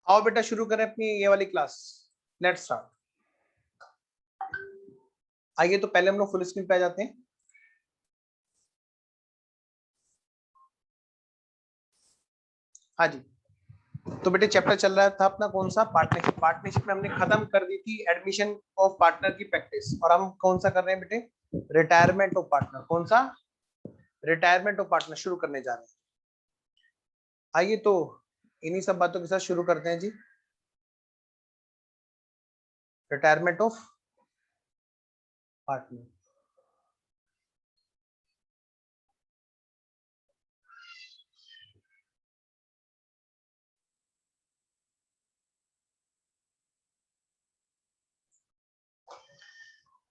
आओ बेटा शुरू करें अपनी ये वाली क्लास। Let's start. आइए तो पहले हम लोग फुल स्क्रीन पे आ जाते हैं। हाँ जी, तो बेटे चैप्टर चल रहा था अपना कौन सा, पार्टनरशिप। पार्टनरशिप में हमने खत्म कर दी थी एडमिशन ऑफ पार्टनर की प्रैक्टिस, और हम कौन सा कर रहे हैं बेटे, रिटायरमेंट ऑफ पार्टनर। कौन सा, रिटायरमेंट ऑफ पार्टनर शुरू करने जा रहे हैं। आइए तो इन्हीं सब बातों के साथ शुरू करते हैं जी। Retirement of partner.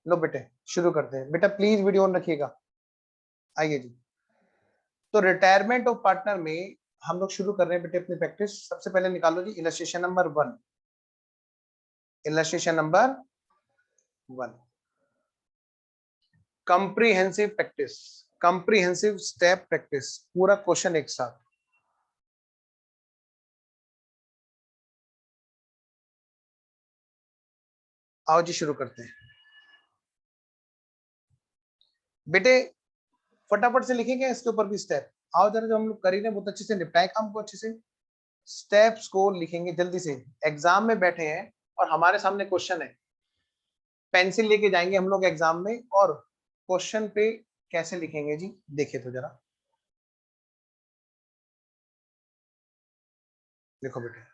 लो बेटे शुरू करते हैं। बेटा प्लीज वीडियो ऑन रखिएगा। आइए जी, तो रिटायरमेंट ऑफ पार्टनर में हम लोग शुरू कर रहे हैं बेटे अपनी प्रैक्टिस। सबसे पहले निकालो जी illustration number 1। Illustration number 1, comprehensive practice, comprehensive step practice, पूरा क्वेश्चन एक साथ। आओ जी शुरू करते हैं। बेटे फटाफट से लिखेंगे इसके ऊपर भी स्टेप। आओ जरा, जो हम लोग कर ही रहे बहुत अच्छे से निपटाए काम को, अच्छे से स्टेप्स को लिखेंगे जल्दी से। एग्जाम में बैठे हैं और हमारे सामने क्वेश्चन है, पेंसिल लेके जाएंगे हम लोग एग्जाम में, और क्वेश्चन पे कैसे लिखेंगे जी देखिए तो जरा। देखो बेटे,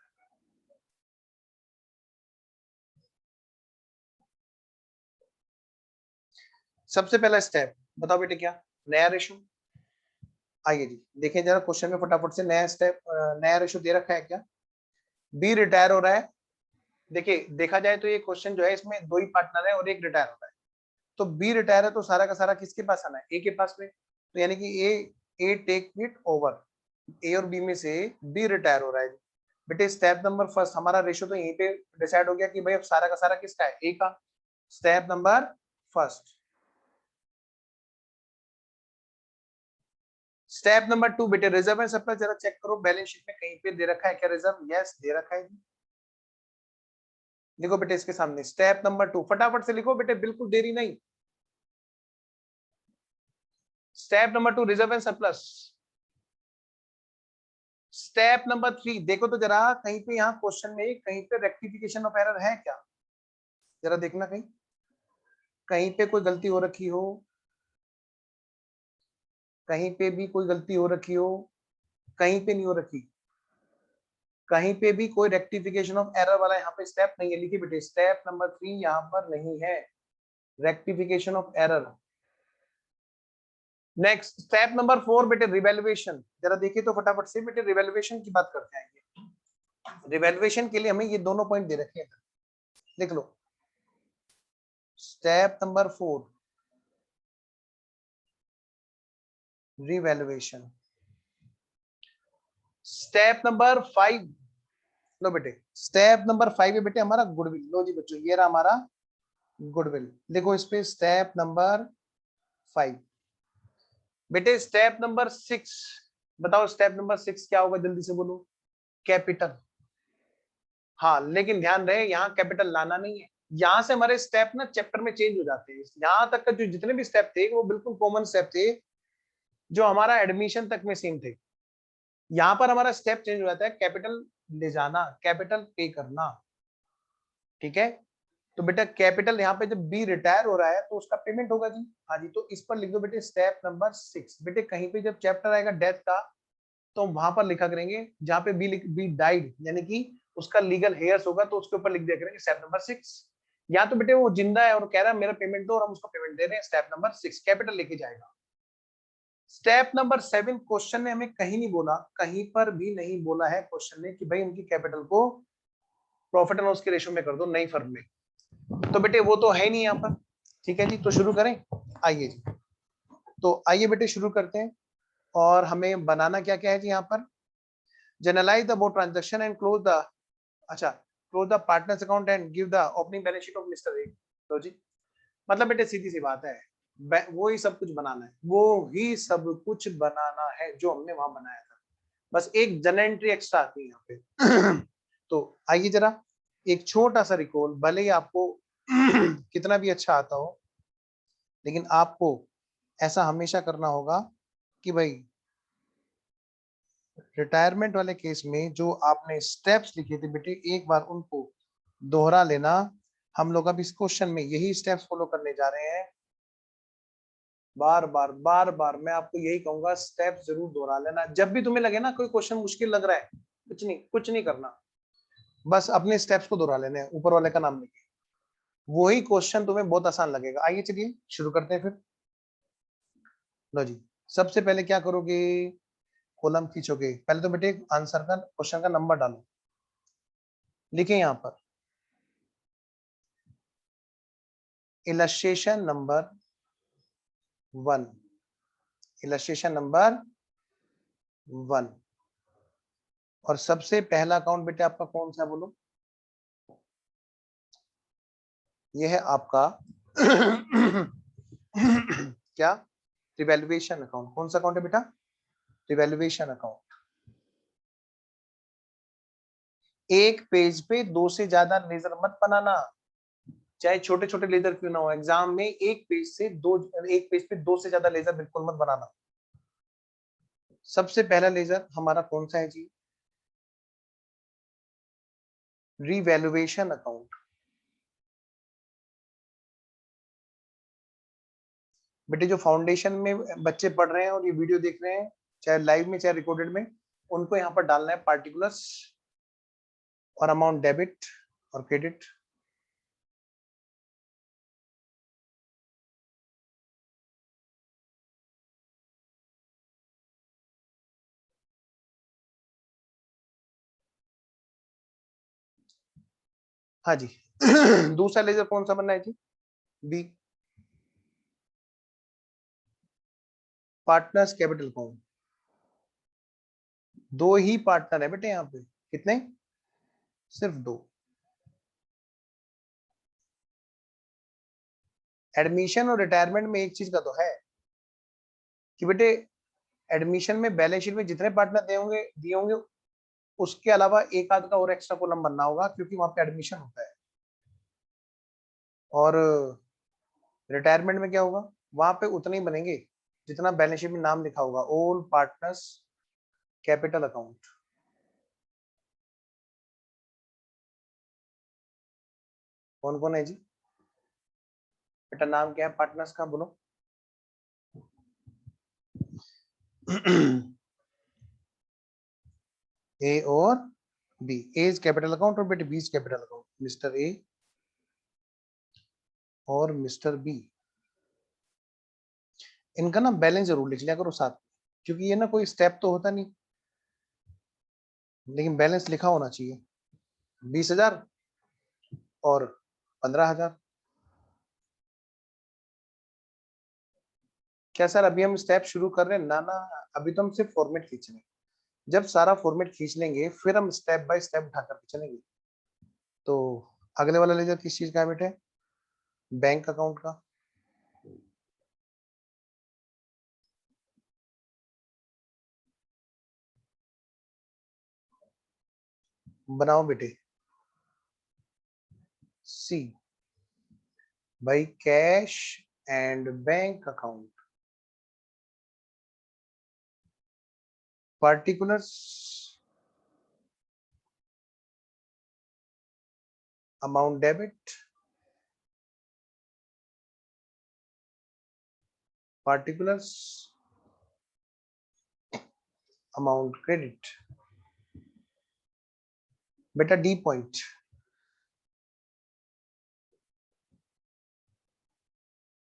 सबसे पहला स्टेप बताओ बेटे क्या, नया रेशो। आइए जी देखें जरा क्वेश्चन में फटाफट से, नया स्टेप, नया रेशो दे रखा है क्या, बी रिटायर हो रहा है। देखिए देखा जाए तो ये क्वेश्चन जो है इसमें दो ही पार्टनर है और एक रिटायर हो रहा है। तो बी रिटायर है तो सारा का सारा किसके पास आना है, ए के पास में। तो यानी कि ए टेक इट ओवर, ए और बी में से बी रिटायर हो रहा है। बेटे स्टेप नंबर फर्स्ट, हमारा रेशो तो यहीं पे डिसाइड हो गया कि भाई अब सारा का सारा किसका है, ए का। Step number first. Step number 2 बेटे रिजर्व एंड सरप्लस, जरा चेक करो बैलेंस शीट में कहीं पे दे रखा है क्या रिजर्व, यस दे रखा है। लिखो बेटे इसके सामने स्टेप नंबर 2, फटाफट से लिखो बेटे, बिल्कुल देरी नहीं। Step number 2 reserve and surplus. Step number 3 देखो तो जरा कहीं पे यहाँ क्वेश्चन में कहीं पे रेक्टिफिकेशन ऑफ एरर है क्या, जरा देखना कहीं कहीं पे कोई गलती हो रखी हो, कहीं पे भी कोई गलती हो रखी हो, कहीं पे नहीं हो रखी, कहीं पे भी कोई रेक्टिफिकेशन ऑफ एरर वाला यहाँ पे स्टेप नहीं है। लिखिए बेटे स्टेप नंबर 3 यहाँ पर नहीं है, rectification of error. Next step number 4 बेटे रिवैल्यूएशन, जरा देखिए तो फटाफट से बेटे, रिवैल्यूएशन की बात करते हैं। रिवैल्यूएशन के लिए हमें ये दोनों पॉइंट दे रखे हैं, लिख लो। Step number 4 revaluation. Step number 5 लो बेटे, स्टेप नंबर 5 है बेटे हमारा गुडविल। लो जी बच्चों ये रहा हमारा गुडविल, देखो इस पे स्टेप नंबर 5। बेटे स्टेप नंबर 6 बताओ, स्टेप नंबर 6 क्या होगा जल्दी से बोलो, कैपिटल। हाँ लेकिन ध्यान रहे यहाँ कैपिटल लाना नहीं है, यहाँ से हमारे स्टेप ना चैप्टर में चेंज हो जाते हैं। यहाँ तक का जो जितने भी स्टेप थे वो बिल्कुल कॉमन स्टेप थे जो हमारा एडमिशन तक में सेम थे। यहाँ पर हमारा स्टेप चेंज हो जाता है, कैपिटल ले जाना, कैपिटल पे करना। ठीक है, तो बेटा कैपिटल यहाँ पे जब बी रिटायर हो रहा है तो उसका पेमेंट होगा जी। हाँ जी, तो इस पर लिख दो बेटे स्टेप नंबर 6। बेटे कहीं पे जब चैप्टर आएगा डेथ का तो वहां पर लिखा करेंगे, जहाँ पे बी डाइड यानी कि उसका लीगल हेयर्स होगा तो उसके ऊपर लिख दिया करेंगे स्टेप नंबर 6। या तो बेटे वो जिंदा है और कह रहा है मेरा पेमेंट दो और हम उसको पेमेंट दे रहे हैं, स्टेप नंबर 6 कैपिटल लेके जाएगा। स्टेप नंबर 7 क्वेश्चन ने हमें कहीं नहीं बोला, कहीं पर भी नहीं बोला है क्वेश्चन ने कि भाई उनकी कैपिटल को प्रॉफिट एंड लॉस के रेशियो में कर दो नई फर्म में, तो बेटे वो तो है नहीं यहाँ पर। ठीक है जी, तो शुरू करें। आइए जी, तो आइए बेटे शुरू करते हैं। और हमें बनाना क्या क्या है जी यहाँ पर, generalize the board transaction and close the, अच्छा close the partners account and give the opening balance sheet of mister A. तो जी मतलब बेटे सीधी सी बात है, वो ही सब कुछ बनाना है, वो ही सब कुछ बनाना है जो हमने वहां बनाया था, बस एक जनरल एंट्री एक्स्ट्रा आती है यहाँ पे। तो आइए जरा एक छोटा सा रिकॉल, भले ही आपको कितना भी अच्छा आता हो, लेकिन आपको ऐसा हमेशा करना होगा कि भाई रिटायरमेंट वाले केस में जो आपने स्टेप्स लिखे थे बेटे, एक बार उनको दोहरा लेना। हम लोग अब इस क्वेश्चन में यही स्टेप्स फॉलो करने जा रहे हैं। बार बार मैं आपको यही कहूंगा, स्टेप जरूर दोहरा लेना। जब भी तुम्हें लगे ना कोई क्वेश्चन मुश्किल लग रहा है, कुछ नहीं करना, बस अपने स्टेप्स को दोहरा लेने हैं, ऊपर वाले का नाम लेके, वही क्वेश्चन तुम्हें बहुत आसान लगेगा। आइए चलिए शुरू करते हैं फिर। लो जी, सबसे पहले क्या करोगे, कॉलम खींचोगे। पहले तो बेटे आंसर का, क्वेश्चन का नंबर डालो, लिखे यहां पर इलस्ट्रेशन नंबर 1, इलस्ट्रेशन नंबर 1। और सबसे पहला अकाउंट बेटे आपका कौन सा है, बोलो। यह है आपका क्या, रिवैल्यूएशन अकाउंट। कौन सा अकाउंट है बेटा, रिवैल्यूएशन अकाउंट। एक पेज पे दो से ज्यादा लेजर मत बनाना, चाहे छोटे छोटे लेजर क्यों ना हो। एग्जाम में एक पेज पे दो से ज्यादा लेजर बिल्कुल मत बनाना। सबसे पहला लेजर हमारा कौन सा है जी, रिवैल्यूएशन अकाउंट। बेटे जो फाउंडेशन में बच्चे पढ़ रहे हैं और ये वीडियो देख रहे हैं, चाहे लाइव में चाहे रिकॉर्डेड में, उनको यहाँ पर डालना है पार्टिकुलर्स और अमाउंट डेबिट और क्रेडिट। हाँ जी दूसरा लेजर कौन सा बनना है जी, बी, पार्टनर्स कैपिटल अकाउंट। दो ही पार्टनर है बेटे यहाँ पे, कितने, सिर्फ दो। एडमिशन और रिटायरमेंट में एक चीज का तो है कि बेटे एडमिशन में बैलेंस शीट में जितने पार्टनर दिए होंगे उसके अलावा एक आध का और एक्स्ट्रा कॉलम बनना होगा, क्योंकि वहां पे एडमिशन होता है। और रिटायरमेंट में क्या होगा, वहां पे उतने ही बनेंगे जितना बैलेंस शीट में नाम लिखा होगा, ऑल पार्टनर्स कैपिटल अकाउंट। कौन कौन है जी, बेटा नाम क्या है पार्टनर्स का, बोलो। ए और B, A is capital account और बेटे B is capital account. Mister A और मिस्टर बी, इनका ना बैलेंस जरूर लिख लिया करो साथ में, क्योंकि ये ना कोई स्टेप तो होता नहीं, लेकिन बैलेंस लिखा होना चाहिए। 20,000 और 15,000। क्या सर अभी हम स्टेप शुरू कर रहे हैं, ना ना, अभी तो हम सिर्फ फॉर्मेट खींच रहे हैं। जब सारा फॉर्मेट खींच लेंगे फिर हम स्टेप बाय स्टेप उठा करके चलेंगे। तो अगले वाला लेजर किस चीज का है बेटे, बैंक अकाउंट का। बनाओ बेटे, सी, भाई cash and bank account, particulars, amount debit, particulars, amount credit। बेटा डी पॉइंट,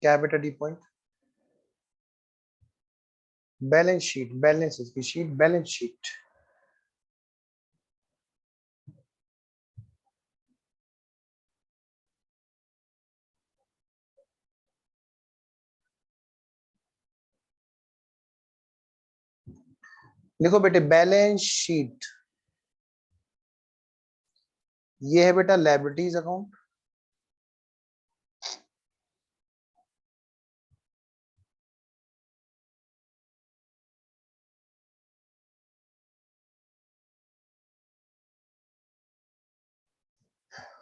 क्या है बेटा D point, balance sheet, balance की शीट, बैलेंस शीट। देखो बेटे बैलेंस शीट, ये है बेटा लायबिलिटीज अकाउंट,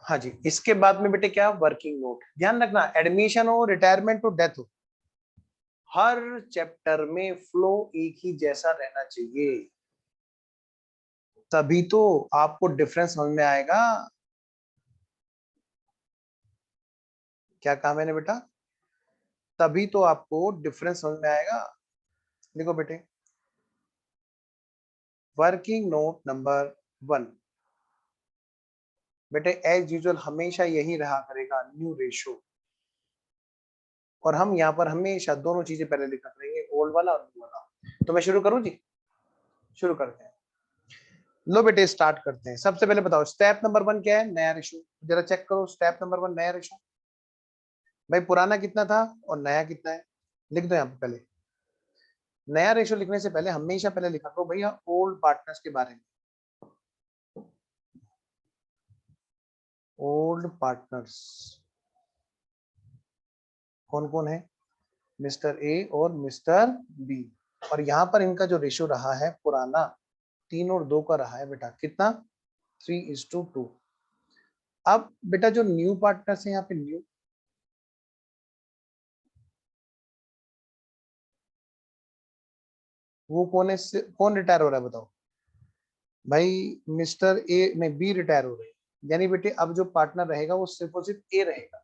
हाँ जी, इसके बाद में बेटे क्या, वर्किंग नोट। ध्यान रखना, एडमिशन हो, रिटायरमेंट हो, डेथ हो, हर चैप्टर में फ्लो एक ही जैसा रहना चाहिए, तभी तो आपको डिफरेंस समझ में आएगा। क्या कहा मैंने बेटा, तभी तो आपको डिफरेंस समझ में आएगा। देखो बेटे, वर्किंग नोट नंबर 1 बेटे एज यूजुअल हमेशा यही रहा करेगा, न्यू रेशो। और हम यहाँ पर हमेशा दोनों चीजें पहले लिखा करेंगे, ओल्ड वाला और न्यू वाला। तो मैं शुरू करूं जी, शुरू करते हैं। लो बेटे स्टार्ट करते हैं। सबसे पहले बताओ स्टेप नंबर 1 क्या है, नया रेशो। जरा चेक करो, स्टेप नंबर 1 नया रेशो। भाई पुराना कितना था और नया कितना है, लिख दो यहाँ पे पहले। नया रेशो लिखने से पहले हमेशा पहले लिखा करो भैया ओल्ड पार्टनर्स के बारे में। ओल्ड पार्टनर्स कौन कौन है, मिस्टर ए और मिस्टर बी। और यहाँ पर इनका जो रेशियो रहा है पुराना 3 और 2 का रहा है बेटा, कितना 3:2। अब बेटा जो न्यू पार्टनर्स है यहाँ पे, न्यू वो कौन है, कौन रिटायर हो रहा है बताओ। भाई मिस्टर ए नहीं, बी रिटायर हो रहे हैं, यानी बेटे अब जो पार्टनर रहेगा वो सिर्फ और सिर्फ ए रहेगा।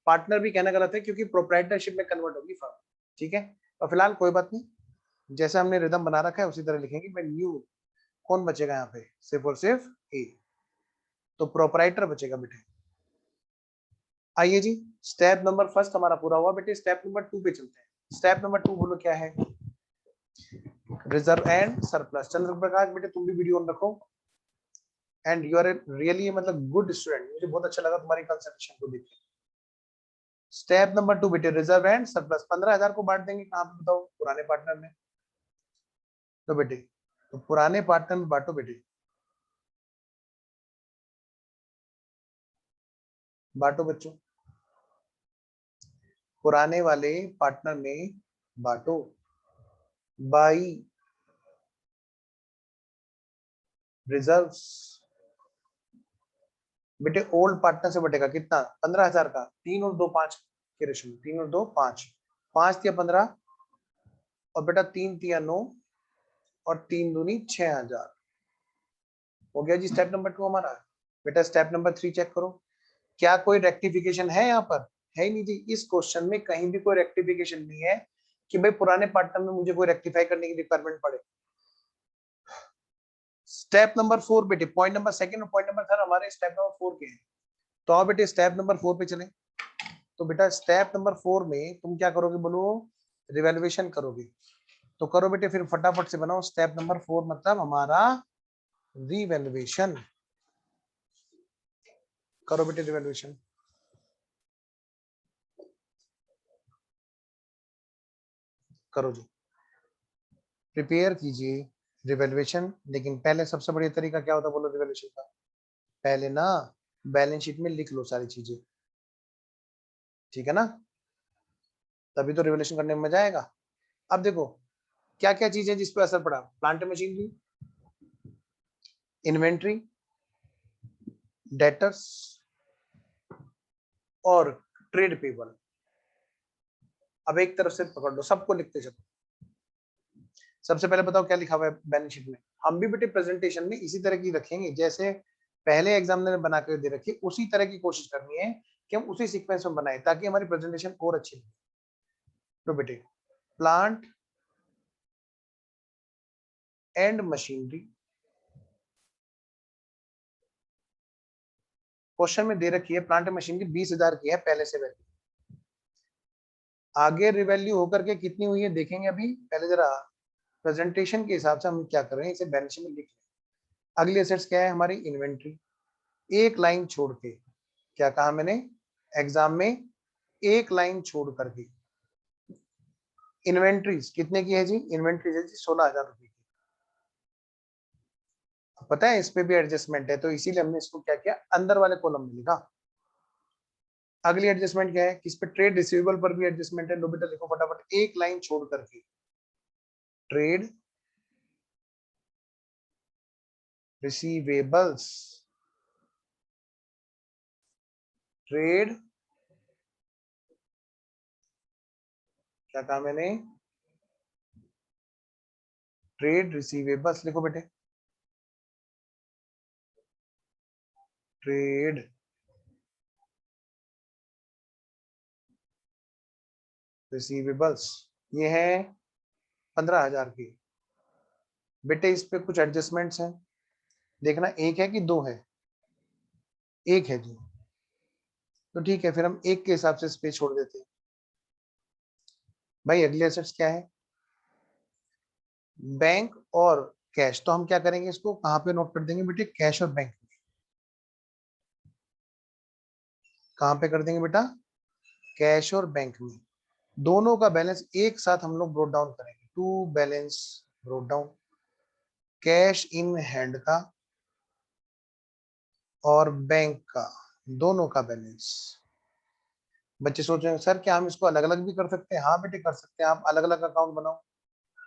पार्टनर भी कहना गलत है क्योंकि प्रोप्राइटरशिप में कन्वर्ट होगी फर्म। ठीक है, और फिलहाल कोई बात नहीं, जैसे हमने रिदम बना रखा है उसी तरह लिखेंगे। भाई न्यू कौन बचेगा यहाँ पे, सिर्फ और सिर्फ ए, तो प्रोप्राइटर बचेगा बेटे। आइए जी, स्टेप नंबर फर्स्ट हमारा पूरा हुआ बेटे, स्टेप नंबर 2 पे चलते हैं। स्टेप नंबर 2 बोलो क्या है, रिजर्व एंड सरप्लस। चंद्र प्रकाश बेटे तुम भी वीडियो ऑन रखो, एंड यू आर रियली मतलब गुड स्टूडेंट, मुझे बहुत अच्छा लगा तुम्हारी कंसंट्रेशन को देख के। स्टेप नंबर 2 बेटे रिजर्व एंड सरप्लस। 15,000 को बांट देंगे कहाँ पे बताओ, पुराने पार्टनर में। तो बेटे तो पुराने पार्टनर में बांटो बेटे, बांटो बच्चों, पुराने वाले पार्टनर में बांटो बाई रिजर्व्स। बेटे ओल्ड पार्टनर से बटेगा कितना, 15,000 का, 3 और 2 5 के रेशो में, 3 और 2 5, 5 या 15, और बेटा 3 तिया 9 और 3 दूनी 6,000। हो गया जी स्टेप नंबर 2 हमारा। बेटा स्टेप नंबर 3 चेक करो, क्या कोई रेक्टिफिकेशन है यहाँ पर, है ही नहीं जी। इस क्वेश्चन में कहीं भी कोई रेक्टिफिकेशन नहीं है कि भाई पुराने पार्टनर में मुझे कोई रेक्टिफाई करने की रिक्वायरमेंट पड़े। स्टेप नंबर 4 बेटे, पॉइंट नंबर सेकंड और पॉइंट नंबर थर्ड हमारे स्टेप नंबर 4 के हैं। तो आओ बेटे स्टेप नंबर 4 पे चले। तो बेटा स्टेप नंबर 4 में तुम क्या करोगे बोलो, रिवैल्यूएशन करोगे। तो करो बेटे फिर फटाफट से बनाओ, स्टेप नंबर 4 मतलब हमारा रिवैल्यूएशन। करो बेटे रिवैल्यूएशन, करो जी, प्रिपेयर कीजिए रिवैल्यूएशन। लेकिन पहले सबसे बढ़िया तरीका क्या होता है बोलो रिवैल्यूएशन का, पहले ना बैलेंस शीट में लिख लो सारी चीजें, ठीक है ना, तभी तो रिवैल्यूएशन करने में मजा आएगा। अब देखो क्या क्या चीजें जिस पे असर पड़ा, प्लांट मशीनरी, इन्वेंट्री, डेटर्स और ट्रेड पेबल। अब एक तरफ से पकड़ लो, सबको लिखते चलो। सबसे पहले बताओ क्या लिखा हुआ है बैलेंस शीट में। हम भी बेटे प्रेजेंटेशन में इसी तरह की रखेंगे जैसे पहले एग्जामिनर ने बना कर दे रखी, उसी तरह की कोशिश करनी है कि हम उसी सीक्वेंस में बनाए ताकि हमारी प्रेजेंटेशन और अच्छी लगे। तो बेटे प्लांट एंड मशीनरी, क्वेश्चन में दे रखी है प्लांट एंड मशीनरी 20,000 की है पहले से वैल्यू, आगे रिवैल्यू होकर के कितनी हुई है देखेंगे अभी। पहले जरा प्रेजेंटेशन के हिसाब से हम क्या कर रहे हैं, इसे बैलेंस शीट में लिख लें। अगली एसेट्स क्या है हमारी, इन्वेंट्री। एक लाइन छोड़ के, क्या कहा मैंने एग्जाम में, एक लाइन छोड़ करके। इन्वेंट्रीज कितने की है जी, इन्वेंट्रीज है जी 16,000 रुपए की। पता है इस पे भी एडजस्टमेंट है, तो इसीलिए हमने इसको क्या किया अंदर वाले कॉलम में लिखा। अगली एडजस्टमेंट क्या है, किस पे, ट्रेड रिसीवेबल पर भी एडजस्टमेंट है। लो बेटा लिखो फटाफट, एक लाइन छोड़ करके ट्रेड रिसीवेबल्स ट्रेड, क्या कहा मैंने, ट्रेड रिसीवेबल्स लिखो बेटे, ट्रेड रिसीवेबल्स, ये है 15,000 की। बेटे इस पे कुछ एडजस्टमेंट्स हैं, देखना एक है कि दो है, एक है जी, तो ठीक है फिर हम एक के हिसाब से इस पे छोड़ देते हैं। भाई अगले एसेट्स क्या है, बैंक और कैश, तो हम क्या करेंगे, इसको कहां पे नोट कर देंगे बेटे, कैश और बैंक, कहां पे कर देंगे बेटा, कैश और बैंक में। दोनों का बैलेंस एक साथ हम लोग ब्रोट डाउन करेंगे, to balance brought down, cash in hand का और बैंक का, दोनों का बैलेंस। बच्चे सोच रहे हैं सर क्या हम इसको अलग अलग भी कर सकते हैं, हाँ बेटे कर सकते हैं, आप अलग अलग अकाउंट बनाओ,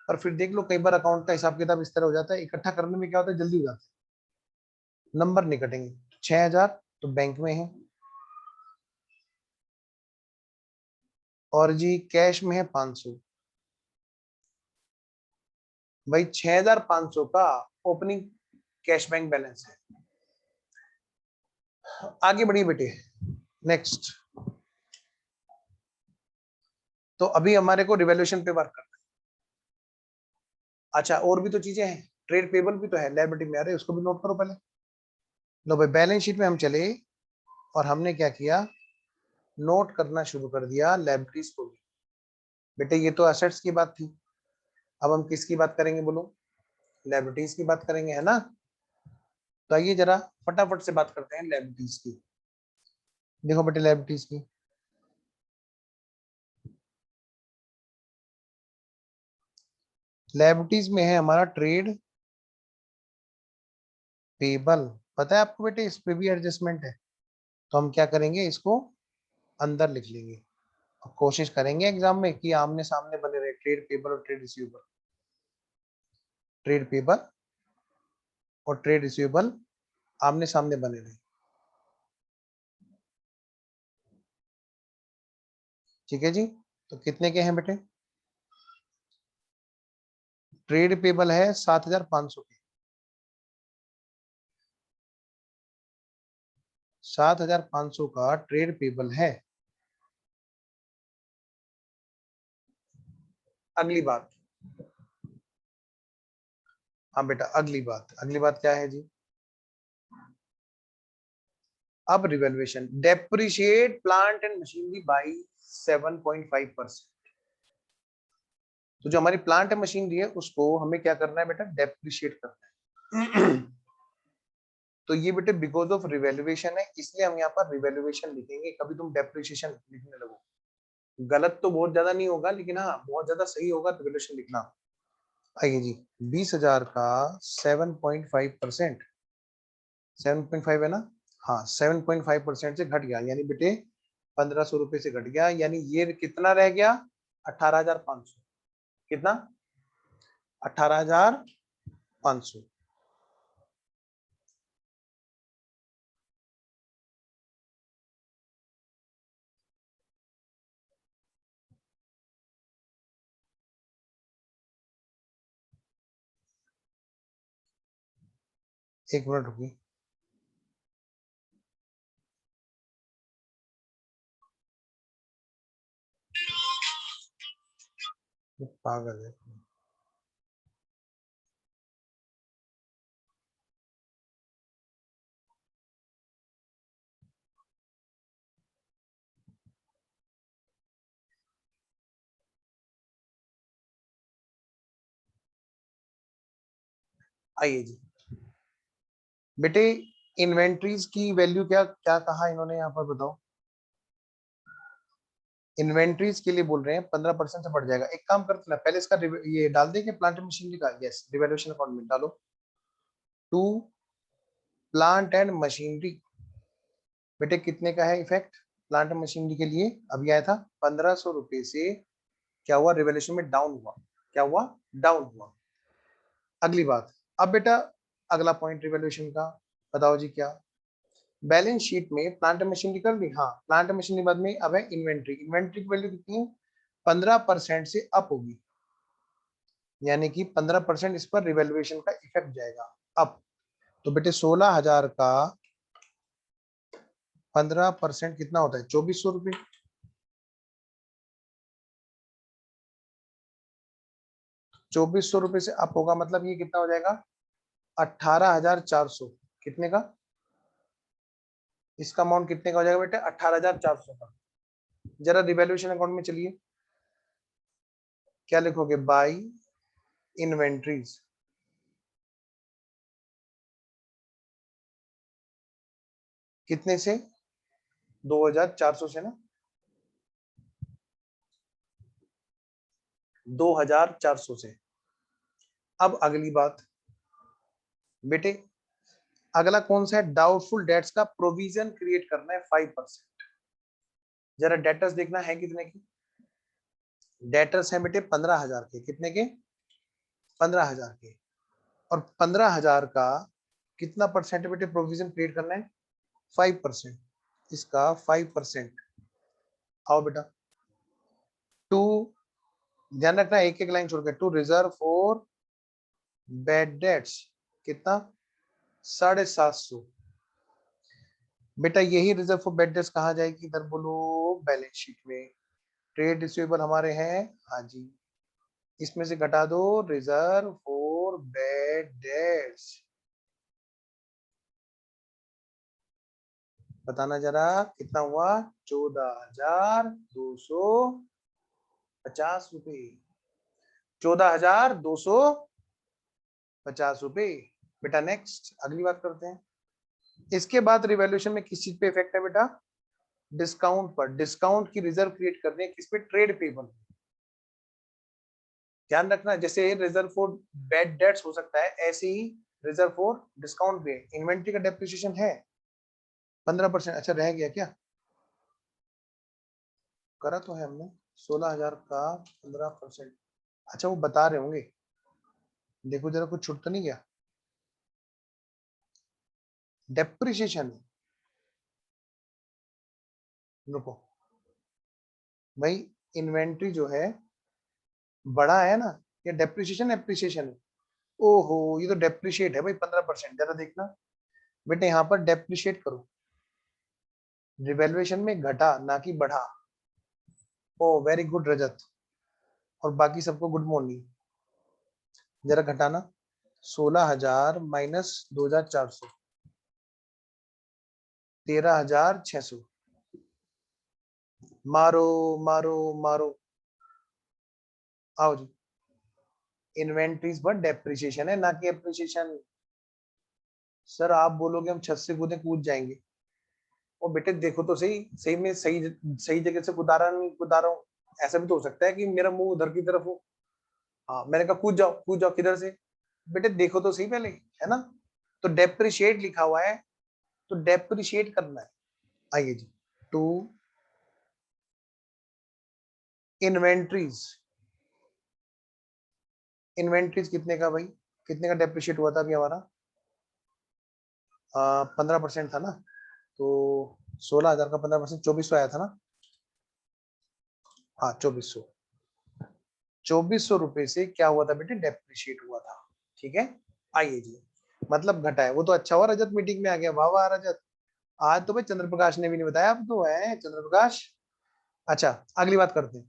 पर फिर देख लो कई बार अकाउंट का हिसाब किताब इस तरह हो जाता है, इकट्ठा करने में क्या होता है, जल्दी हो जाता है, नंबर नहीं कटेंगे। 6,000 तो बैंक में है, और जी कैश में है 500। भाई 6,500 का ओपनिंग कैश बैंक बैलेंस है। आगे बढ़िए बेटे, नेक्स्ट। तो अभी हमारे को रिवैल्यूएशन पे वर्क करना है। अच्छा और भी तो चीजें हैं, ट्रेड पेबल भी तो है लायबिलिटी में, अरे उसको भी नोट करो पहले। लो भाई बैलेंस शीट में हम चले और हमने क्या किया, नोट करना शुरू कर दिया लायबिलिटीज को भी। बेटे ये तो एसेट्स की बात थी, अब हम किसकी बात करेंगे बोलो, लायबिलिटीज की बात करेंगे, है ना। तो आइए जरा फटाफट से बात करते हैं लायबिलिटीज की। देखो बेटे लायबिलिटीज की, लायबिलिटीज में है हमारा ट्रेड पेबल। पता है आपको बेटे इस पे भी एडजस्टमेंट है, तो हम क्या करेंगे, इसको अंदर लिख लेंगे और कोशिश करेंगे एग्जाम में कि आमने सामने बने रहे ट्रेड पेबल और ट्रेड रिसीवेबल, ट्रेड पेबल और ट्रेड रिसीवेबल आमने सामने बने रहे। ठीक है जी, तो कितने के हैं बेटे, ट्रेड पेबल है 7,500 के, 7,500 का ट्रेड पेबल है। अगली बात, हाँ बेटा अगली बात क्या है जी, अब revaluation, depreciate plant and machinery by 7.5%। तो जो हमारी प्लांट एंड मशीनरी है उसको हमें क्या करना है बेटा, डेप्रिशिएट करना है। तो ये बेटे बिकॉज ऑफ रिवैल्यूएशन है, इसलिए हम यहाँ पर रिवैल्यूएशन लिखेंगे, कभी तुम डेप्रिशिएशन लिखने लगो, गलत तो बहुत ज्यादा नहीं होगा लेकिन हाँ बहुत ज्यादा सही होगा रिवैल्यूएशन लिखना। आइए जी, 20,000 का 7.5%, 7.5 है ना, हाँ 7.5% से घट गया, यानी बेटे 1,500 रुपए से घट गया, यानी ये कितना रह गया, 18,500, कितना, 18,500। एक मिनट रुकिए, पागल है। आइए जी बेटे, इन्वेंट्रीज की वैल्यू क्या क्या कहा इन्होंने यहाँ पर बताओ, इन्वेंट्रीज के लिए बोल रहे हैं 15% से बढ़ जाएगा। एक काम करते ना, पहले इसका ये डाल देंगे प्लांट एंड मशीनरी का, यस रिवैल्यूएशन अकाउंट में डालो, टू प्लांट एंड मशीनरी। बेटे कितने का है इफेक्ट प्लांट एंड मशीनरी के लिए, अभी आया था 1,500 रुपए से, क्या हुआ रिवैल्यूएशन में डाउन हुआ, क्या हुआ, डाउन हुआ। अगली बात, अब बेटा अगला पॉइंट रिवैल्यूएशन का, बताओ जी क्या, बैलेंस शीट में प्लांट मशीनरी कर दी, हाँ प्लांट मशीनरी बाद में अब है इन्वेंट्री। इन्वेंट्री की वैल्यू कितनी है, 15% से अप होगी, यानी कि 15% इस पर रिवैल्यूएशन का इफेक्ट जाएगा अप। तो बेटे 16,000 का 15% कितना होता है, 2400 रुपये। 2400 रुपये से अप होगा, मतलब ये कितना हो जाएगा, 18,400। कितने का, इसका अमाउंट कितने का हो जाएगा बेटे, 18,400 का। जरा रिवैल्यूएशन अकाउंट में चलिए, क्या लिखोगे, बाई इन्वेंट्रीज। कितने से, 2,400 से ना, 2,400 से। अब अगली बात बेटे, अगला कौन सा है, डाउटफुल डेट्स का प्रोविजन क्रिएट करना है 5%। जरा डेटर्स देखना है कितने की, डेटर्स है बेटे 15,000 के। कितने के, 15,000 के। और 15,000 का कितना परसेंट बेटे प्रोविजन क्रिएट करना है, 5%। इसका 5%। आओ बेटा, टू, ध्यान रखना एक एक लाइन छोड़ के, to reserve for bad debts. कितना, 750। बेटा यही रिजर्व फॉर बैड डेट्स कहाँ जाएगी, इधर बोलो, बैलेंस शीट में। ट्रेड रिसीवेबल हमारे हैं, हाँ जी, इसमें से घटा दो रिजर्व फॉर बैड डेट्स। बताना जरा कितना हुआ, 14,250 रुपए। 14,250 रुपए। बेटा नेक्स्ट अगली बात करते हैं। इसके बाद रिवैल्यूएशन में किस चीज पे इफेक्ट है बेटा, डिस्काउंट पर। डिस्काउंट की रिजर्व क्रिएट करनी है किस पे, ट्रेड पेबल। ध्यान रखना, जैसे रिजर्व फॉर बैड डेट्स हो सकता है, ऐसे ही रिजर्व फॉर डिस्काउंट भी है। इन्वेंट्री का डेप्रिसिएशन है 15%। अच्छा रह गया क्या, करा तो है हमने, 16,000 का 15%। अच्छा वो बता रहे होंगे, देखो जरा कुछ छूट तो नहीं गया, डेप्रिसिएशन। रुको भाई, इन्वेंट्री जो है बड़ा है ना, ये डेप्रिसिएशन एप्रिसिएशन है। ओहो ये तो डेप्रिशिएट है भाई 15%। जरा देखना बेटे, यहाँ पर डेप्रिशिएट करो, रिवैल्यूएशन में घटा ना कि बढ़ा। ओ वेरी गुड रजत, और बाकी सबको गुड मॉर्निंग। जरा घटाना, 16,000 माइनस 2,400, 13,600। मारो मारो मारो, आओ जी। इन्वेंट्रीज पर डेप्रिसिएशन है ना कि एप्रिसिएशन। सर आप बोलोगे हम छत से कूदे, कूद जाएंगे। और बेटे देखो तो सही, सही में सही सही जगह से कूदा रहा नहीं कूदा रहा हूँ। ऐसा भी तो हो सकता है कि मेरा मुंह उधर की तरफ हो। हाँ मैंने कहा कूद जाओ, कूद जाओ, किधर से। बेटे देखो तो सही पहले, है ना। तो डेप्रिशिएट लिखा हुआ है, तो डेप्रिशिएट करना है। आइए जी, टू इन्वेंट्रीज। इन्वेंट्रीज कितने का भाई, कितने का डेप्रिशिएट हुआ था अभी हमारा, 15% था ना। तो 16,000 का 15%, 2,400 आया था ना। हाँ 2,400। 2,400 रुपए से क्या हुआ था बेटे, डेप्रिशिएट हुआ था। ठीक है, आइए जी, मतलब घटा है। वो तो अच्छा हुआ रजत मीटिंग में आ गया, वाह वाह रजत। आज तो भाई चंद्रप्रकाश ने भी नहीं बताया, अब तो है चंद्रप्रकाश। अच्छा अगली बात करते हैं,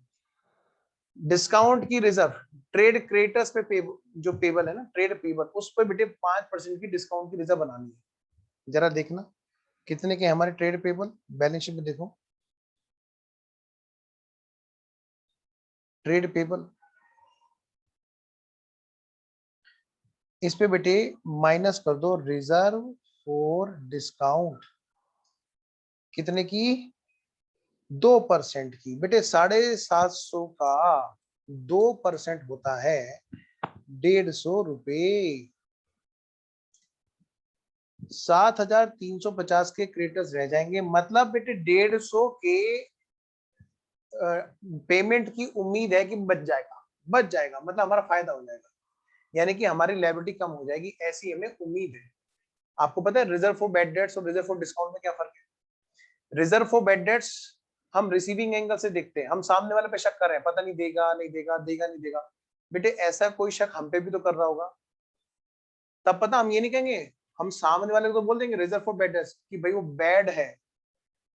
डिस्काउंट की रिजर्व। ट्रेड क्रेडिटर्स पे जो पेबल है ना, ट्रेड पेबल, उस पर बेटे 5% की डिस्काउंट की रिजर्व बनानी है। जरा देखना कितने के हमारे ट्रेड पेबल, बैलेंस शीट में देखो, ट्रेड पेबल। इस पे बेटे माइनस कर दो रिजर्व फॉर डिस्काउंट। कितने की, 2% की। बेटे 750 का 2% होता है 150 रुपए। 7,350 के क्रेडिटर्स रह जाएंगे, मतलब बेटे 150 के पेमेंट की उम्मीद है कि बच जाएगा, बच जाएगा, मतलब हमारा फायदा हो जाएगा, यानी कि हमारी लायबिलिटी कम हो जाएगी, ऐसी हमें उम्मीद है। आपको पता है रिजर्व फॉर बैड डेट्स और रिजर्व फॉर डिस्काउंट में क्या फर्क है? रिजर्व फॉर बैड डेट्स हम रिसीविंग एंगल से देखते हैं, हम सामने वाले पे शक कर रहे हैं, पता नहीं देगा नहीं देगा, देगा नहीं देगा। बेटे ऐसा कोई शक हम पे भी तो कर रहा होगा, तब पता हम ये नहीं कहेंगे, हम सामने वाले को तो बोल देंगे रिजर्व फॉर बैड डेट्स कि भाई वो बैड है।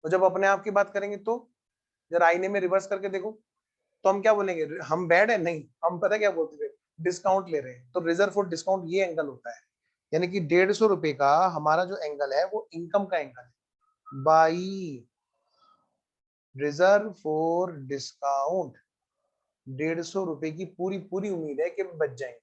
तो जब अपने आप की बात करेंगे तो जरा आईने में रिवर्स करके देखो, तो हम क्या बोलेंगे, हम बैड है? नहीं, हम पता क्या बोलते थे, डिस्काउंट ले रहे हैं। तो रिजर्व फॉर डिस्काउंट ये एंगल होता है, यानी कि 150 रुपए का हमारा जो एंगल है वो इनकम का एंगल है। बाई रिजर्व फॉर डिस्काउंट 150 रुपए की पूरी पूरी उम्मीद है कि बच जाएंगे।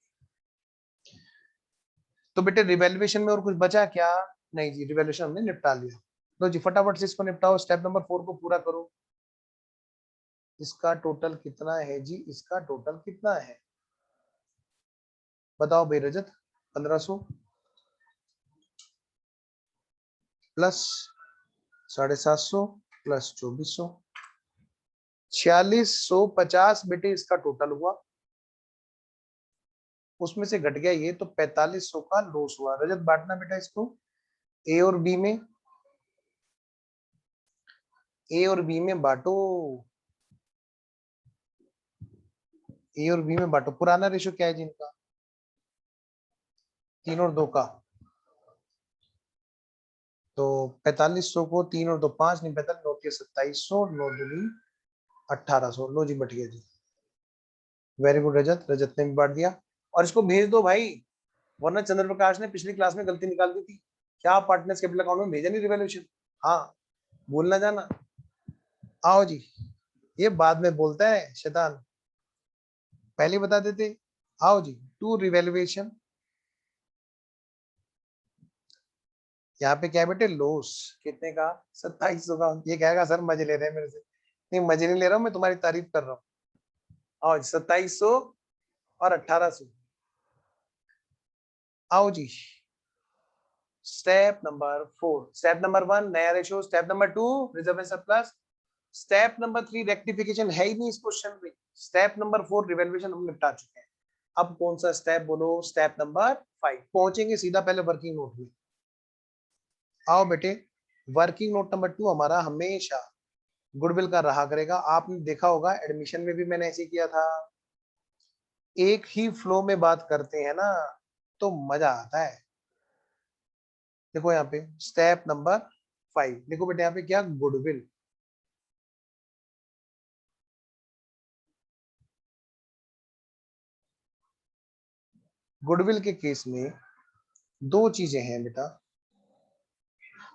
तो बेटे रिवेल्युएशन में और कुछ बचा क्या? नहीं जी, रिवेल्युएशन हमने निपटा लिया। तो जी फटाफट से इसको निपटाओ, स्टेप नंबर 4 को पूरा करो। इसका टोटल कितना है जी? इसका टोटल कितना है बताओ भाई रजत? 1500 प्लस 750 प्लस 2400, 4650 बेटे इसका टोटल हुआ। उसमें से घट गया ये, तो 4500 का लॉस हुआ। रजत बांटना बेटा इसको ए और बी में, ए और बी में बांटो, ए और बी में बांटो। पुराना रेशो क्या है जिनका? 3 और 2 का। तो 4500 को 3 और 2 5 नहीं, 45 9 के 2700, 9 दूनी 1800। लो जी बट गया जी। वेरी गुड रजत, रजत ने भी बांट दिया। और इसको भेज दो भाई, वरना चंद्र प्रकाश ने पिछली क्लास में गलती निकाल दी थी। क्या पार्टनर्स कैपिटल अकाउंट में भेजा नहीं रिवैल्यूएशन? हाँ, भूल ना जाना। आओ जी, ये बाद में बोलता है शैतान, पहले बता देते। आओ जी, टू रिवैल्यूएशन। यहाँ पे क्या है बेटे? लॉस कितने का? 2700 का। ये कहेगा सर मजे ले रहे हैं मेरे से। नहीं मजे नहीं ले रहा हूँ, मैं तुम्हारी तारीफ कर रहा हूँ। आओ जी, 2700 और 1800। आओ जी, स्टेप नंबर 4। स्टेप नंबर 1 नया ratio, step number 2 reserve and surplus, step number 3 rectification है ही नहीं इस क्वेश्चन में। स्टेप नंबर 4 रिवैल्यूएशन हम निपटा चुके हैं। अब कौन सा स्टेप बोलो? स्टेप नंबर 5 पहुंचेंगे सीधा पहले वर्किंग नोट में। आओ बेटे, वर्किंग नोट नंबर 2 हमारा हमेशा गुडविल का रहा करेगा। आपने देखा होगा एडमिशन में भी मैंने ऐसे किया था, एक ही फ्लो में बात करते हैं ना तो मजा आता है। देखो यहाँ पे स्टेप नंबर 5, देखो बेटे यहाँ पे क्या, गुडविल। गुडविल के केस में दो चीजें हैं बेटा,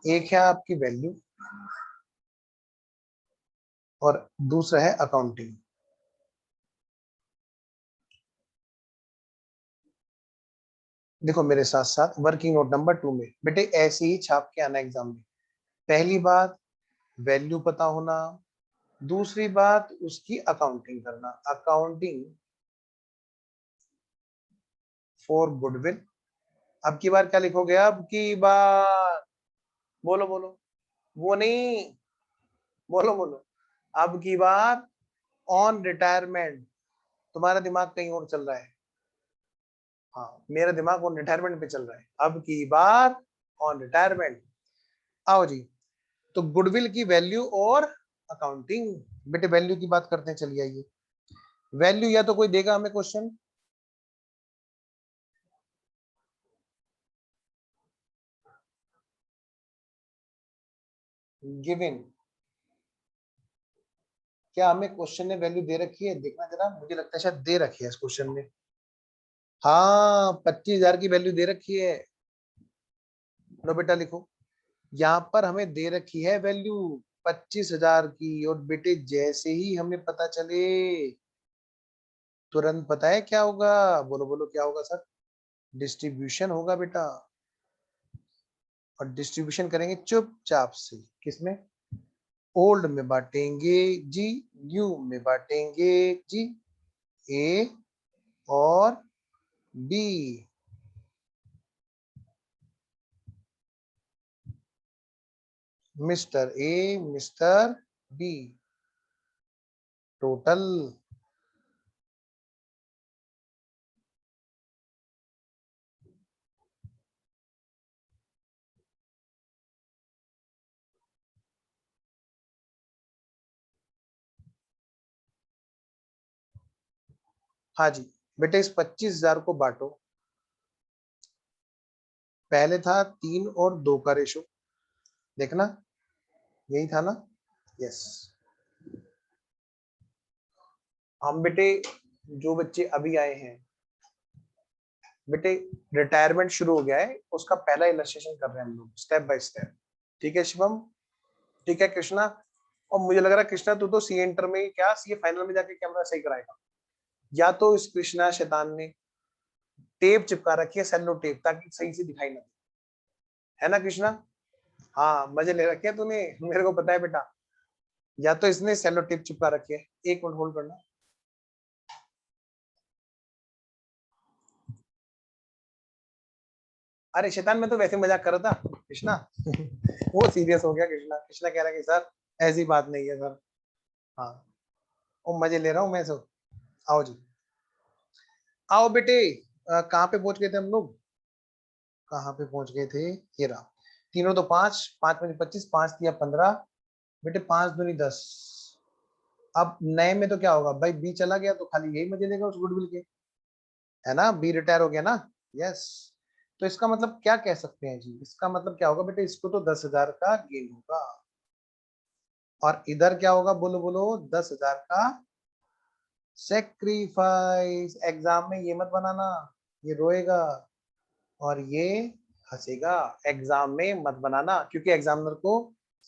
एक है आपकी वैल्यू और दूसरा है अकाउंटिंग। देखो मेरे साथ साथ वर्किंग नोट नंबर 2 में बेटे ऐसे ही छाप के आना एग्जाम में। पहली बात वैल्यू पता होना, दूसरी बात उसकी अकाउंटिंग करना। Accounting for goodwill. अब की बार क्या लिखोगे? अब की बार बोलो बोलो, वो नहीं, बोलो बोलो, अब की बार ऑन रिटायरमेंट। तुम्हारा दिमाग कहीं और चल रहा है। हाँ, मेरा दिमाग ऑन रिटायरमेंट पे चल रहा है। अब की बार ऑन रिटायरमेंट। आओ जी, तो गुडविल की वैल्यू और अकाउंटिंग। बेटे वैल्यू की बात करते हैं, चलिए आइए। वैल्यू या तो कोई देगा हमें क्वेश्चन, गिवन। क्या हमें क्वेश्चन ने वैल्यू दे रखी है? देखना जरा, मुझे लगता है शायद दे रखी है इस क्वेश्चन में। हाँ, 25,000 की वैल्यू दे रखी है। लो बेटा लिखो, यहाँ पर हमें दे रखी है वैल्यू 25,000 की। और बेटे जैसे ही हमें पता चले तुरंत पता है क्या होगा? बोलो बोलो क्या होगा सर? डिस्ट्रीब्यूशन होगा बेटा। और डिस्ट्रीब्यूशन करेंगे चुपचाप से, किसमें? ओल्ड में बांटेंगे जी, न्यू में बांटेंगे जी, ए और B. Mister A mister B, total. हाँ जी बेटे, इस 25,000 को बांटो। पहले था 3 और 2 का रेशो, देखना यही था ना? यस। हम बेटे, जो बच्चे अभी आए हैं बेटे, रिटायरमेंट शुरू हो गया है, उसका पहला इलस्ट्रेशन कर रहे हैं हम लोग स्टेप बाय स्टेप। ठीक है शिवम? ठीक है कृष्णा? और मुझे लग रहा है कृष्णा तू तो सी इंटर में क्या सी फाइनल में जाके कैमरा सही कराएगा। या तो इस कृष्णा शैतान ने टेप चिपका रखी है, सेलो टेप, ताकि सही से दिखाई ना दे, है ना कृष्णा? हाँ मजे ले रखे हैं तूने, मेरे को पता है बेटा। या तो इसने सेलो टेप चिपका रखी है। एक मिनट होल्ड करना। अरे शैतान, मैं तो वैसे मजाक कर रहा था कृष्णा। वो सीरियस हो गया कृष्णा। कृष्णा कह रहा है कि सर ऐसी बात नहीं है सर। हाँ, वो मजे ले रहा हूँ मैं सब। आओ जी, आओ बेटे। कहाँ पे पहुंच गए थे हम लोग? कहाँ पे पहुंच गए थे? ये रहा। तीनों तो 5, 5 में 25, 5 दिया 15। बेटे 5 दूनी 10। अब नए में तो क्या होगा भाई, बी चला गया तो खाली यही मजे लेगा उस गुडविल के, है ना? बी रिटायर हो गया ना। यस। तो इसका मतलब क्या कह सकते हैं जी? इसका मतलब क्या होगा बेटे, इसको तो 10,000 का गेन होगा, और इधर क्या होगा? बोलो बोलो। 10,000 का सेक्रीफाइस। एग्जाम में ये मत बनाना, ये रोएगा और ये हंसेगा। एग्जाम में मत बनाना, क्योंकि एग्जामिनर को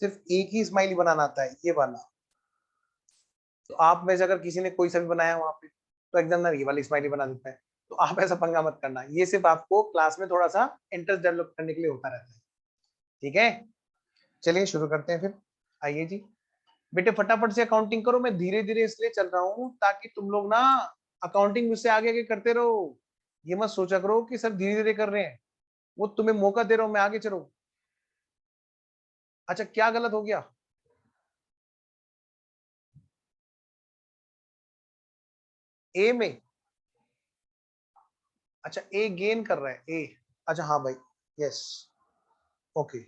सिर्फ एक ही स्माइली बनाना आता है, ये वाला। तो आप में से अगर किसी ने कोई सा भी बनाया वहां पे, तो एग्जामिनर ये वाली स्माइली बना देता है। तो आप ऐसा पंगा मत करना, ये सिर्फ आपको क्लास में थोड़ा सा इंटरेस्ट डेवलप करने के लिए होता रहता है। ठीक है, चलिए शुरू करते हैं फिर। आइए जी बेटे, फटाफट से अकाउंटिंग करो। मैं धीरे धीरे इसलिए चल रहा हूँ ताकि तुम लोग ना अकाउंटिंग मुझसे आगे आगे करते रहो। ये मत सोचा करो कि सर धीरे धीरे कर रहे हैं, वो तुम्हें मौका दे रहा हूं मैं आगे चलो। अच्छा क्या गलत हो गया? ए में? अच्छा ए गेन कर रहा है, ए। अच्छा हाँ भाई, यस, ओके।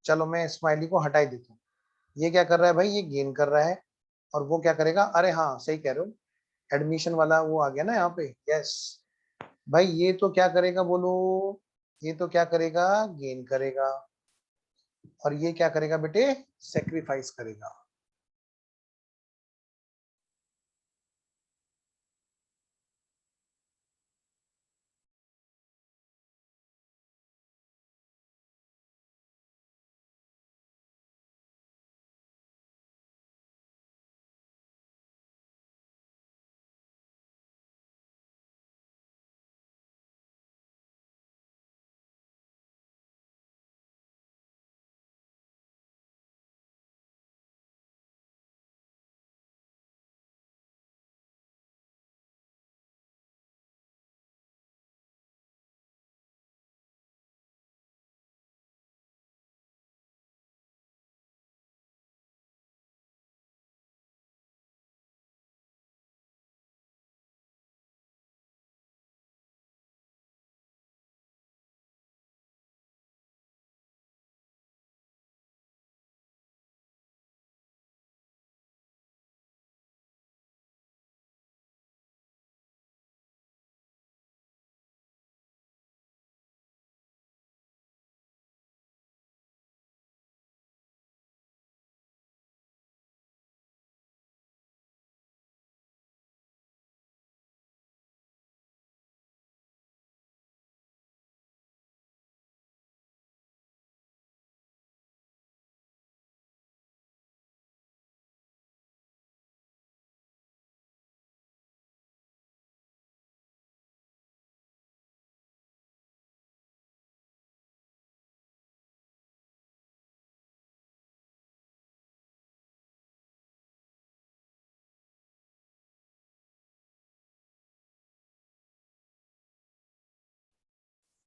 चलो मैं स्माइली को हटा ही देता हूँ। ये क्या कर रहा है भाई? ये गेन कर रहा है। और वो क्या करेगा? अरे हाँ सही कह रहे हो, एडमिशन वाला वो आ गया ना यहाँ पे। यस भाई, ये तो क्या करेगा बोलो? ये तो क्या करेगा? गेन करेगा। और ये क्या करेगा बेटे? सेक्रीफाइस करेगा।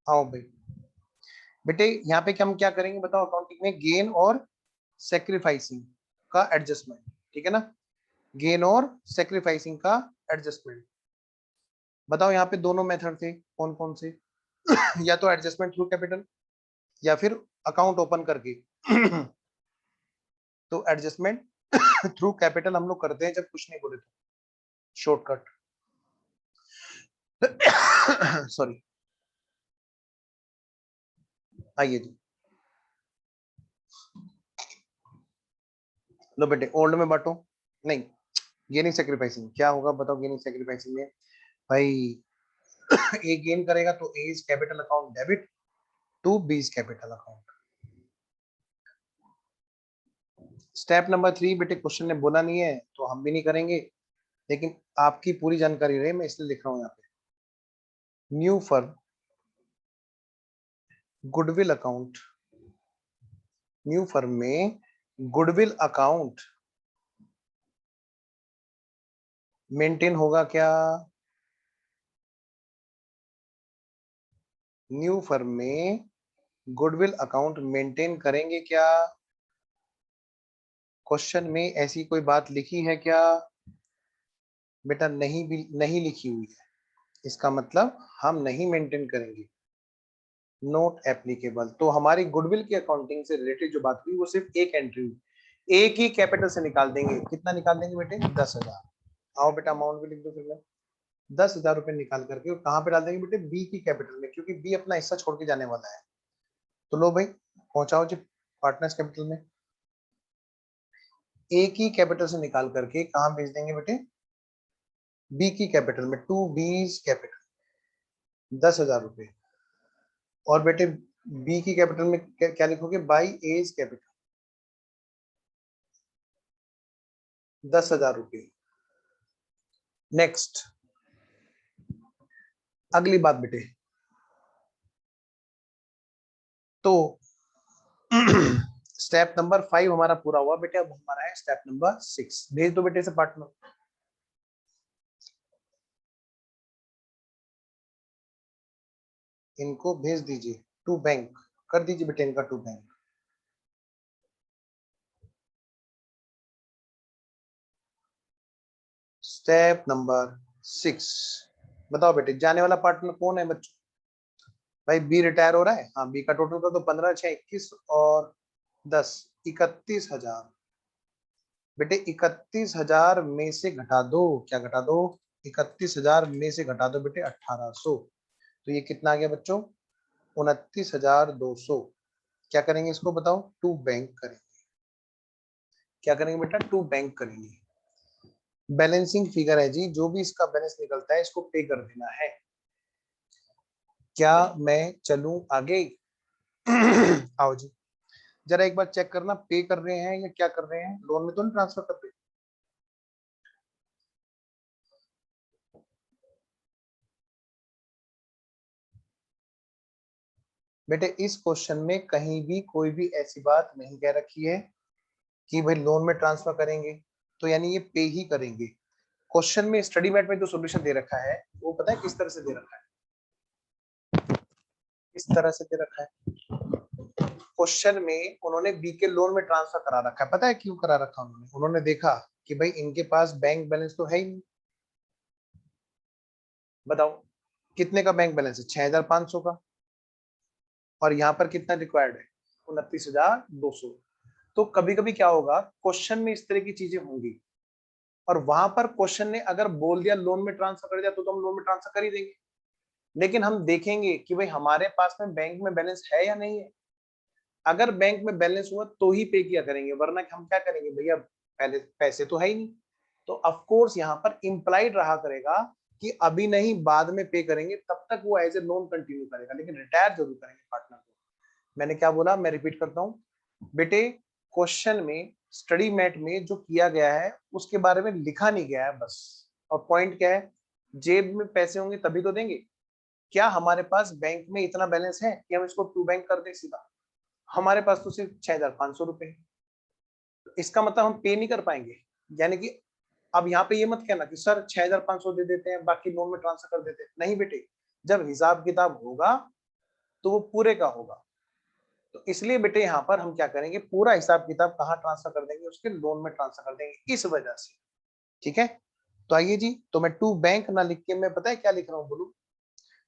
आओ भाई बेटे, यहाँ पे हम क्या करेंगे बताओ? अकाउंटिंग में गेन और सेक्रीफाइसिंग का एडजस्टमेंट, ठीक है ना? गेन और सेक्रीफाइसिंग का एडजस्टमेंट। बताओ यहाँ पे दोनों मेथड थे कौन कौन से? या तो एडजस्टमेंट थ्रू कैपिटल, या फिर अकाउंट ओपन करके। तो एडजस्टमेंट थ्रू कैपिटल हम लोग करते हैं जब कुछ नहीं बोले तो, शॉर्टकट। सॉरी, आइए जी, लो बेटे ओल्ड में बांटो। नहीं, गेनिंग सेक्रीफाइसिंग क्या होगा बताओ, गेनिंग सेक्रीफाइसिंग में भाई ए गेन करेगा तो A is capital account debit to B is capital account. Step number 3 बेटे क्वेश्चन ने बोला नहीं है तो हम भी नहीं करेंगे, लेकिन आपकी पूरी जानकारी रहे, मैं इसलिए लिख रहा हूं यहाँ पे। New firm goodwill account, new firm में गुडविल अकाउंट मेंटेन होगा क्या? न्यू फर्म में गुडविल अकाउंट मेंटेन करेंगे क्या? क्वेश्चन में ऐसी कोई बात लिखी है क्या? बेटा नहीं, भी नहीं लिखी हुई है, इसका मतलब हम नहीं मेंटेन करेंगे, नोट एप्लीकेबल। तो हमारी गुडविल की अकाउंटिंग से रिलेटेड जो बात हुई वो सिर्फ एक एंट्री हुई, एक ही कैपिटल से निकाल देंगे। कितना निकाल देंगे बेटे? 10,000। आओ बेटा अमाउंट भी लिख दो फिर मैं, 10,000 रुपए निकाल करके, और कहाँ पे डाल देंगे बेटे? बी की कैपिटल में, क्योंकि बी अपना हिस्सा छोड़ के जाने वाला है। तो लो भाई पहुंचाओ जी पार्टनर्स कैपिटल में, ए की कैपिटल से निकाल करके कहाँ भेज देंगे बेटे? बी की कैपिटल में, टू बीज कैपिटल, 10,000 रुपए। और बेटे बी की कैपिटल में क्या लिखोगे? बाई एज कैपिटल, 10,000 रुपए। नेक्स्ट अगली बात बेटे, तो स्टेप नंबर 5 हमारा पूरा हुआ बेटे, अब हमारा है स्टेप नंबर 6। भेज दो बेटे से पार्टनर, इनको भेज दीजिए टू बैंक, कर दीजिए बेटे इनका टू बैंक। स्टेप नंबर 6, बताओ बेटे जाने वाला पार्टनर कौन है बच्चों? भाई बी रिटायर हो रहा है, हाँ बी का टोटल कर दो, 15 6 21 और 10, 31,000। बेटे 31,000 में से घटा दो, क्या घटा दो? 31,000 में से घटा दो बेटे 1,800, तो ये कितना आ गया बच्चों? 29,200। क्या करेंगे इसको बताओ? टू बैंक करेंगे। क्या करेंगे बेटा? टू बैंक करेंगे। बैलेंसिंग फिगर है जी, जो भी इसका बैलेंस निकलता है इसको पे कर देना है। क्या मैं चलूं आगे? आओ जी, जरा एक बार चेक करना, पे कर रहे हैं या क्या कर रहे हैं, लोन में तो नहीं ट्रांसफर कर रहे? बेटे इस क्वेश्चन में कहीं भी कोई भी ऐसी बात नहीं कह रखी है कि भाई लोन में ट्रांसफर करेंगे, तो यानी ये पे ही करेंगे। क्वेश्चन में स्टडी मैट में जो सॉल्यूशन दे रखा है वो पता है किस तरह से दे रखा है? इस तरह से दे रखा है। क्वेश्चन में उन्होंने बी के लोन में ट्रांसफर करा रखा है, पता है क्यों करा रखा? उन्होंने देखा कि भाई इनके पास बैंक बैलेंस तो है ही नहीं। बताओ कितने का बैंक बैलेंस है? 6,500 का, और यहाँ पर कितना रिक्वायर्ड है? 29,200। तो कभी कभी क्या होगा, क्वेश्चन में इस तरह की चीजें होंगी, और वहां पर क्वेश्चन ने अगर बोल दिया लोन में ट्रांसफर कर दिया तो हम लोन में ट्रांसफर कर ही देंगे, लेकिन हम देखेंगे कि भाई हमारे पास में बैंक में बैलेंस है या नहीं है। अगर बैंक में बैलेंस हुआ तो ही पे किया करेंगे, वरना हम क्या करेंगे भैया, पहले पैसे तो है ही नहीं। तो ऑफ कोर्स यहाँ पर इंप्लाइड रहा करेगा कि अभी नहीं बाद में पे करेंगे, तब तक वो एज ए लोन कंटिन्यू करेगा, लेकिन रिटायर जरूर करेंगे पार्टनर को। मैंने क्या बोला, मैं रिपीट करता हूँ बेटे, क्वेश्चन में स्टडी मैट में जो किया गया है उसके बारे में लिखा नहीं गया है बस। और पॉइंट क्या है, जेब में पैसे होंगे तभी तो देंगे। क्या हमारे पास बैंक में इतना बैलेंस है कि हम इसको टू बैंक कर दें सीधा? हमारे पास तो सिर्फ 6,500 रुपए है, तो इसका मतलब हम पे नहीं कर पाएंगे। यानी कि अब यहाँ पे ये मत कहना कि सर 6,500 दे देते हैं बाकी लोन में ट्रांसफर कर देते हैं, नहीं बेटे, जब हिसाब किताब होगा तो वो पूरे का होगा। तो इसलिए बेटे यहाँ पर हम क्या करेंगे, पूरा हिसाब किताब कहाँ ट्रांसफर कर देंगे, उसके लोन में ट्रांसफर कर देंगे, इस वजह से। ठीक है, तो आइए जी, तो मैं टू बैंक ना लिख के मैं पता है क्या लिख रहा हूँ, बोलू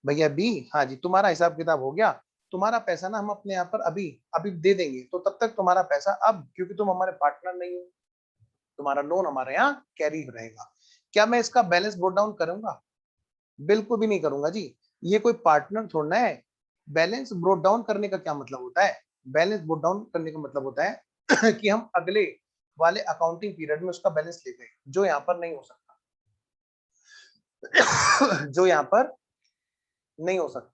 भैया बी, हाँ जी तुम्हारा हिसाब किताब हो गया, तुम्हारा पैसा ना हम अपने यहाँ पर अभी अभी दे देंगे, तो तब तक तुम्हारा पैसा, अब क्योंकि तुम हमारे पार्टनर नहीं हो, तुम्हारा लोन हमारे यहाँ कैरी रहेगा। क्या मैं इसका बैलेंस ब्रोट डाउन करूंगा? बिल्कुल भी नहीं करूंगा जी, ये कोई पार्टनर थोड़ा है। बैलेंस ब्रोट डाउन करने का क्या मतलब होता है? बैलेंस ब्रोट डाउन करने का मतलब होता है कि हम अगले वाले अकाउंटिंग पीरियड में उसका बैलेंस ले गए, जो यहाँ पर नहीं हो सकता। जो यहाँ पर नहीं हो सकता।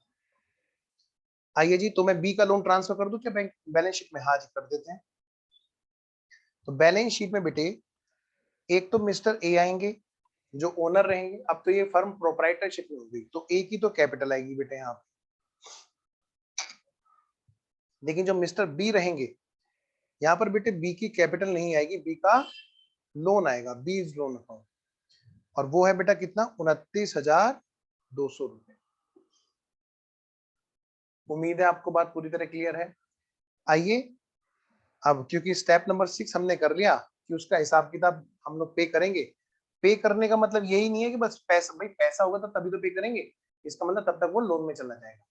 आइए जी, तो मैं बी का लोन ट्रांसफर कर दूं क्या बैंक बैलेंस शीट में? हाँ जी, कर देते हैं। तो बैलेंस शीट में बेटे एक तो मिस्टर ए आएंगे जो ओनर रहेंगे। अब तो ये फर्म प्रोप्राइटरशिप में होगी, तो ए की तो कैपिटल आएगी बेटे यहाँ पे। लेकिन जो मिस्टर बी रहेंगे, यहाँ पर बेटे बी की कैपिटल नहीं आएगी, बी का लोन आएगा, बी इज लोन अकाउंट। और वो है बेटा कितना? 29,200 रुपए। उम्मीद है आपको बात पूरी तरह क्लियर है। आइए, अब क्योंकि स्टेप नंबर 6 हमने कर लिया कि उसका हिसाब किताब हम लोग पे करेंगे। पे करने का मतलब यही नहीं है कि बस पैसा, भाई पैसा होगा तो तभी तो पे करेंगे, इसका मतलब तब तक वो लोन में चला जाएगा।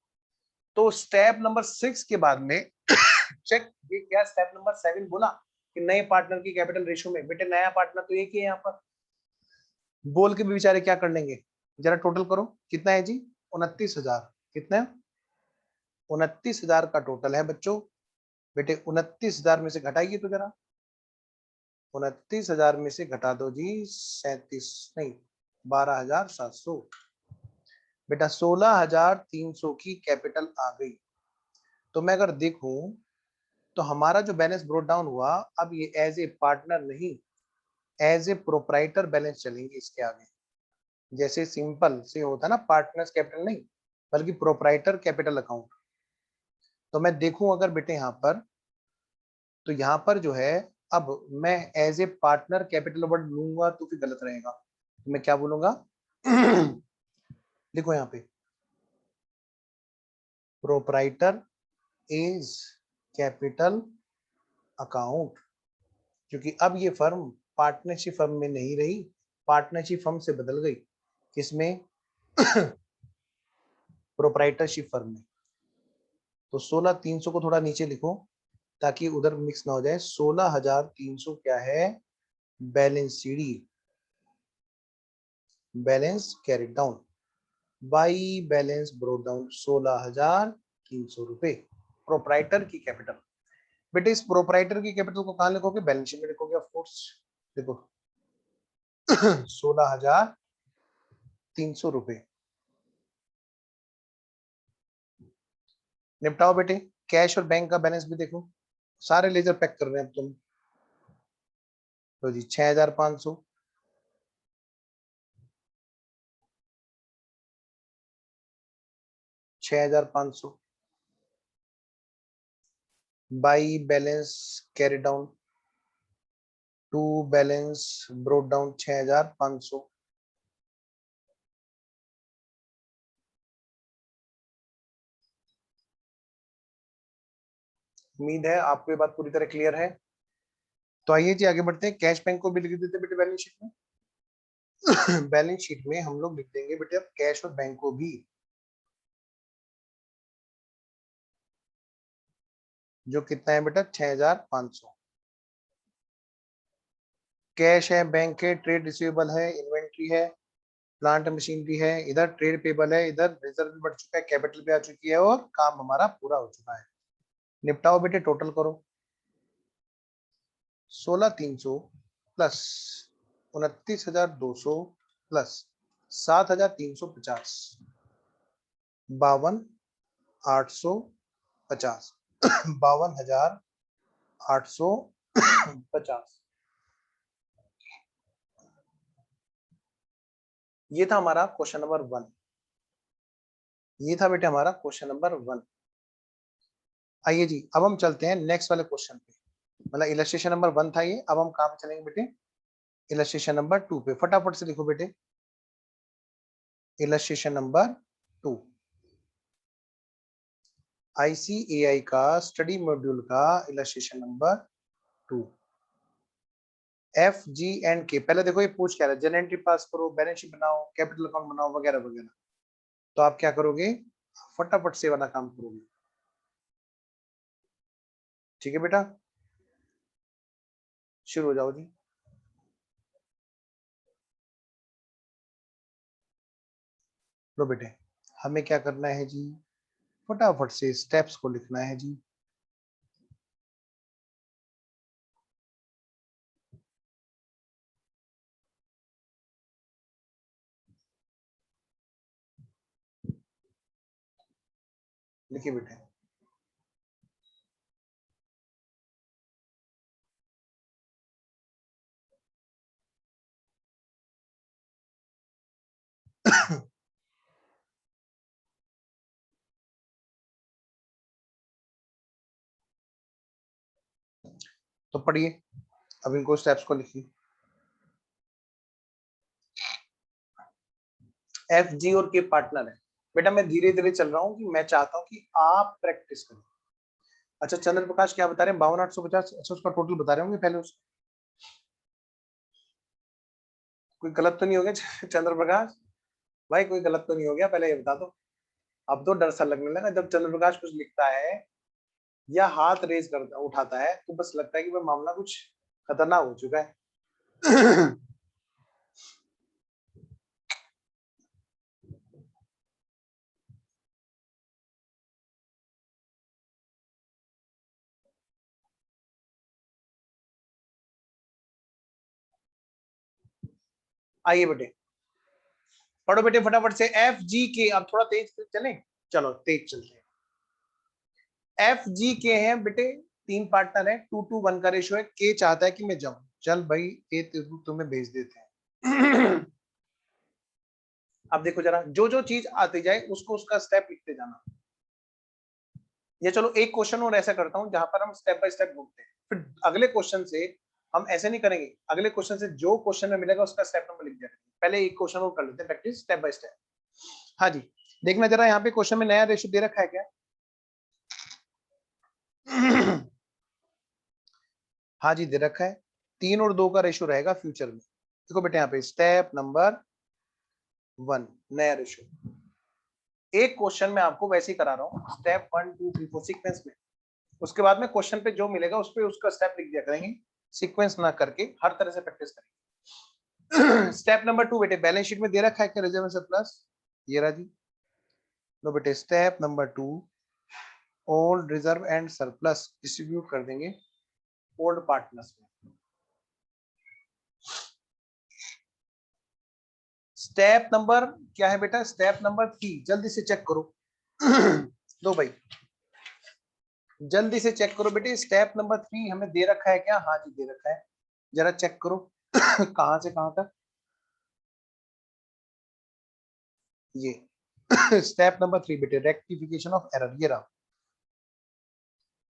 तो स्टेप नंबर 6 के बाद में चेक, ये क्या स्टेप नंबर 7 बोला कि नए पार्टनर की कैपिटल रेशियो में, बेटे नया पार्टनर तो एक ही है यहाँ पर, बोल के भी बेचारे क्या कर लेंगे? जरा टोटल करो, कितना है जी? 29,000। कितना है? 29,000 का टोटल है बच्चों। बेटे 29,000 में से घटाइए तो जरा, 29,000 में से घटा दो जी 37, नहीं 12,700। बेटा 16,300 की कैपिटल आ गई। तो मैं अगर देखूं तो हमारा जो बैलेंस ब्रोट डाउन हुआ, अब ये एज ए पार्टनर नहीं, एज ए प्रोप्राइटर बैलेंस चलेंगे इसके आगे। जैसे सिंपल से होता है ना, पार्टनर्स कैपिटल नहीं बल्कि प्रोप्राइटर कैपिटल अकाउंट। तो मैं देखूं अगर बेटे यहाँ पर, तो यहाँ पर जो है, अब मैं as a partner capital word लूंगा तो फिर गलत रहेगा। तो मैं क्या बोलूंगा? लिखो यहाँ पे, प्रोप्राइटर इज कैपिटल अकाउंट। क्योंकि अब ये फर्म पार्टनरशिप फर्म में नहीं रही, पार्टनरशिप फर्म से बदल गई। किसमें? प्रोप्राइटरशिप फर्म में। तो 16,300 को थोड़ा नीचे लिखो ताकि उधर मिक्स ना हो जाए। 16,300 क्या है? Balance CD, balance carry down by balance brought down 16,300 रुपए प्रोप्राइटर की कैपिटल। बेटे इस प्रोप्राइटर की कैपिटल को कहां लिखोगे? बैलेंस शीट में लिखोगे ऑफ कोर्स। देखो 16,300 रुपए। निपटाओ बेटे, कैश और बैंक का बैलेंस भी देखो। सारे लेजर पैक कर रहे हैं अब तुम। तो जी 6,500, 6,500 by balance carry down to balance brought down 6,500। उम्मीद है आपको ये बात पूरी तरह क्लियर है। तो आइए जी आगे बढ़ते हैं। कैश बैंक को भी लिख देते बेटे बैलेंस शीट में। बैलेंस शीट में हम लोग लिख देंगे बेटे अब कैश और बैंक को भी, जो कितना है बेटा? 6,500। कैश है, बैंक है, ट्रेड रिसीवेबल है, इन्वेंट्री है, प्लांट मशीनरी है, इधर ट्रेड पेबल है, इधर रिजर्व भी बढ़ चुका है, कैपिटल भी आ चुकी है और काम हमारा पूरा हो चुका है। निपटाओ बेटे, टोटल करो। 16,300 प्लस 29,200 प्लस 7,350, 52,850। 52,850। ये था हमारा क्वेश्चन नंबर 1। ये था बेटे हमारा क्वेश्चन नंबर 1। आइए जी, अब हम चलते हैं नेक्स्ट वाले क्वेश्चन पे। मतलब इलस्ट्रेशन नंबर 1 था ये, अब हम कहाँ पे चलेंगे बेटे? इलस्ट्रेशन नंबर 2 पे। फटाफट से लिखो बेटे, इलस्ट्रेशन नंबर 2। आईसीएआई का स्टडी मॉड्यूल का illustration number 2। F G and के। पहले देखो ये पूछ क्या रहा है, जनरल एंट्री पास करो, बैलेंस शीट बनाओ, कैपिटल अकाउंट बनाओ, वगैरह वगैरह। तो आप क्या करोगे? फटाफट से वाला काम करोगे। ठीक है बेटा, शुरू हो जाओ जी। लो बेटे, हमें क्या करना है जी, फटाफट से स्टेप्स को लिखना है जी। लिखिए बेटे। तो पढ़िए, अब इनको स्टेप्स को लिखिए। एफ जी और के पार्टनर है बेटा। मैं धीरे धीरे चल रहा हूँ कि मैं चाहता हूँ कि आप प्रैक्टिस करें। अच्छा, चंद्र प्रकाश क्या बता रहे हैं, 52,850। अच्छा, उसका टोटल बता रहे होंगे पहले उस, कोई गलत तो नहीं हो गया चंद्र प्रकाश भाई, कोई गलत तो नहीं हो गया, पहले ये बता दो। अब तो डर सा लगने लगा जब चंद्र प्रकाश कुछ लिखता है या हाथ रेज करता उठाता है तो बस लगता है कि भाई मामला कुछ खतरनाक हो चुका है। आइए बेटे, पढ़ो बेटे फटाफट से। एफ जी के, अब थोड़ा तेज चले, चलो तेज चलते हैं। एफ जी के हैं बेटे, तीन पार्टनर है, 2-1 का रेशो है। के चाहता है कि मैं जाऊं, चल भाई के तुम्हें भेज देते हैं। अब देखो जरा, जो जो चीज आती जाए उसको उसका स्टेप लिखते जाना। या चलो एक क्वेश्चन और ऐसा करता हूं जहां पर हम स्टेप बाय स्टेप ढूंढते हैं, फिर अगले क्वेश्चन से हम ऐसे नहीं करेंगे, अगले क्वेश्चन से जो क्वेश्चन में मिलेगा उसका स्टेप नंबर लिख देंगे। पहले एक क्वेश्चन और कर लेते हैं प्रैक्टिस स्टेप बाय स्टेप। हाँ जी, देखना जरा यहाँ पे क्वेश्चन में नया रेशो दे रखा है क्या? हाँ जी, दे रखा है, 3 और 2 का रेशो रहेगा फ्यूचर में। देखो बेटे यहाँ पे स्टेप नंबर 1 नया रेशो। एक क्वेश्चन में आपको वैसे ही करा रहा हूँ, स्टेप 1 2 3 4 सीक्वेंस में। उसके बाद में क्वेश्चन पे जो मिलेगा उस पे उसका स्टेप लिख दिया करेंगे, सीक्वेंस ना करके हर तरह से प्रैक्टिस करेंगे। स्टेप नंबर 2 बेटे, बैलेंस शीट में दे रखा है क्या रिजर्व सरप्लस? ये रहा जी। लो बेटे step number 2, old reserve and surplus distribute कर देंगे ओल्ड पार्टनर्स में। स्टेप नंबर क्या है बेटा? स्टेप नंबर 3, जल्दी से चेक करो। लो भाई जल्दी से चेक करो बेटे, स्टेप नंबर 3 हमें दे रखा है क्या? हाँ जी दे रखा है, जरा चेक करो। कहां से कहां तक? ये स्टेप नंबर 3 बेटे, रेक्टिफिकेशन ऑफ एरर। ये रहा,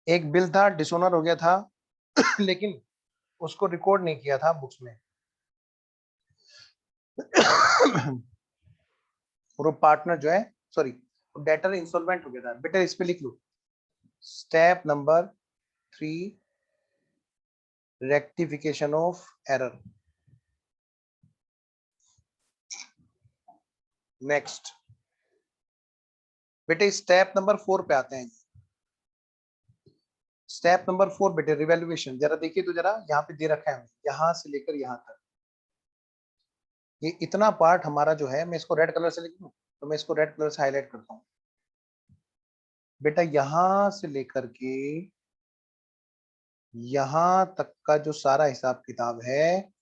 एक बिल था डिसऑनर हो गया था, लेकिन उसको रिकॉर्ड नहीं किया था बुक्स में। और वो पार्टनर जो है, सॉरी, डेटर इंसॉल्वेंट हो गया था बेटा। इस पे लिख लो step number 3, rectification of error. Next बेटे स्टेप नंबर 4 पे आते हैं। स्टेप नंबर 4 बेटे, रिवैल्यूएशन। जरा देखिए तो जरा, यहाँ पे दे रखा है यहां से लेकर यहां तक, ये इतना पार्ट हमारा जो है, मैं इसको रेड कलर से लिख दूं, तो मैं इसको रेड कलर से हाईलाइट करता हूँ बेटा। यहां से लेकर के यहां तक का जो सारा हिसाब किताब है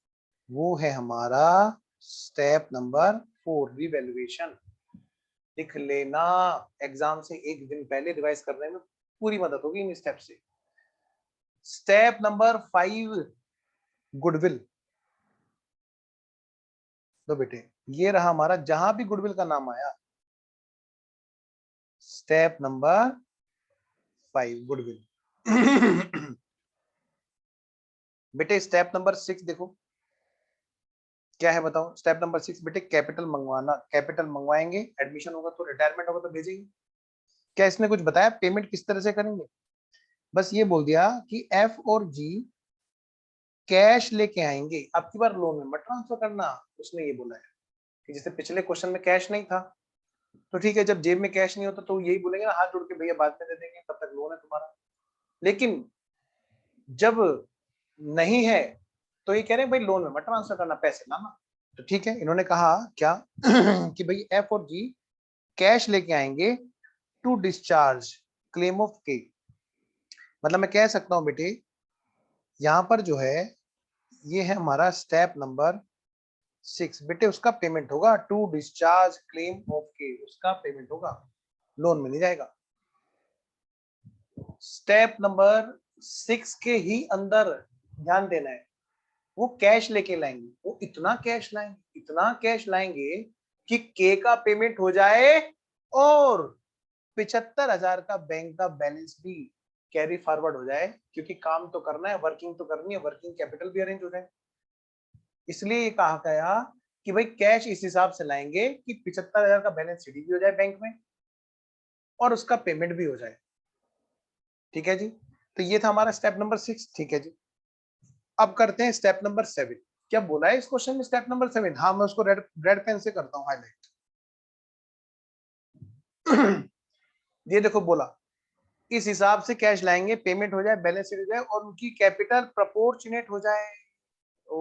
वो है हमारा स्टेप नंबर 4, रिवैल्यूएशन। लिख लेना, एग्जाम से एक दिन पहले रिवाइज करने में पूरी मदद होगी इन स्टेप से। Step number 5, goodwill. तो बेटे ये रहा हमारा, जहां भी गुडविल का नाम आया, स्टेप नंबर 5 गुडविल। बेटे स्टेप नंबर 6 देखो क्या है, बताओ। स्टेप नंबर 6 बेटे, कैपिटल मंगवाना। कैपिटल मंगवाएंगे, एडमिशन होगा तो, रिटायरमेंट होगा तो भेजेंगे। क्या इसने कुछ बताया पेमेंट किस तरह से करेंगे? बस ये बोल दिया कि एफ और जी कैश लेके आएंगे, अब की बार लोन में मत ट्रांसफर करना। उसने ये बोला है कि जैसे पिछले क्वेश्चन में कैश नहीं था, तो ठीक है, जब जेब में कैश नहीं होता तो यही बोलेंगे ना, हाथ जोड़ के भैया बाद में दे देंगे, तब तक लोन है तुम्हारा। लेकिन जब नहीं है तो ये कह रहे हैं भाई लोन में मत ट्रांसफर करना, पैसे लाना। तो ठीक है, इन्होंने कहा क्या कि भाई एफ और जी कैश लेके आएंगे टू डिस्चार्ज क्लेम ऑफ के। मतलब मैं कह सकता हूं बेटे, यहां पर जो है ये है हमारा स्टेप नंबर 6 बेटे, उसका पेमेंट होगा टू डिस्चार्ज क्लेम ऑफ के, उसका पेमेंट होगा, लोन में नहीं जाएगा। स्टेप नंबर 6 के ही अंदर ध्यान देना है, वो कैश लेके लाएंगे, वो इतना कैश लाएंगे, इतना कैश लाएंगे कि के का पेमेंट हो जाए और 75,000 का बैंक का बैलेंस भी कैरी फॉरवर्ड हो जाए, क्योंकि काम तो करना है, वर्किंग तो करनी है, वर्किंग कैपिटल भी अरेंज हो जाए। इसलिए कहा गया कि भाई कैश इस हिसाब से लाएंगे कि 75,000 का बैलेंस सीडी भी हो जाए बैंक में और उसका पेमेंट भी हो जाए। ठीक है जी, तो ये था हमारा स्टेप नंबर 6। ठीक है जी, अब करते हैं स्टेप नंबर 7। क्या बोला है इस क्वेश्चन में स्टेप नंबर 7? हाँ, मैं उसको रेड रेड पेन से करता हूँ हाईलाइट। ये देखो बोला, इस हिसाब से कैश लाएंगे, पेमेंट हो जाए, बैलेंस शीट हो जाए और उनकी कैपिटल प्रपोर्शनेट हो जाए। ओ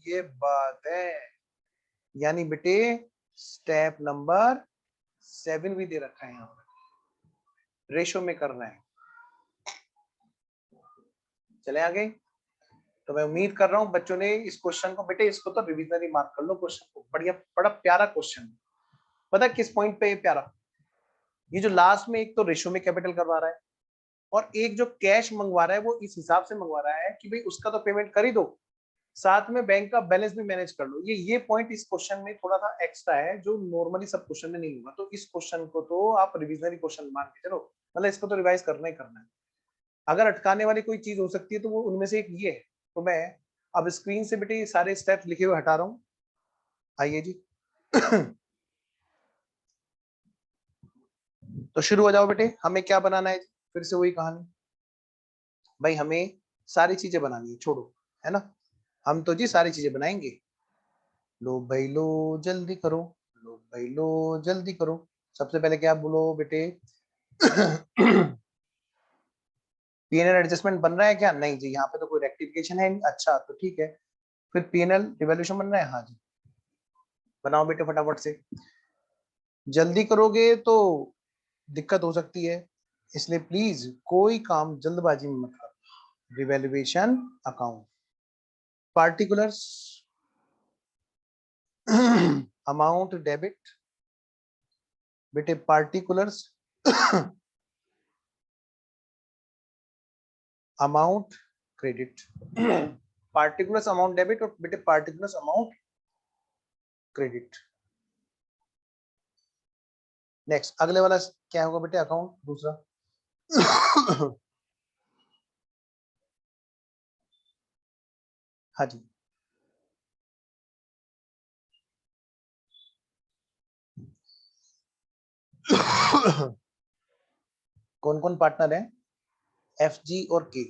ये बात है, यानी बेटे स्टेप नंबर 7 भी दे रखा है यहाँ पर, रेशो में करना है। चले आगे। तो मैं उम्मीद कर रहा हूं बच्चों ने इस क्वेश्चन को, बेटे इसको तो रिविजनरी मार्क कर लो, क्वेश्चन को बढ़िया, बड़ा प्यारा क्वेश्चन। पता किस पॉइंट पे ये प्यारा, ये जो लास्ट में एक तो रेशो में कैपिटल करवा रहा है और एक जो कैश मंगवा रहा है वो इस हिसाब से मंगवा रहा है कि भाई उसका तो पेमेंट कर ही दो, साथ में बैंक का बैलेंस भी मैनेज कर लो। ये पॉइंट इस क्वेश्चन में थोड़ा सा एक्स्ट्रा है, जो नॉर्मली सब क्वेश्चन में नहीं होगा। तो इस क्वेश्चन को तो आप रिविजनरी क्वेश्चन मान के चलो, मतलब इसको तो रिवाइज करना ही करना है। अगर अटकाने वाली कोई चीज हो सकती है तो वो उनमें से एक ये है। तो मैं अब स्क्रीन से बेटे ये सारे स्टेप्स लिखे हुए हटा रहा हूँ। आइए जी। तो शुरू हो जाओ बेटे, हमें क्या बनाना है? फिर से वही कहानी भाई, हमें सारी चीजें बनानी है, छोड़ो, है ना, हम तो जी सारी चीजें बनाएंगे। लो भाई लो, जल्दी करो, लो भाई लो, जल्दी करो। सबसे पहले क्या बोलो बेटे? पीएनएल एडजस्टमेंट बन रहा है क्या? नहीं जी, यहाँ पे तो कोई रेक्टिफिकेशन है नहीं। अच्छा तो ठीक है, फिर पीएनएल रिवॉल्यूशन बन रहा है। हाँ जी, बनाओ बेटे फटाफट से, जल्दी करोगे तो दिक्कत हो सकती है, इसलिए प्लीज कोई काम जल्दबाजी में मत करो। Revaluation account, particulars, amount debit बेटे, particulars amount credit, particulars amount debit और बेटे पार्टिकुलर्स अमाउंट क्रेडिट। नेक्स्ट अगले वाला क्या होगा बेटे? अकाउंट दूसरा। हाँ जी, कौन कौन पार्टनर है? एफ जी और के।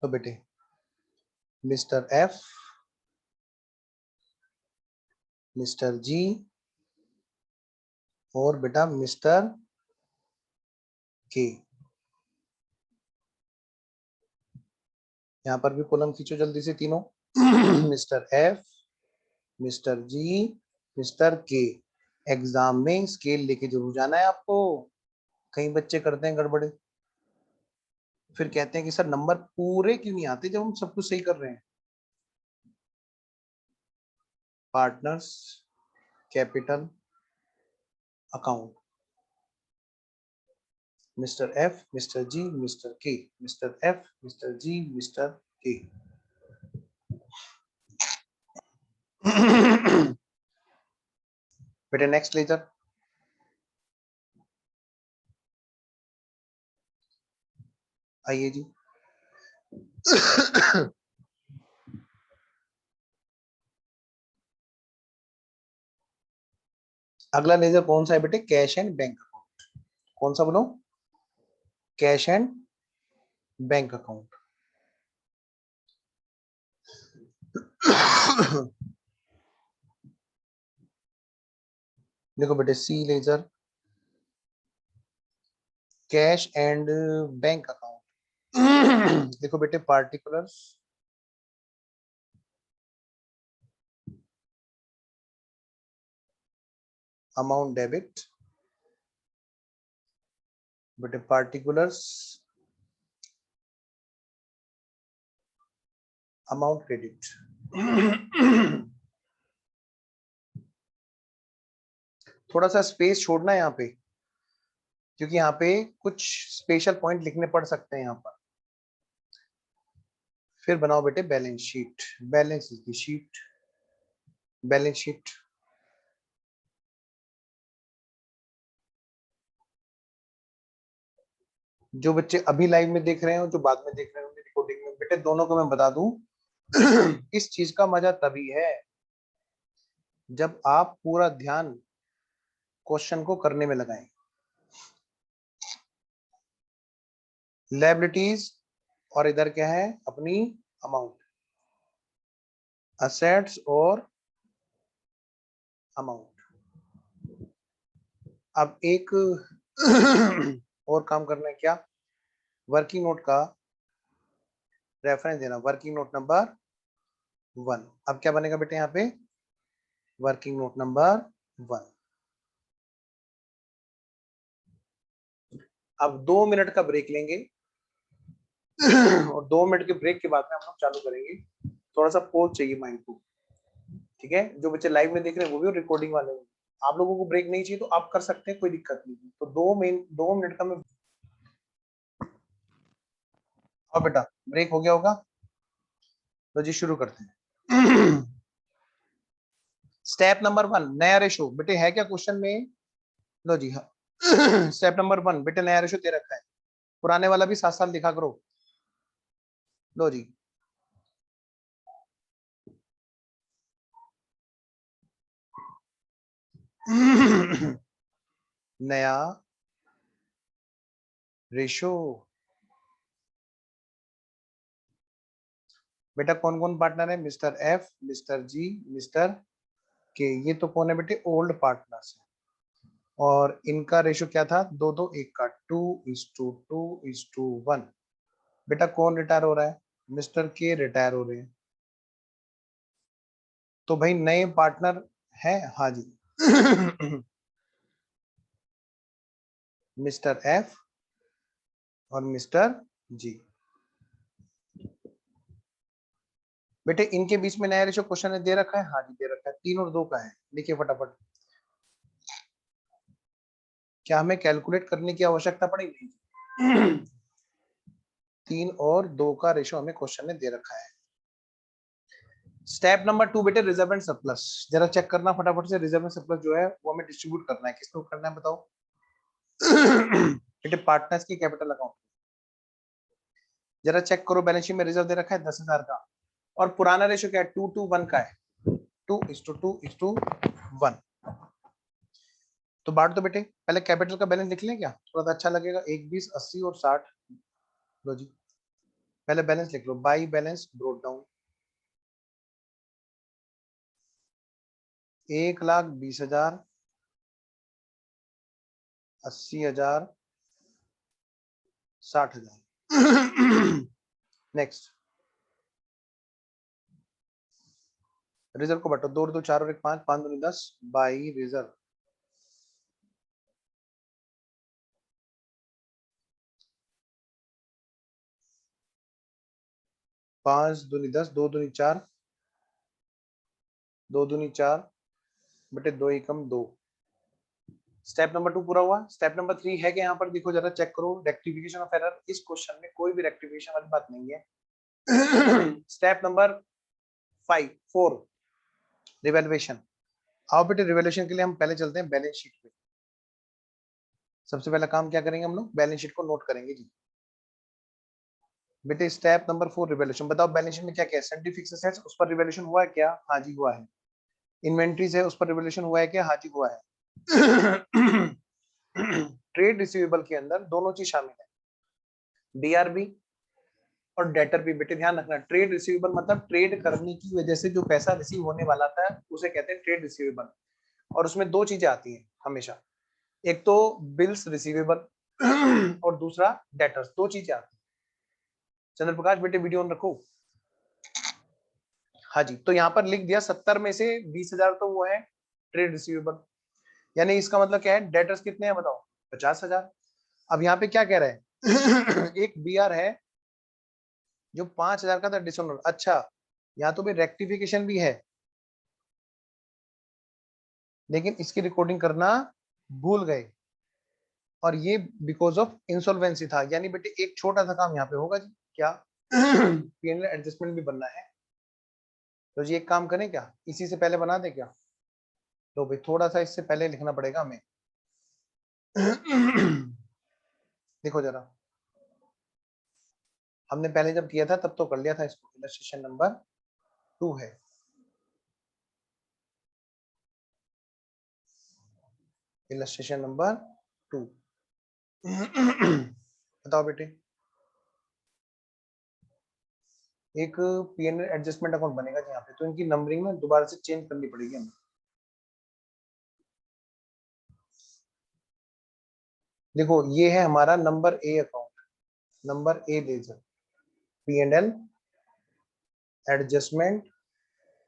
तो बेटे मिस्टर एफ, मिस्टर जी और बेटा मिस्टर के। यहाँ पर भी कॉलम खींचो जल्दी से तीनों। Mister F, mister G, mister के। एग्जाम में स्केल लेके जरूर जाना है आपको, कई बच्चे करते हैं गड़बड़े, फिर कहते हैं कि सर नंबर पूरे क्यों नहीं आते जब हम सब कुछ सही कर रहे हैं। Partners capital account, mister F, mister G, mister K, mister F, mister G, mister K. बेटे नेक्स्ट लेजर। आइए जी। अगला लेजर कौन सा है बेटे? Cash and bank account. कौन सा बोलो? Cash and bank account. देखो बेटे, see ledger cash and bank account. देखो बेटे, पार्टिकुलर्स अमाउंट डेबिट, बेटे पार्टिकुलर्स अमाउंट क्रेडिट। थोड़ा सा स्पेस छोड़ना है यहाँ पे, क्योंकि यहाँ पे कुछ स्पेशल पॉइंट लिखने पड़ सकते हैं यहाँ पर। फिर बनाओ बेटे बैलेंस शीट। बैलेंस की शीट, बैलेंस शीट। जो बच्चे अभी लाइव में देख रहे हैं और जो बाद में देख रहे होंगे रिकॉर्डिंग में, बेटे दोनों को मैं बता दूं, इस चीज का मजा तभी है जब आप पूरा ध्यान क्वेश्चन को करने में लगाएं। लायबिलिटीज और इधर क्या है अपनी अमाउंट, असेट्स और अमाउंट। अब एक और काम करना है, क्या? वर्किंग नोट का रेफरेंस देना, वर्किंग नोट नंबर 1। अब क्या बनेगा बेटे यहाँ पे? Working note number 1। अब 2 मिनट का ब्रेक लेंगे और 2 मिनट के ब्रेक के बाद में हम लोग चालू करेंगे। थोड़ा सा पोज चाहिए माइंड को, ठीक है? जो बच्चे लाइव में देख रहे हैं वो भी और रिकॉर्डिंग वाले भी। आप लोगों को ब्रेक नहीं चाहिए तो आप कर सकते हैं, कोई दिक्कत नहीं। तो 2 मिनट का मैं, और बेटा ब्रेक हो गया होगा तो जी शुरू करते हैं। स्टेप नंबर 1, नया रेशो। बेटे है क्या क्वेश्चन में? लो जी हाँ। स्टेप नंबर 1 बेटे नया रेशो दे रखा है, पुराने वाला भी साथ साथ लिखा करो। लो जी, नया रेशो। बेटा कौन कौन पार्टनर है? Mister F, mister G, mister के। ये तो कौन है बेटे? ओल्ड पार्टनर्स है। और इनका रेशो क्या था? 2-2-1 का, 2:2:1। बेटा कौन रिटायर हो रहा है? मिस्टर के रिटायर हो रहे हैं। तो भाई नए पार्टनर है? हाँ जी। मिस्टर एफ और मिस्टर जी। बेटे इनके बीच में नया रेशो क्वेश्चन ने दे रखा है? हाँ जी दे रखा है, 3 और 2 का है। देखिए फटाफट, क्या हमें कैलकुलेट करने की आवश्यकता पड़ेगी? 3 और 2 का रेशो हमें क्वेश्चन ने दे रखा है। स्टेप नंबर 2 बेटे रिजर्व एंड सरप्लस। जरा चेक करना फटाफट से, रिजर्व एंड सरप्लस जो है वो हमें डिस्ट्रीब्यूट करना है। किसको करना है बताओ? बेटे पार्टनर्स की कैपिटल अकाउंट। जरा चेक करो, बैलेंस शीट में रिजर्व दे रखा है 10,000 का, और पुराना रेशो क्या है? 2:1 का है, 2:2:1। तो बांट दो बेटे। पहले कैपिटल का बैलेंस लिख लें क्या? थोड़ा सा अच्छा लगेगा। 1, 20, 80 और 60। लो जी पहले बैलेंस लिख लो, by balance brought down. 1,20,000, 80,000, 60,000। Next, reserve को बांटो, 2 और 2 4 और 1 5, 5 दूनी 10, बाई रिजर्व। पांच दूनी 10, 2 दूनी 4, 2 दूनी 4, बटे 2 एकम 2। स्टेप नंबर 2 पूरा हुआ। स्टेप नंबर 3 है कि यहाँ पर देखो जरा चेक करो, रेक्टिफिकेशन ऑफ एरर। इस क्वेश्चन में कोई भी रेक्टिफिकेशन वाली बात नहीं है। Step number 4 revaluation. आओ बेटे रिवैल्यूएशन के लिए हम पहले चलते हैं बैलेंस शीट पे। सबसे पहला काम क्या करेंगे हम लोग? बैलेंस शीट को नोट करेंगे जी। बेटे स्टेप नंबर 4 रिवैल्यूएशन। बताओ बैलेंस शीट में क्या क्या है? सन्डी फिक्स्ड एसेट्स, उस पर रिवैल्यूएशन हुआ है क्या? हाँ जी हुआ है। इन्वेंट्रीज है, उस पर रिवैल्यूएशन हुआ है क्या? हाँ जी हुआ है। ट्रेड रिसीवेबल के अंदर दोनों चीज शामिल है, डीआरबी और डेटर भी। बेटे ध्यान रखना, ट्रेड रिसीवेबल मतलब ट्रेड करने की वजह से जो पैसा रिसीव होने वाला था उसे कहते हैं ट्रेड रिसीवेबल। और उसमें 2 चीजें आती हैं हमेशा, एक तो बिल्स रिसीवेबल और दूसरा डेटर्स। 2 चीजें आती हैं। चंद्रप्रकाश बेटे वीडियो ऑन रखो। हाँ जी, तो यहाँ पर लिख दिया 70 में से 20,000 तो वो है ट्रेड रिसीवेबल, यानी इसका मतलब क्या है, डेटर्स कितने हैं बताओ, 50,000। अब यहाँ पे क्या कह रहा है एक बीआर है जो 5,000 का था डिसऑनर। अच्छा, यहाँ तो भी रेक्टिफिकेशन भी है, लेकिन इसकी रिकॉर्डिंग करना भूल गए, और ये बिकॉज ऑफ इंसॉल्वेंसी था। यानी बेटे एक छोटा सा काम यहाँ पे होगा जी, क्या पीएनएल एडजस्टमेंट भी बनना है, तो जी एक काम करें क्या, इसी से पहले बना दे क्या, तो भाई थोड़ा सा इससे पहले लिखना पड़ेगा हमें। देखो जरा, हमने पहले जब किया था तब तो कर लिया था इसको, इलस्ट्रेशन नंबर 2 है, इलस्ट्रेशन नंबर 2। बताओ बेटे, एक पीएनएल एडजस्टमेंट अकाउंट बनेगा यहाँ पे, तो इनकी नंबरिंग में दोबारा से चेंज करनी पड़ेगी हमें। देखो ये है हमारा number A account, number A ledger PNL adjustment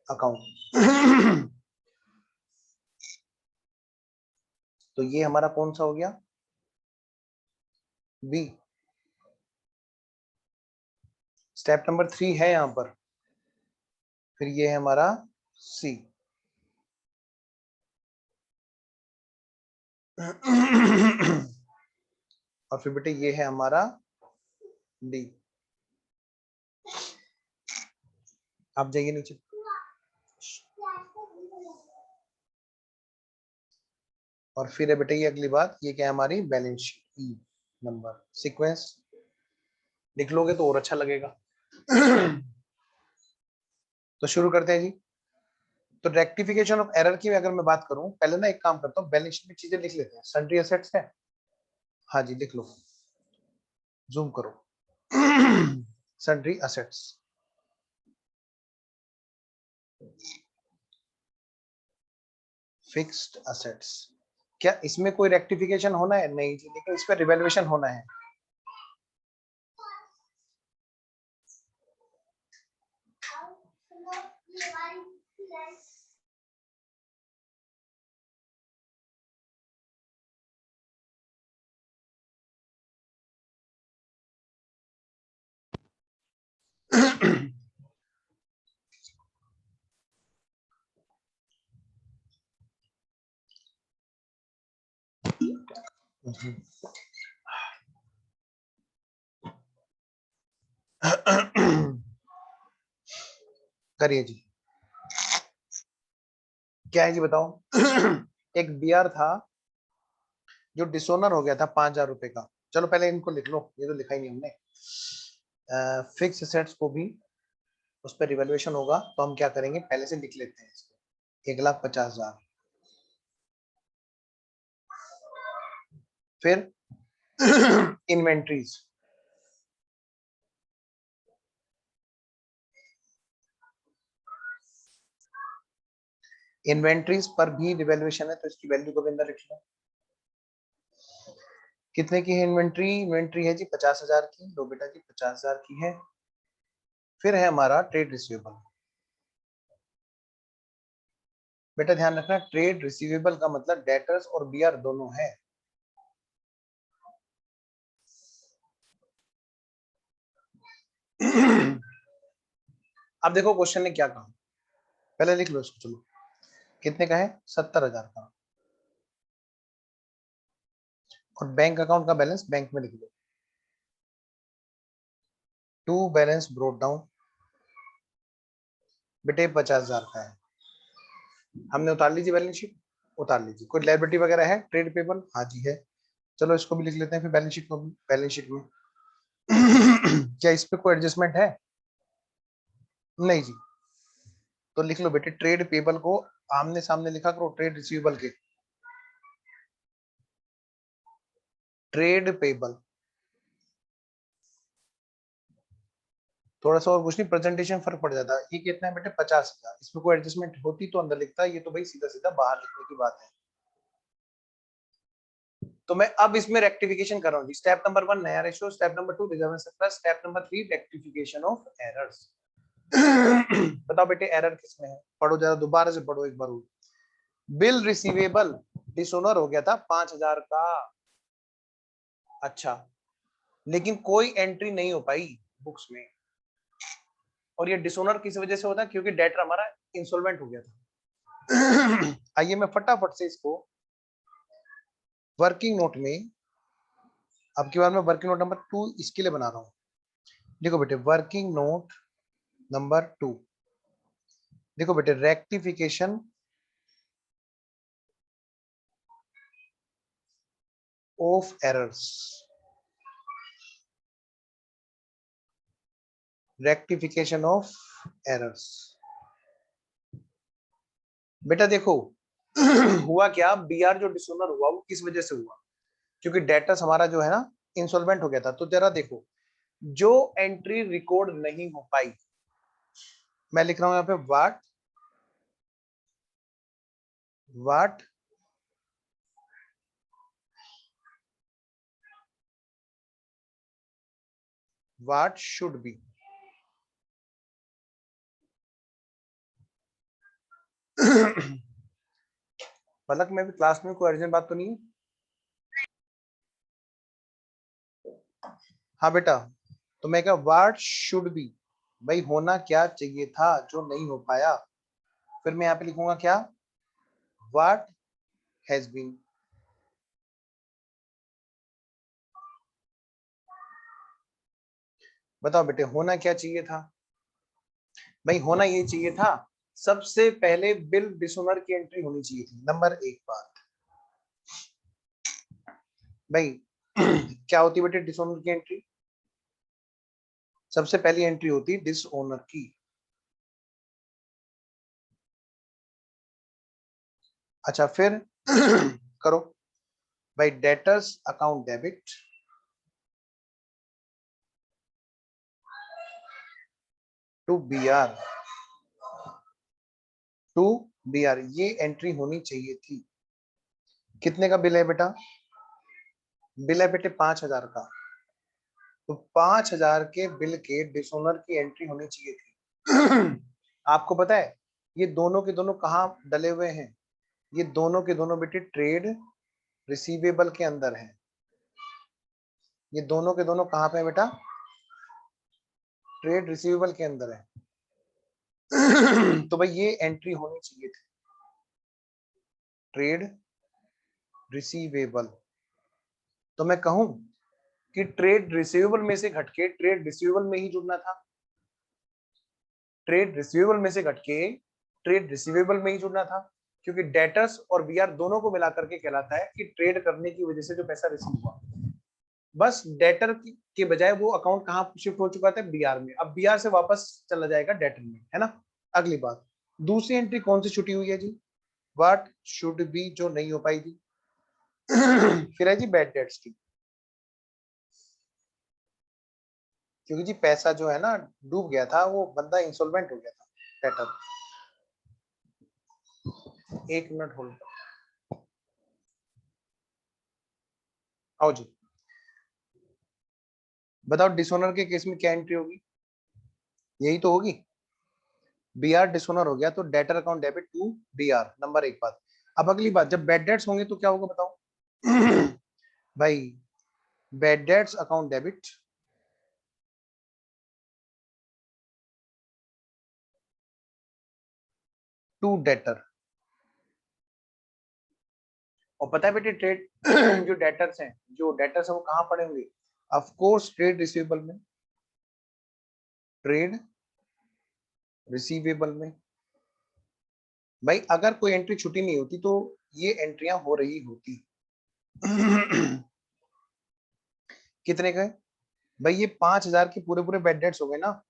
account. तो ये हमारा कौन सा हो गया, बी। स्टेप नंबर 3 है यहाँ पर, फिर ये है हमारा सी। और फिर बेटे ये है हमारा डी। आप जाइए नीचे। और फिर है बेटे ये अगली बात, ये क्या है हमारी बैलेंस शीट, ई नंबर सीक्वेंस लिख लोगे तो और अच्छा लगेगा। तो शुरू करते हैं जी। तो रेक्टिफिकेशन ऑफ एरर की अगर मैं बात करूं, पहले ना एक काम करता हूं, बैलेंस शीट में चीजें लिख लेते हैं। सन्ड्री एसेट्स है, हाँ जी लिख लो, जूम करो। सन्ड्री एसेट्स, फिक्स्ड एसेट्स, क्या इसमें कोई रेक्टिफिकेशन होना है, नहीं जी, लेकिन इस पर रिवैल्यूएशन होना है। करिए जी, क्या है जी बताओ। एक बीआर था जो डिसोनर हो गया था 5,000 रुपए का। चलो पहले इनको लिख लो, ये तो लिखा ही नहीं हमने। फिक्स एसेट्स को भी उस पर रिवैल्यूएशन होगा, तो हम क्या करेंगे, पहले से लिख लेते हैं इसको, 1,50,000। फिर इन्वेंट्रीज, इन्वेंट्रीज पर भी रिवैल्यूएशन है, तो इसकी वैल्यू को भी अंदर लिख लो। कितने की है इन्वेंट्री, इन्वेंट्री है जी 50,000 की, लो बेटा जी 50,000 की है। फिर है हमारा ट्रेड रिसीवेबल। बेटा ध्यान रखना, ट्रेड रिसीवेबल का मतलब डेटर्स और बीआर दोनों है। अब देखो क्वेश्चन ने क्या कहा, पहले लिख लो इसको। चलो कितने का है, 70,000 का, और बैंक अकाउंट का बैलेंस बैंक में लिख लो। टू बैलेंस ब्रोट डाउन, बेटे 50,000 का है, हमने उतार लीजिए बैलेंस शीट, उतार लीजिए। कोई लायबिलिटी वगैरह है, ट्रेड पेबल, हाँ जी है, चलो इसको भी लिख लेते हैं फिर बैलेंस शीट को भी। बैलेंस शीट में क्या इस पे कोई एडजस्टमेंट है, नहीं जी, तो लिख लो बेटे ट्रेड पेबल को आमने सामने लिखा करो ट्रेड रिसीवेबल के। ट्रेड पेबल, थोड़ा सा और कुछ नहीं, प्रेजेंटेशन फर्क पड़ जाता है। ये कितना है बेटे, 50,000, इसमें कोई एडजस्टमेंट होती तो अंदर लिखता, ये तो भाई सीधा सीधा बाहर लिखने की बात है। तो मैं अब इसमें रेक्टिफिकेशन कर रहा हूँ जी। स्टेप नंबर 1 नया ratio, step number 2 reserve surplus, step number 3 rectification of errors. बताओ बेटे एरर किसमें है, पढ़ो जरा दोबारा से पढ़ो एक बार। बिल रिसीवेबल डिसोनर हो गया था 5,000 का, अच्छा, लेकिन कोई एंट्री नहीं हो पाई बुक्स में, और ये डिसोनर किस वजह से होता है, क्योंकि डेटर हमारा इंसॉल्वेंट हो गया था। आइए मैं फटाफट से इसको वर्किंग नोट में, अब की बार मैं वर्किंग नोट नंबर 2 इसके लिए बना रहा हूं। देखो बेटे वर्किंग नोट नंबर 2, देखो बेटे rectification of errors, rectification of errors. बेटा देखो हुआ क्या, बीआर जो डिसोनर हुआ वो किस वजह से हुआ, क्योंकि डेटर्स हमारा जो है ना इंसॉल्वेंट हो गया था। तो जरा देखो जो एंट्री रिकॉर्ड नहीं हो पाई, मैं लिख रहा हूं यहाँ पे व्हाट शुड बी। पलक में भी क्लास में कोई अर्जेंट बात तो नहीं है? हाँ बेटा, तो मैं क्या व्हाट शुड बी, भाई होना क्या चाहिए था जो नहीं हो पाया। फिर मैं यहाँ पे लिखूंगा क्या, व्हाट हैज बीन। बताओ बेटे होना क्या चाहिए था, भाई होना ये चाहिए था, सबसे पहले बिल डिसोनर की एंट्री होनी चाहिए थी, नंबर 1 बात। भाई क्या होती बेटे डिसओनर की एंट्री, सबसे पहली एंट्री होती डिसओनर की। अच्छा फिर करो भाई, debtors account debit to BR, ये एंट्री होनी चाहिए थी। कितने का बिल है बेटा, बिल है बेटे 5,000 का, तो 5,000 के बिल के डिसओनर की एंट्री होनी चाहिए थी। आपको पता है ये दोनों के दोनों कहाँ डले हुए हैं, ये दोनों के दोनों बेटे ट्रेड रिसीवेबल के अंदर हैं। ये दोनों के दोनों कहाँ पे है बेटा, ट्रेड रिसीवेबल के अंदर है। तो भाई ये एंट्री होनी चाहिए थी, ट्रेड रिसीवेबल। तो मैं कहूं कि ट्रेड रिसीवेबल में से घटके ट्रेड रिसीवेबल में ही जुड़ना था, ट्रेड रिसीवेबल में से घटके ट्रेड रिसीवेबल में ही जुड़ना था, क्योंकि डेटर्स और बीआर दोनों को मिलाकर के कहलाता है कि ट्रेड करने की वजह से जो पैसा रिसीव हुआ। बस डेटर के बजाय वो अकाउंट कहाँ शिफ्ट हो चुका था, बीआर में, अब बीआर से वापस चला जाएगा डेटर में, है ना। अगली बात, दूसरी एंट्री कौन सी छुटी हुई है जी, व्हाट शुड बी जो नहीं हो पाई थी। फिर है जी बैड डेट्स की, क्योंकि जी पैसा जो है ना डूब गया था, वो बंदा इंसॉल्वेंट हो गया था डेटर। एक मिनट होल्ड, आओ जी। बताओ डिसोनर के केस में क्या एंट्री होगी, यही तो होगी, बीआर डिसोनर हो गया तो debtor account debit to BR, number 1 बात। अब अगली बात, जब बैड डेट्स होंगे तो क्या होगा बताओ। भाई bad debts account debit to debtor. और पता है बेटे ट्रेड जो डेटर्स हैं, वो कहाँ पड़े होंगे, ऑफ कोर्स ट्रेड रिसीवेबल में, ट्रेड रिसीवेबल में। भाई अगर कोई एंट्री छुट्टी नहीं होती तो ये एंट्रियां हो रही होती। कितने का, भाई ये 5,000 के पूरे पूरे बैड डेट्स हो गए ना।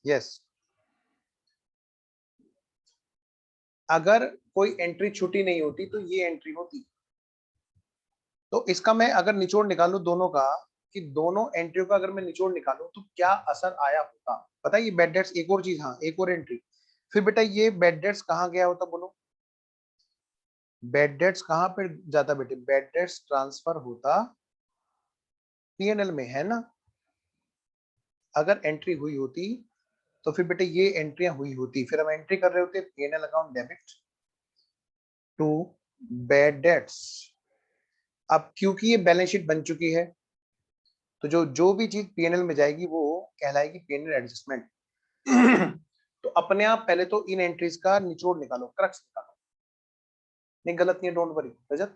यस, अगर कोई एंट्री छुट्टी नहीं होती तो ये एंट्री होती। तो इसका मैं अगर निचोड़ निकालू दोनों का, कि दोनों एंट्रियों का अगर मैं निचोड़ निकालूं तो क्या असर आया होता, पता है ये बैड डेट्स, एक और चीज, हाँ एक और एंट्री, फिर बेटा ये बैड डेट्स कहाँ गया होता बोलो, बैड डेट्स कहाँ पे जाता बेटे? बैड डेट्स ट्रांसफर होता पीएनएल में, है ना? अगर एंट्री हुई होती तो फिर बेटे ये एंट्रियां हुई होती, फिर हम एंट्री कर रहे होते PNL account debit to bad debts. अब क्योंकि ये बैलेंस शीट बन चुकी है तो जो जो भी चीज पीएनएल में जाएगी वो कहलाएगी पीएनएल एडजस्टमेंट। तो अपने आप पहले तो इन एंट्रीज का निचोड़ निकालो, क्रक्स निकालो। नहीं गलत नहीं है, डोंट वरी रजत,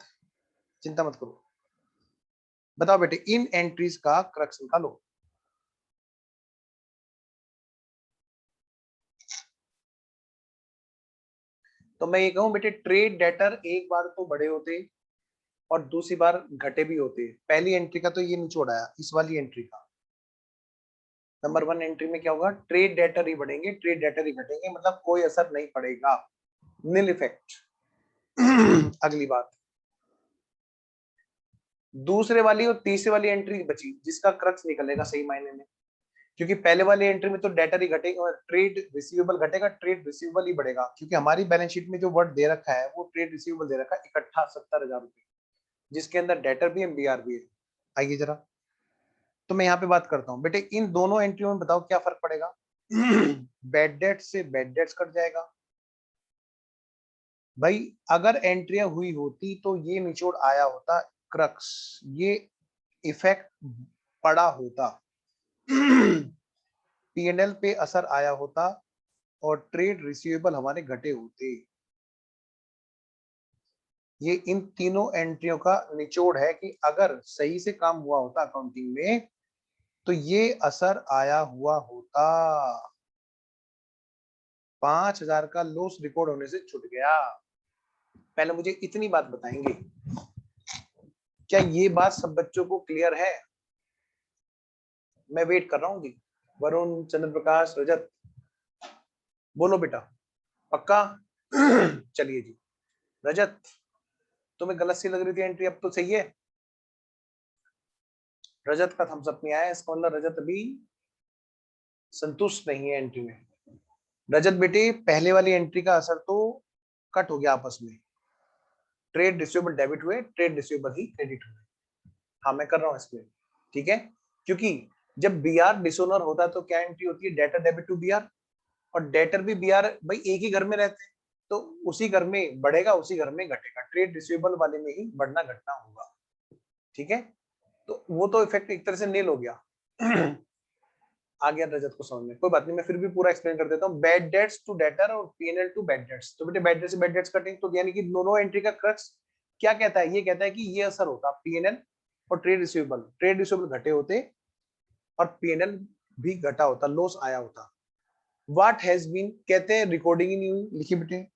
चिंता मत करो। बताओ बेटे इन एंट्रीज का क्रक्स निकालो। तो मैं ये कहूं बेटे ट्रेड डेटर एक बार तो बड़े होते और दूसरी बार घटे भी होते। पहली एंट्री का तो ये निचोड़ आया, इस वाली एंट्री का नंबर 1 एंट्री में क्या होगा? ट्रेड डेटर ही बढ़ेंगे, ट्रेड डेटर ही घटेंगे, मतलब कोई असर नहीं पड़ेगा, नील इफेक्ट। अगली बात, दूसरे वाली और तीसरे वाली एंट्री बची जिसका क्रक्स निकलेगा सही मायने में, क्योंकि पहले वाली एंट्री में तो डेटर ही घटेगा और ट्रेड रिसीवेबल घटेगा, ट्रेड रिसीवेबल ही बढ़ेगा, क्योंकि हमारी बैलेंस शीट में जो वर्ड दे रखा है वो ट्रेड रिसीवेबल दे रखा है इकट्ठा 70,000 रुपए, जिसके अंदर डेटर भी है बीआर भी है। आइए जरा, तो मैं यहाँ पे बात करता हूँ बेटे इन दोनों एंट्रियों में बताओ क्या फर्क पड़ेगा? बैड डेट से बैड डेट्स कट जाएगा भाई। अगर एंट्रियां हुई होती तो ये निचोड़ आया होता क्रक्स, ये इफेक्ट पड़ा होता, पीएनएल पे असर आया होता और ट्रेड रिसीवेबल हमारे घटे होते। ये इन तीनों एंट्रियों का निचोड़ है कि अगर सही से काम हुआ होता अकाउंटिंग में तो ये असर आया हुआ होता। 5,000 का लॉस रिकॉर्ड होने से छूट गया। पहले मुझे इतनी बात बताएंगे, क्या ये बात सब बच्चों को क्लियर है? मैं वेट कर रहा हूँ जी। वरुण, चंद्र प्रकाश, रजत, बोलो बेटा पक्का? चलिए जी। रजत तुम्हें गलत सी लग रही थी एंट्री, अब तो सही है? रजत का थम्स अप नहीं आया, इसका मतलब रजत अभी संतुष्ट नहीं है एंट्री में। रजत बेटे पहले वाली एंट्री का असर तो कट हो गया आपस में, ट्रेड रिसीवेबल डेबिट हुए, ट्रेड रिसीवेबल ही क्रेडिट हुए। हाँ मैं कर रहा हूँ इसमें, ठीक है? क्योंकि जब बीआर डिसोनर होता है तो क्या एंट्री होती है? डेटर डेबिट टू बीआर, और डेटर भी बीआर भाई एक ही घर में रहते हैं तो उसी घर में बढ़ेगा उसी घर में घटेगा, ट्रेड रिसीवेबल वाले में ही बढ़ना घटना होगा, ठीक है? तो वो तो इफेक्ट एक तरह से नील हो गया। आ गया रजत को समझ में, कोई बात नहीं, मैं फिर भी पूरा एक्सप्लेन कर देता हूँ। बैड डेट्स टू डेटर और पीएनएल टू बैड डेट्स, तो बेटे बैड डेट्स से बैड डेट्स कटिंग, तो यानी कि दोनों एंट्री का क्रक्स क्या कहता है? ये कहता है कि ये असर होता पीएनएल और ट्रेड रिसीवेबल घटे होते और पीएनएल भी घटा होता, लॉस आया होता। व्हाट हैज बीन कहते हैं रिकॉर्डिंग ही नहीं हुई, लिखिए बेटे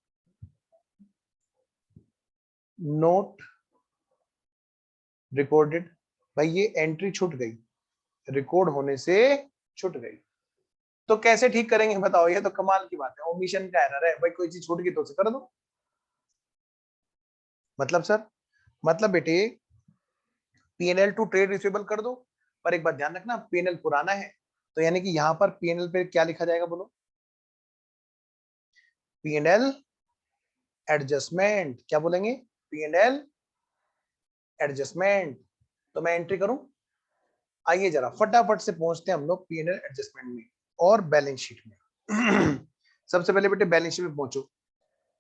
नोट रिकॉर्डेड। भाई ये एंट्री छूट गई, रिकॉर्ड होने से छूट गई, तो कैसे ठीक करेंगे बताओ? ये तो कमाल की बात है, ओमिशन का एरर है भाई, कोई चीज छूट गई तो उसे कर दो। मतलब सर, मतलब बेटे पीएनएल टू ट्रेड रिसीवेबल कर दो, पर एक बात ध्यान रखना पीएनएल पुराना है, तो यानी कि यहां पर पीएनएल पे क्या लिखा जाएगा बोलो? पीएनएल एडजस्टमेंट, क्या बोलेंगे? PNL adjustment. तो मैं एंट्री करूं, आइए जरा फटाफट से पहुंचते हैं हम लोग पीएनएल एडजस्टमेंट में और बैलेंस शीट में। सबसे पहले बेटे बैलेंस शीट में पहुंचो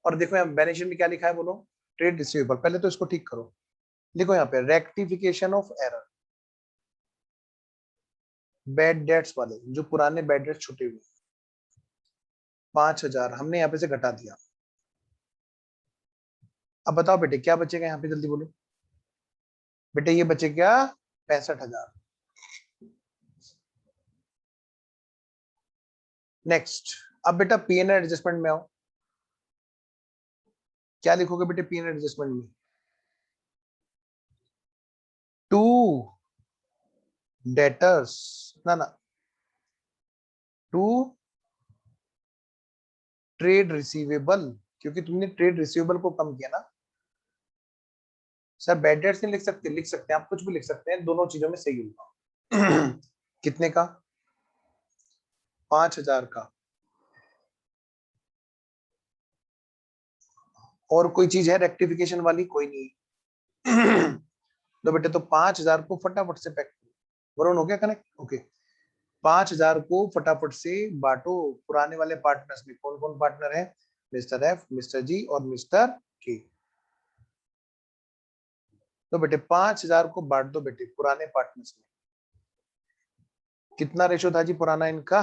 और देखो यहाँ बैलेंस शीट में क्या लिखा है बोलो? Trade receivable. पहले तो इसको ठीक करो, लिखो यहाँ पे rectification of error, bad debts वाले जो पुराने बैड डेट्स छुटे हुए 5,000 हमने यहाँ पे से घटा दिया। अब बताओ बेटे क्या बचेगा यहाँ पे, जल्दी बोलो बेटे, ये बचे क्या? 65,000। नेक्स्ट, अब बेटा पीएनएल एडजस्टमेंट में आओ, क्या लिखोगे बेटे पीएनएल एडजस्टमेंट में? टू डेटर्स, ना ना, टू ट्रेड रिसीवेबल, क्योंकि तुमने ट्रेड रिसीवेबल को कम किया ना। सर बैड डेट्स नहीं लिख सकते? लिख सकते हैं, आप कुछ भी लिख सकते हैं, दोनों चीजों में सही होगा। कितने का? 5,000 का। और कोई चीज है रेक्टिफिकेशन वाली? कोई नहीं। तो बेटे तो 5,000 को फटाफट से पैक करो। वरुण हो गया कनेक्ट? ओके। 5,000 को फटाफट से बांटो पुराने वाले पार्टनर्स में। कौन कौन पार्टनर है? मिस्टर एफ, मिस्टर जी और मिस्टर के। तो बेटे 5,000 को बांट दो बेटे पुराने पार्टनर्स में। कितना रेशो था जी पुराना इनका?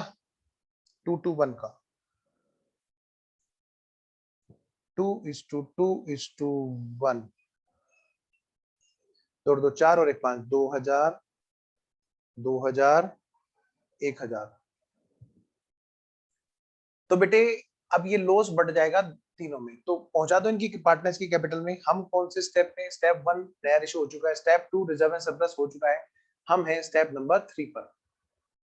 2:1 का। 2:2:1। जोड़ दो 4 और 1 5। 2,000, 2,000, 1,000। तो बेटे अब ये लॉस बढ़ जाएगा तीनों में, तो पहुंचा दो इनकी पार्टनर्स की कैपिटल में। हम कौन से स्टेप में? स्टेप 1 नया रेशो हो चुका है, स्टेप 2 रिजर्व एंड सरप्लस हो चुका है। हम हैं स्टेप नंबर 3 पर,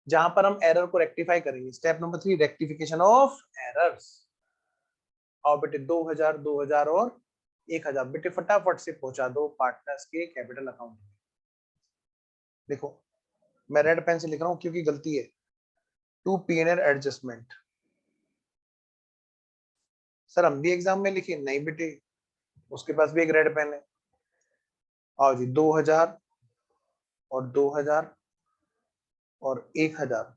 जहां पर हम एरर को रेक्टिफाई करेंगे। Step number 3 rectification of errors. और बेटे 2,000, 2,000 और 1,000 बेटे फटाफट से पहुंचा दो पार्टनर्स के कैपिटल अकाउंट में। देखो मैं रेड पेन से लिख रहा हूं क्योंकि गलती है। To PNL adjustment. सर हम भी एग्जाम में लिखे? नहीं बेटे, उसके पास भी एक रेड पेन है। आओ जी 2,000 और 2,000 और 1,000।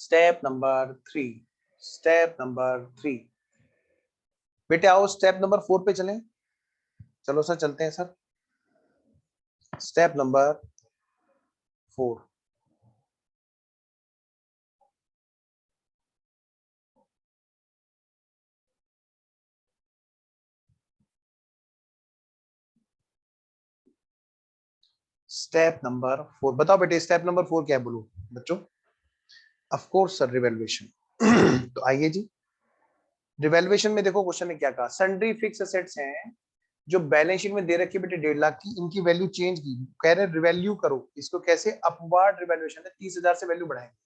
Step number 3। स्टेप नंबर 3 बेटे आओ स्टेप नंबर 4 पे चलें। चलो सर चलते हैं sir. Step number 4। Step number 4 बताओ बेटे, स्टेप नंबर 4 क्या है बोलो बच्चों? Of course sir revaluation. तो आइए जी, रिवैल्यूएशन में देखो क्वेश्चन ने क्या कहा। सन्ड्री फिक्स एसेट्स हैं जो बैलेंस शीट में दे रखी है बेटे 1.5 लाख की, इनकी वैल्यू चेंज की, कह रहे रिवैल्यू करो इसको। कैसे? अपवार्ड रिवैल्यूएशन है, 30,000 से वैल्यू बढ़ाएंगे।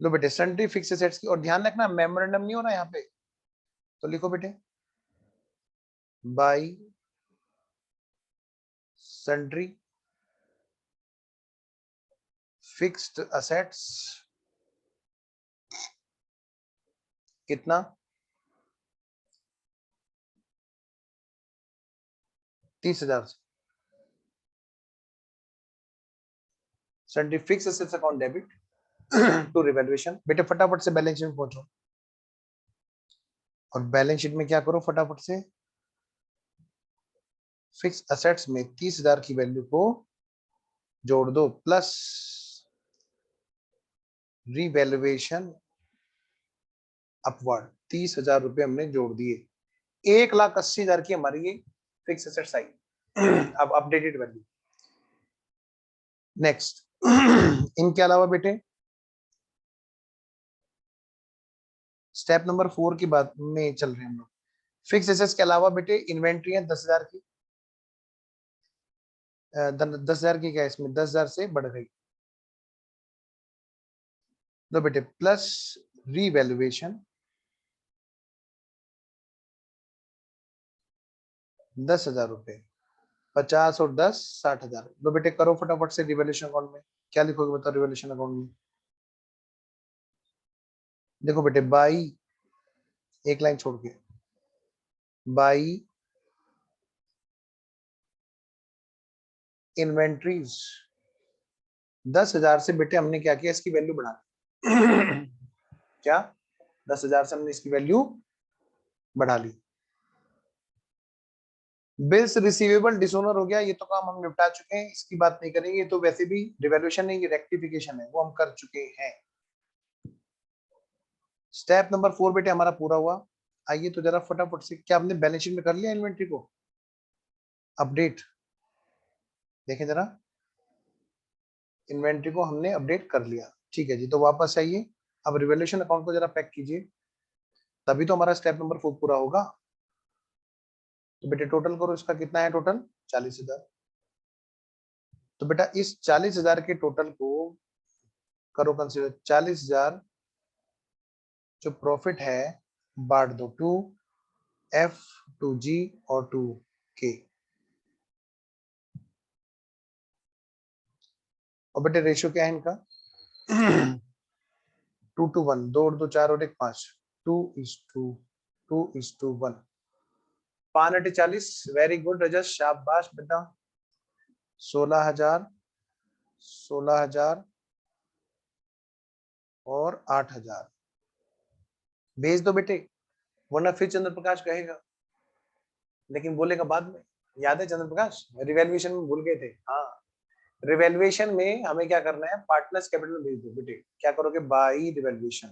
लो बेटे सन्ड्री फिक्स एसेट्स की, और ध्यान रखना मेमोरेंडम नहीं हो रहा यहाँ पे, तो लिखो बेटे बाय सन्ड्री फिक्स्ड असेट्स कितना? 30,000 से। Sundry fixed assets account debit to revaluation. बेटे फटाफट से बैलेंस शीट में पहुंचो, और बैलेंस शीट में क्या करो फटाफट से, फिक्स असेट्स में 30,000 की वैल्यू को जोड़ दो, प्लस रिवैल्यूएशन अपवर्ड 30,000 रुपए हमने जोड़ दिए। 1,80,000 की हमारी ये फिक्स एसेट्स आई। अब अपडेटेड वैल्यू। नेक्स्ट इनके अलावा बेटे स्टेप नंबर 4 की बात में चल रहे हैं हम लोग। फिक्स एसेट्स के अलावा बेटे इन्वेंट्री है 10,000 की। 10,000 की क्या है इसमें? 10,000 से बढ़ गई। तो बेटे प्लस रीवैल्यूएशन 10,000 रुपए। 50 और 10 60,000। तो बेटे करो फटाफट से रिवैल्यूएशन अकाउंट में। क्या लिखोगे बताओ रिवैल्यूएशन अकाउंट में? देखो बेटे बाई, एक लाइन छोड़ के, बाई इन्वेंट्रीज 10,000 से बेटे हमने क्या किया, इसकी वैल्यू बढ़ा दी। क्या? 10,000 से हमने इसकी वैल्यू बढ़ा ली। बिल्स रिसीवेबल डिसोनर हो गया, ये तो काम हम निपटा चुके हैं, इसकी बात नहीं करेंगे। ये तो वैसे भी रिवैल्यूएशन नहीं, ये रेक्टिफिकेशन है, वो हम कर चुके हैं। स्टेप नंबर 4 बेटे हमारा पूरा हुआ। आइए तो जरा फटाफट से, क्या हमने बैलेंस शीट में कर लिया इन्वेंट्री को अपडेट? देखें जरा, इन्वेंट्री को हमने अपडेट कर लिया। ठीक है जी, तो वापस आइए। अब रिवैल्यूएशन अकाउंट को जरा पैक कीजिए, तभी तो हमारा स्टेप नंबर 4 पूरा होगा। तो बेटे टोटल करो, इसका कितना है टोटल? 40,000। तो बेटा इस 40,000 के टोटल को करो कंसीडर। 40,000 जो प्रॉफिट है बांट दो, टू एफ, टू जी और टू के। और बेटे रेशियो क्या है इनका? 2:1। 2 और 2 4 और 1 5। 2:1। 540। वेरी गुड रजत, शाबाश बेटा। 16,000, 16,000 और 8,000 भेज दो बेटे, वरना फिर चंद्र प्रकाश कहेगा, लेकिन बोलेगा बाद में। याद है चंद्र प्रकाश, रिवैल्यूएशन में भूल गए थे। हाँ, रिवैल्यूएशन में हमें क्या करना है, पार्टनर्स कैपिटल में भेज दो बेटे। क्या करोगे, बाई रिवैल्यूएशन।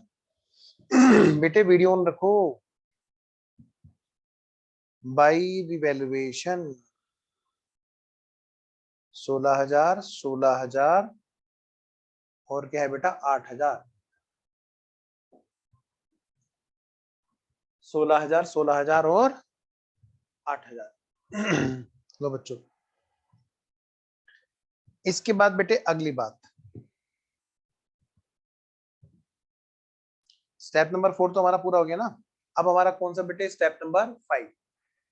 बेटे वीडियो ऑन रखो। बाई रिवैल्यूएशन 16,000, 16,000 और क्या है बेटा 8,000। 16,000, 16,000 और 8,000। लो बच्चों, इसके बाद बेटे अगली बात, स्टेप नंबर 4 तो हमारा पूरा हो गया ना। अब हमारा कौन सा बेटे, स्टेप नंबर 5।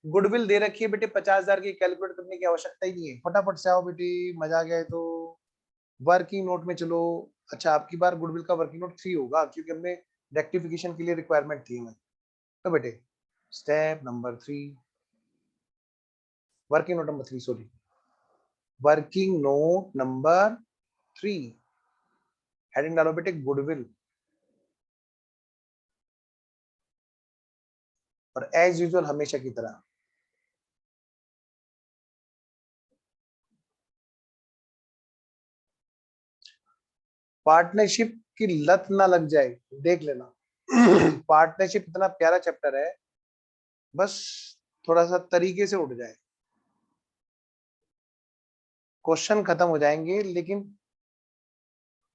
गुडविल दे रखी है बेटे 50,000 की, कैलकुलेट करने की आवश्यकता ही नहीं है। फटाफट से आओ बेटे, मजा आ गया है तो वर्किंग नोट में चलो। अच्छा, आपकी बार गुडविल का वर्किंग नोट 3 होगा, क्योंकि हमने रेक्टिफिकेशन के लिए रिक्वायरमेंट थी हमें। तो बेटे step number 3, working note number 3, sorry, working note number 3, heading डालो बेटे गुडविल। और एज यूजुअल हमेशा की तरह पार्टनरशिप की लत ना लग जाए, देख लेना। पार्टनरशिप इतना प्यारा चैप्टर है, बस थोड़ा सा तरीके से उठ जाए, क्वेश्चन खत्म हो जाएंगे, लेकिन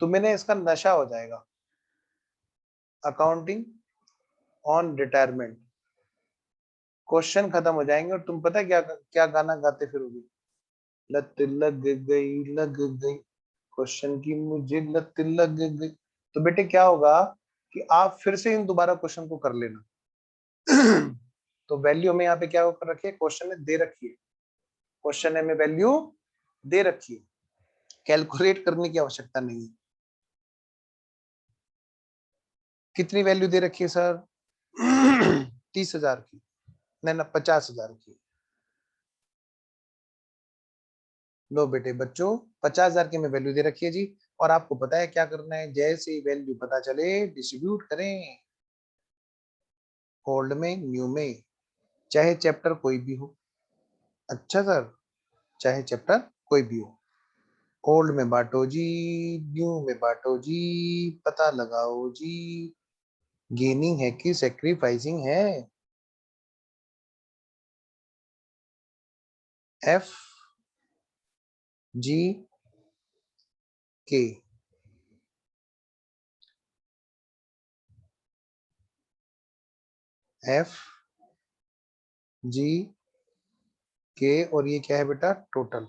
तुम्हें इसका नशा हो जाएगा। अकाउंटिंग ऑन रिटायरमेंट, क्वेश्चन खत्म हो जाएंगे और तुम पता है क्या क्या गाना गाते फिरोगे, लत लग गई, लग गई क्वेश्चन की, मुझे लत लग गई। तो बेटे क्या होगा कि आप फिर से इन दोबारा क्वेश्चन को कर लेना। तो वैल्यू हमें यहाँ पे क्या कर रखी है, क्वेश्चन में दे रखी है, क्वेश्चन में वैल्यू दे रखी है, कैलकुलेट करने की आवश्यकता नहीं है। कितनी वैल्यू दे रखी है सर? 30,000 की, नहीं ना 50,000 की। लो बेटे बच्चों, 50,000 की हमें वैल्यू दे रखी है जी, और आपको पता है क्या करना है, जैसे ही वैल्यू पता चले डिस्ट्रीब्यूट करें, ओल्ड में न्यू में, चाहे चैप्टर कोई भी हो। अच्छा सर, चाहे चैप्टर कोई भी हो, ओल्ड में बांटो जी, न्यू में बांटो जी, पता लगाओ जी, गेनिंग है कि सेक्रीफाइसिंग है। एफ जी के, एफ जी के, और ये क्या है बेटा, टोटल।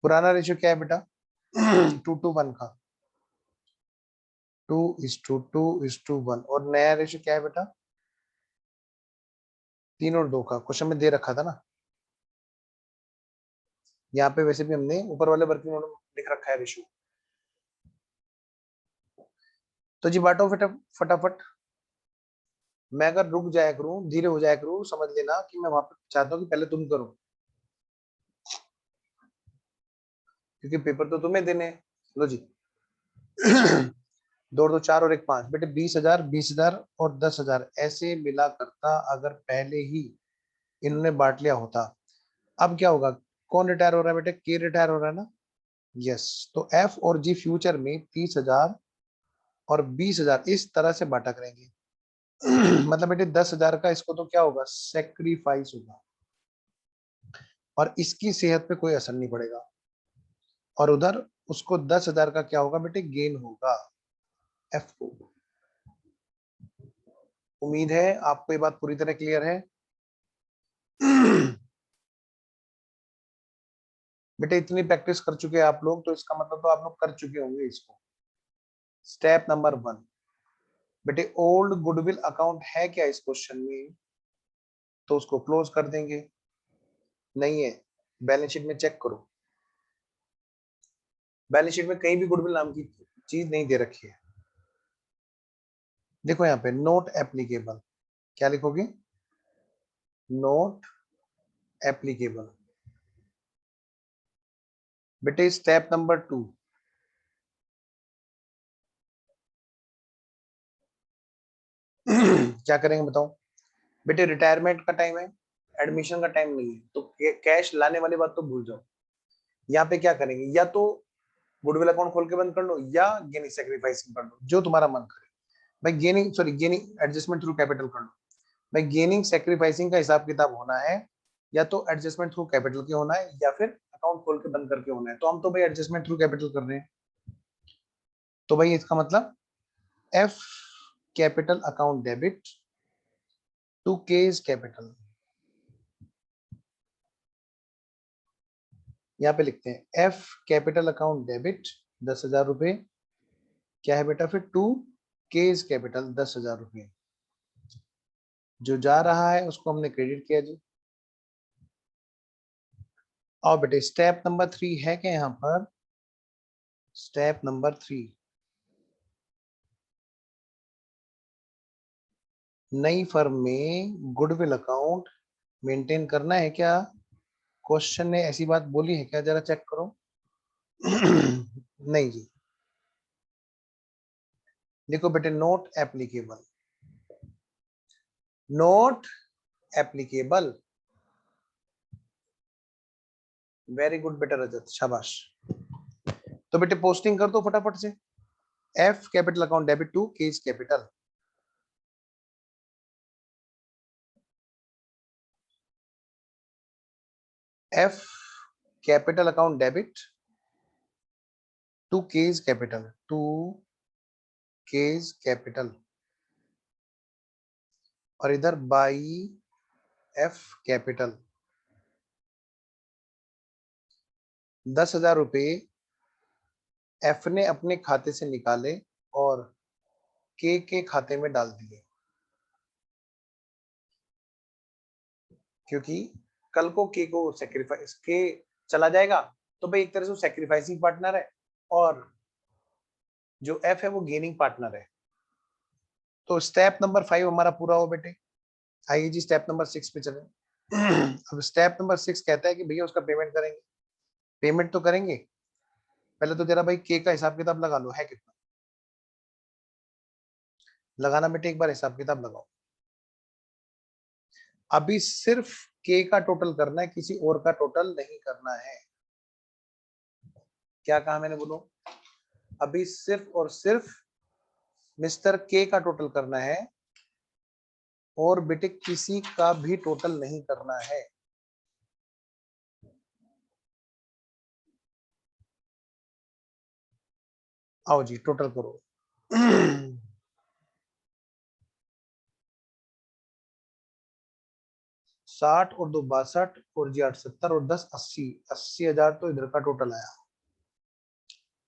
पुराना रेशियो क्या है बेटा? 2:1 का, 2:2:1। और नया रेशियो क्या है बेटा? 3:2 का। क्वेश्चन में दे रखा था ना, यहाँ पे वैसे भी हमने ऊपर वाले वर्किंग नोट में लिख रखा है रेशियो। तो जी बांटो फटाफट। मैं अगर रुक जाया करूं, धीरे हो जाया करूं, समझ लेना कि मैं वहां पे चाहता हूँ कि पहले तुम करो, क्योंकि पेपर तो तुम्हें देने हैं। लो जी। 2 और 2 4 और 1 5 बेटे, 20,000, 20,000 और 10,000 ऐसे मिला करता अगर पहले ही इन्होंने बांट लिया होता। अब क्या होगा, कौन रिटायर हो रहा है बेटे? के रिटायर हो रहा है ना। यस, तो एफ और जी फ्यूचर में 30,000 और 20,000 इस तरह से बांटा करेंगे। मतलब बेटे 10,000 का इसको तो क्या होगा, सेक्रीफाइस होगा, और इसकी सेहत पे कोई असर नहीं पड़ेगा। और उधर उसको 10,000 का क्या होगा बेटे, गेन होगा एफ को। उम्मीद है आपको ये बात पूरी तरह क्लियर है। बेटे इतनी प्रैक्टिस कर चुके हैं आप लोग, तो इसका मतलब तो आप लोग कर चुके होंगे इसको। स्टेप नंबर 1 बेटे, ओल्ड गुडविल अकाउंट है क्या इस क्वेश्चन में, तो उसको क्लोज कर देंगे। नहीं है, बैलेंस शीट में चेक करो, बैलेंस शीट में कहीं भी गुडविल नाम की चीज नहीं दे रखी है। देखो यहाँ पे नोट एप्लीकेबल, क्या लिखोगे? Note applicable. बेटे स्टेप नंबर 2, क्या करेंगे बताओ? बेटे रिटायरमेंट का टाइम है, एडमिशन का टाइम नहीं है, तो कैश लाने वाली बात तो भूल जाओ। यहाँ पे क्या करेंगे, या तो गुडविल अकाउंट खोल के बंद कर लो या गेनिंग सेक्रीफाइसिंग कर लो, जो तुम्हारा मन करे। भाई गेनिंग एडजस्टमेंट थ्रू कैपिटल कर लो। भाई गेनिंग सेक्रीफाइसिंग का हिसाब किताब होना है, या तो एडजस्टमेंट थ्रू कैपिटल के होना है या फिर अकाउंट खोल के बंद करके होना है। तो हम तो भाई एडजस्टमेंट थ्रू कैपिटल कर रहे हैं। तो भाई इसका मतलब F capital account debit to K's capital, यहाँ पे लिखते हैं एफ कैपिटल अकाउंट डेबिट 10,000 रुपए, क्या है बेटा फिर टू केज कैपिटल 10,000 रुपए। जो जा रहा है उसको हमने क्रेडिट किया जी। और बेटे स्टेप नंबर 3 है क्या यहाँ पर? स्टेप नंबर 3, नई फर्म में गुडविल अकाउंट मेंटेन करना है क्या? क्वेश्चन ने ऐसी बात बोली है क्या? जरा चेक करो। नहीं जी। देखो बेटे note applicable, note applicable. Very good बेटा रजत, शाबाश। तो बेटे पोस्टिंग कर दो फटाफट से, F capital account debit to K's capital. F capital account debit to K's capital, to K's capital, और इधर बाई एफ कैपिटल। 10,000 रुपए एफ ने अपने खाते से निकाले और के खाते में डाल दिए, क्योंकि कल को के को सेक्रीफाइस के चला जाएगा, तो भाई एक तरह से सेक्रीफाइसिंग पार्टनर है और जो एफ है वो गेनिंग पार्टनर है। तो स्टेप नंबर 5 हमारा पूरा हो बेटे। आइए जी स्टेप नंबर 6 पे चलें। अब स्टेप नंबर 6 कहता है कि भैया उसका पेमेंट करेंगे। पेमेंट तो करेंगे, पहले तो जरा भाई के का हिसाब किताब लगा लो, है कितना लगाना बेटे, एक बार हिसाब किताब लगाओ। अभी सिर्फ के का टोटल करना है, किसी और का टोटल नहीं करना है। क्या कहा मैंने, बोलो? अभी सिर्फ और सिर्फ मिस्टर के का टोटल करना है और बेटे किसी का भी टोटल नहीं करना है। आओ जी टोटल करो। 60 और 2 62 और जी 8 70 और 10 80, 80,000 तो इधर का टोटल आया।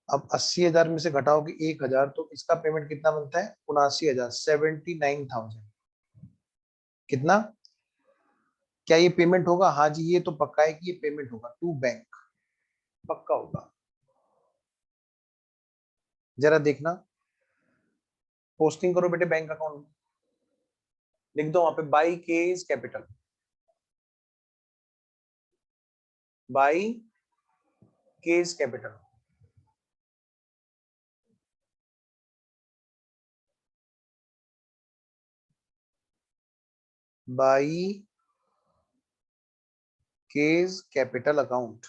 अब 80,000 में से घटाओगे 1,000, तो इसका पेमेंट कितना बनता है? 79,000, 79,000। कितना? क्या ये पेमेंट होगा? हाँ जी ये तो पक्का है कि ये पेमेंट होगा टू बैंक, पक्का होगा। जरा देखना, पोस्टिंग करो बेटे बैंक अकाउंट में, लिख दो वहां पे बाई केज कैपिटल, बाई केज कैपिटल। बाई केज कैपिटल अकाउंट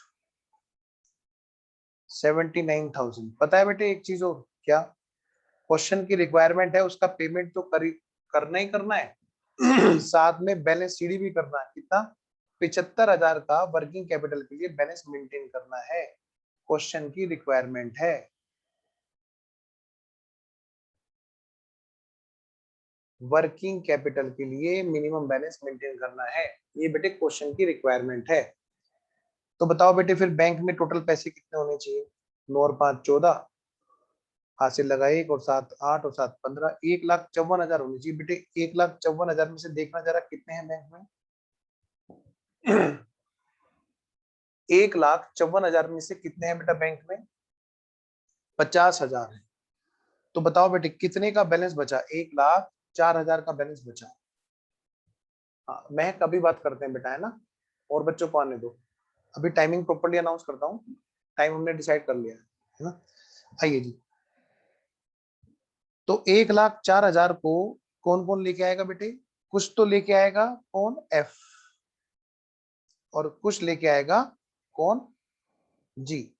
79,000। पता है बेटे एक चीज और, क्या क्वेश्चन की रिक्वायरमेंट है उसका पेमेंट तो करना ही करना है। साथ में बैलेंस सीडी भी करना है। कितना? 75,000 का वर्किंग कैपिटल के लिए बैलेंस मेंटेन करना है, क्वेश्चन की रिक्वायरमेंट है। वर्किंग कैपिटल के लिए मिनिमम बैलेंस मेंटेन करना है, ये बेटे क्वेश्चन की रिक्वायरमेंट है। तो बताओ बेटे फिर बैंक में टोटल पैसे कितने होने चाहिए? 9 और 5 14, हासिल लगा 1 और 7 8 और 7 15, 1,54,000 होनी चाहिए बेटे। 1,54,000 में से देखना जरा कितने हैं बैंक में। 1,54,000 में से कितने हैं बेटा बैंक में? 50,000 है। तो बताओ बेटे कितने का बैलेंस बचा? 1,04,000 का बैलेंस बचा। हाँ मैं कभी बात करते हैं बेटा, है ना, और बच्चों को आने दो। अभी टाइमिंग प्रॉपर्ली अनाउंस करता हूँ। टाइम हमने डिसाइड कर लिया है ना। आइए जी, तो 1,04,000 को कौन कौन लेके आएगा बेटे? कुछ तो लेके आएगा कौन? एफ। और कुछ लेके आएगा कौन? जी।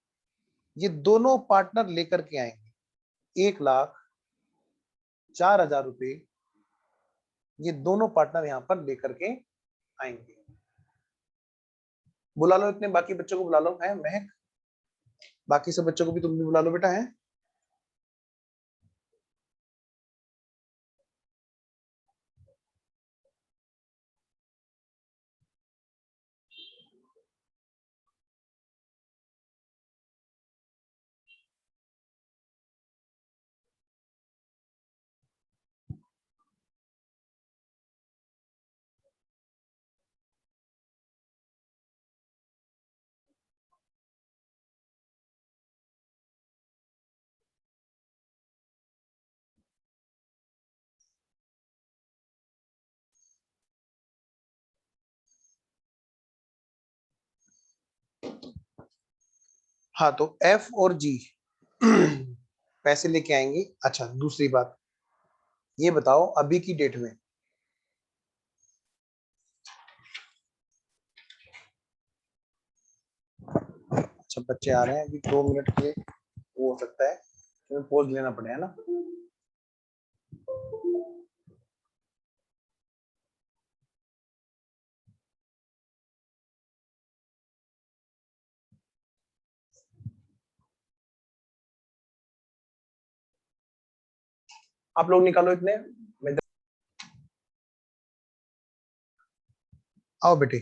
ये दोनों पार्टनर लेकर के आएंगे 1,04,000 रुपए। ये दोनों पार्टनर यहां पर लेकर के आएंगे। बुला लो इतने बाकी बच्चों को, बुला लो। है महक, बाकी सब बच्चों को भी तुम भी बुला लो बेटा। है हाँ, तो एफ और जी पैसे लेके आएंगे। अच्छा दूसरी बात ये बताओ, अभी की डेट में अच्छा बच्चे आ रहे हैं अभी 2 मिनट के लिए, वो हो सकता है कि पोज लेना पड़े, है ना। आप लोग निकालो इतने, मैं आओ बेटे।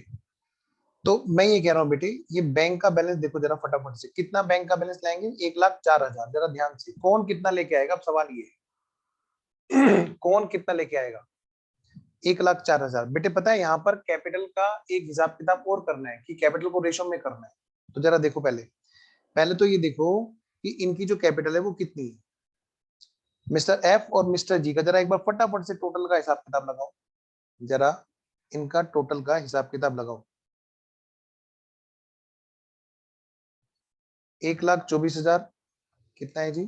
तो मैं ये कह रहा हूँ बेटे, ये बैंक का बैलेंस देखो जरा फटाफट से, कितना बैंक का बैलेंस लाएंगे? 1,04,000। जरा ध्यान से, कौन कितना लेके आएगा? अब सवाल ये है कौन कितना लेके आएगा? 1,04,000। बेटे पता है यहाँ पर कैपिटल का एक हिसाब किताब और करना है कि कैपिटल को रेशो में करना है। तो जरा देखो, पहले पहले तो ये देखो कि इनकी जो कैपिटल है वो कितनी है। मिस्टर एफ और मिस्टर जी का जरा एक बार फटाफट से टोटल का हिसाब किताब लगाओ। जरा इनका टोटल का हिसाब किताब लगाओ। 1,24,000 कितना है जी?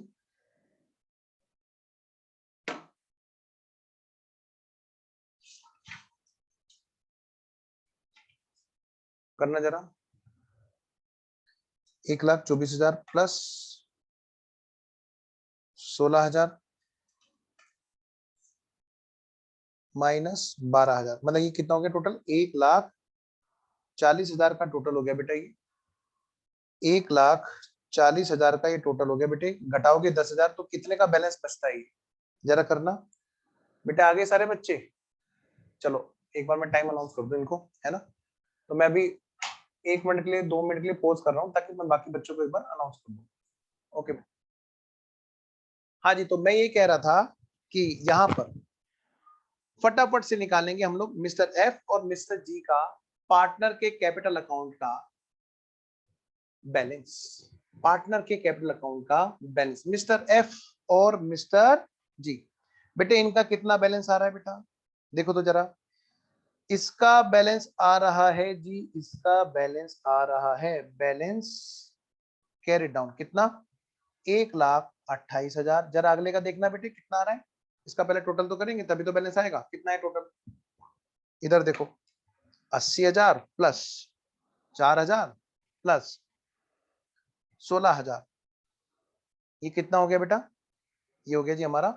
करना जरा। 1,24,000 प्लस 16,000 माइनस 12,000, मतलब ये कितना हो गया टोटल? 1,40,000 का टोटल हो गया बेटा। ये 1,40,000 का ये टोटल हो गया बेटे। घटाओगे 10,000 तो कितने का बैलेंस बचता है? जरा करना बेटा, आगे सारे बच्चे। चलो एक बार मैं टाइम अनाउंस कर दूं इनको, है ना। तो मैं अभी 1 मिनट के लिए 2 मिनट के लिए पॉज कर रहा हूँ ताकि मैं बाकी बच्चों को एक बार अनाउंस कर दूं। ओके। हाँ जी, तो मैं ये कह रहा था कि यहाँ पर फटाफट से निकालेंगे हम लोग मिस्टर एफ और मिस्टर जी का पार्टनर के कैपिटल अकाउंट का बैलेंस। पार्टनर के कैपिटल अकाउंट का बैलेंस, मिस्टर एफ और मिस्टर जी। बेटे इनका कितना बैलेंस आ रहा है बेटा? देखो तो जरा, इसका बैलेंस आ रहा है जी, इसका बैलेंस आ रहा है, बैलेंस कैरी डाउन कितना? 1,28,000। जरा अगले का देखना बेटे कितना आ रहा है। इसका पहले टोटल तो करेंगे तभी तो बैलेंस आएगा। कितना है टोटल? इधर देखो, 80,000 प्लस 4,000 प्लस 16,000, ये कितना हो गया बेटा? ये हो गया जी हमारा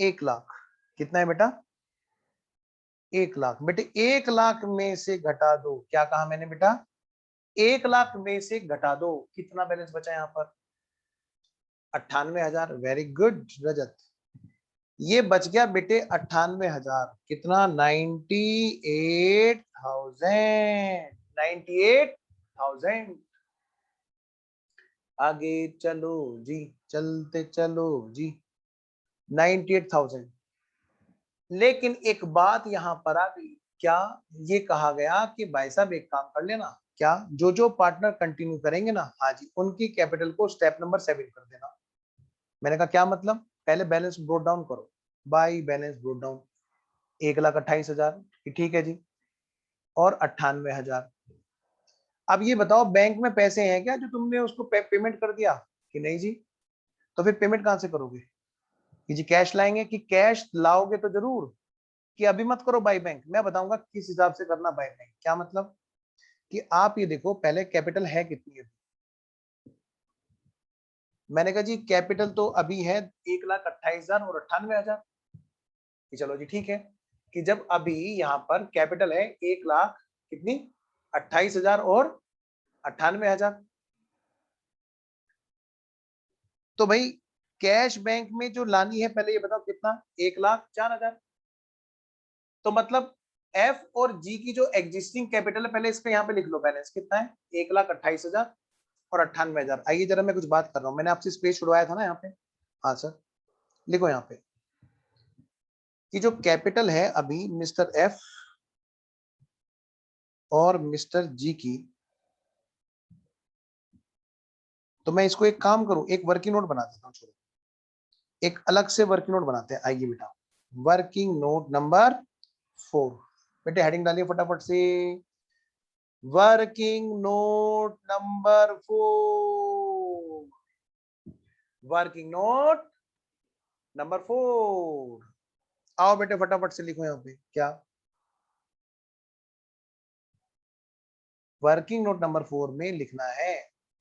1,00,000। कितना है बेटा? 1,00,000। बेटे 1,00,000 में से घटा दो, क्या कहा मैंने बेटा? 1,00,000 में से घटा दो, कितना बैलेंस बचा यहाँ पर? 98,000। वेरी गुड रजत, ये बच गया बेटे 98,000। कितना? 98,000। 98,000। आगे चलो जी, चलते चलो जी। 98,000। लेकिन एक बात यहाँ पर आ गई, क्या? ये कहा गया कि भाई साहब एक काम कर लेना, क्या जो जो पार्टनर कंटिन्यू करेंगे ना, हाँ जी, उनकी कैपिटल को स्टेप नंबर 7 कर देना। मैंने कहा क्या मतलब, पहले बैलेंस ब्रोट डाउन करो, बाई बैलेंस ब्रोट डाउन, 1,28,000, ठीक है जी, और 98,000। अब ये बताओ बैंक में पैसे हैं क्या जो तुमने उसको पेमेंट कर दिया कि नहीं जी, तो फिर पेमेंट कहां से करोगे कि जी कैश लाएंगे, कि कैश लाओगे तो जरूर, कि अभी मत करो बाई बैंक। मैं बताऊंगा किस हिसाब से करना बाई बैंक। क्या मतलब कि आप ये देखो पहले कैपिटल है कितनी है। मैंने कहा जी कैपिटल तो अभी है 1,28,000 और 98,000, कि चलो जी ठीक है, कि जब अभी यहाँ पर कैपिटल है 1,00,000 कितनी 28,000 और 98,000, तो भाई कैश बैंक में जो लानी है पहले ये बताओ कितना, 1,04,000। तो मतलब एफ और जी की जो एग्जिस्टिंग कैपिटल है पहले इसका यहाँ पे लिख लो, बैलेंस कितना है 1,28,000 और 98,000। आइए जरा मैं कुछ बात कर रहा हूँ, मैंने आपसे स्पेस छुड़वाया था ना यहाँ पे, हाँ सर, लिखो यहाँ पे कि जो कैपिटल है अभी मिस्टर एफ और मिस्टर जी की, तो मैं इसको एक काम करूं, एक वर्किंग नोट बना देता हूँ, छोड़ो एक अलग से वर्किंग नोट बनाते हैं। आइए बेटा, वर्किंग नोट नंबर 4, बेटे हेडिंग डालिए फटाफट से, working note number 4, working note number 4। आओ बेटे फटाफट से लिखो यहाँ पे क्या, वर्किंग नोट नंबर 4 में लिखना है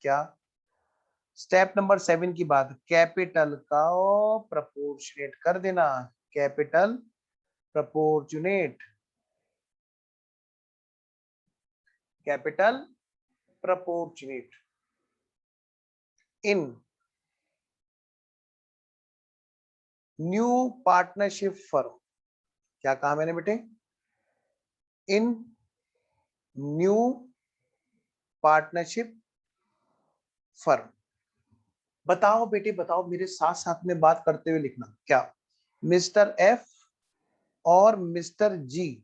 क्या, स्टेप नंबर 7 की बात, कैपिटल का प्रपोर्शनेट कर देना, कैपिटल प्रपोर्शनेट, कैपिटल प्रपोर्शनेट इन न्यू पार्टनरशिप फर्म। क्या कहा मैंने बेटे, इन न्यू पार्टनरशिप फर्म। बताओ बेटे बताओ, मेरे साथ साथ में बात करते हुए लिखना, क्या मिस्टर एफ और मिस्टर जी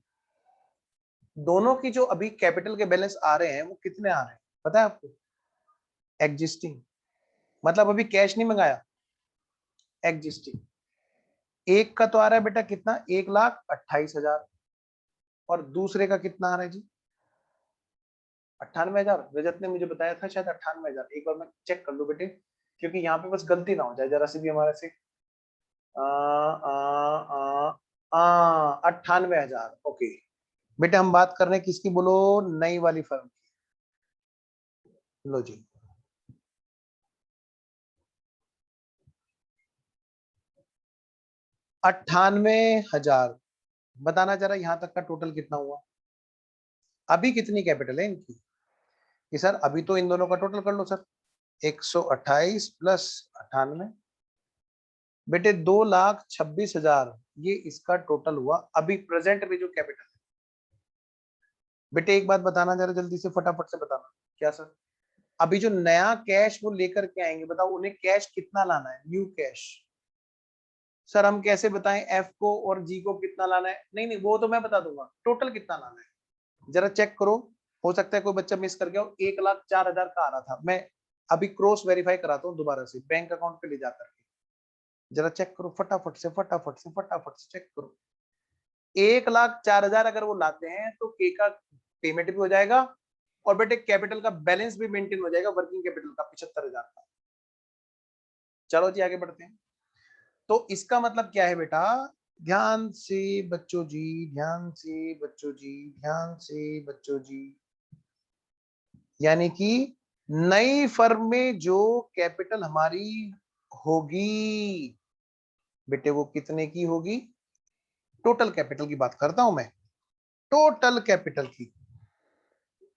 दोनों की जो अभी कैपिटल के बैलेंस आ रहे हैं वो कितने आ रहे हैं पता है आपको, एग्जिस्टिंग, मतलब अभी कैश नहीं मंगाया, एग्जिस्टिंग। एक का तो आ रहा है बेटा कितना 1,28,000 और दूसरे का कितना आ रहा है जी 98,000। रजत ने मुझे बताया था शायद 98,000, एक बार मैं चेक कर लूं बेटे, क्योंकि यहाँ पे बस गलती ना हो जाए जरा सी भी हमारे से। 98,000, ओके। बेटे हम बात कर रहे हैं किसकी, बोलो नई वाली फर्म की, लो जी 98,000। बताना जरा यहाँ तक का टोटल कितना हुआ, अभी कितनी कैपिटल है इनकी, कि सर अभी तो इन दोनों का टोटल कर लो सर, 128 प्लस 98, बेटे 2,26,000, ये इसका टोटल हुआ अभी प्रेजेंट में जो कैपिटल है। बेटे एक बात बताना जरा जल्दी से फटाफट से बताना, क्या सर अभी जो नया कैश वो लेकर के आएंगे, बताओ उन्हें कैश कितना लाना है, न्यू कैश। सर हम कैसे बताएं एफ को और जी को कितना लाना है, नहीं नहीं वो तो मैं बता दूंगा, टोटल कितना लाना है जरा चेक करो, हो सकता है कोई बच्चा मिस कर गया हो, 1,04,000 का आ रहा था, मैं अभी क्रॉस वेरीफाई कराता हूँ दोबारा से बैंक अकाउंट पे ले जाकर के, जरा चेक करो फटाफट से फटाफट से फटाफट से चेक करो। 1,04,000 अगर वो लाते हैं तो के का पेमेंट भी हो जाएगा और बेटे कैपिटल का बैलेंस भी मेंटेन हो जाएगा, वर्किंग कैपिटल का 75,000 का। चलो जी आगे बढ़ते हैं। तो इसका मतलब क्या है बेटा, ध्यान से बच्चों जी, ध्यान से बच्चों जी, ध्यान से बच्चों जी, यानी कि नई फर्म में जो कैपिटल हमारी होगी बेटे वो कितने की होगी, टोटल कैपिटल की बात करता हूं मैं, टोटल कैपिटल की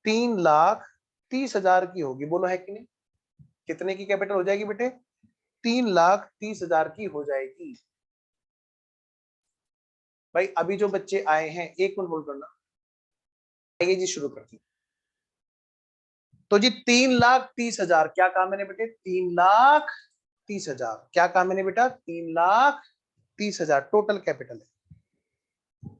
3,30,000 की होगी, बोलो है कि नहीं, कितने की कैपिटल हो जाएगी बेटे, 3,30,000 की हो जाएगी। भाई अभी जो बच्चे आए हैं एक मिनट होल्ड करना, आइए जी शुरू करते हैं। तो जी 3,30,000 क्या कहा मैंने बेटे, 3,30,000 क्या कहा मैंने बेटा, 3,30,000 टोटल कैपिटल है।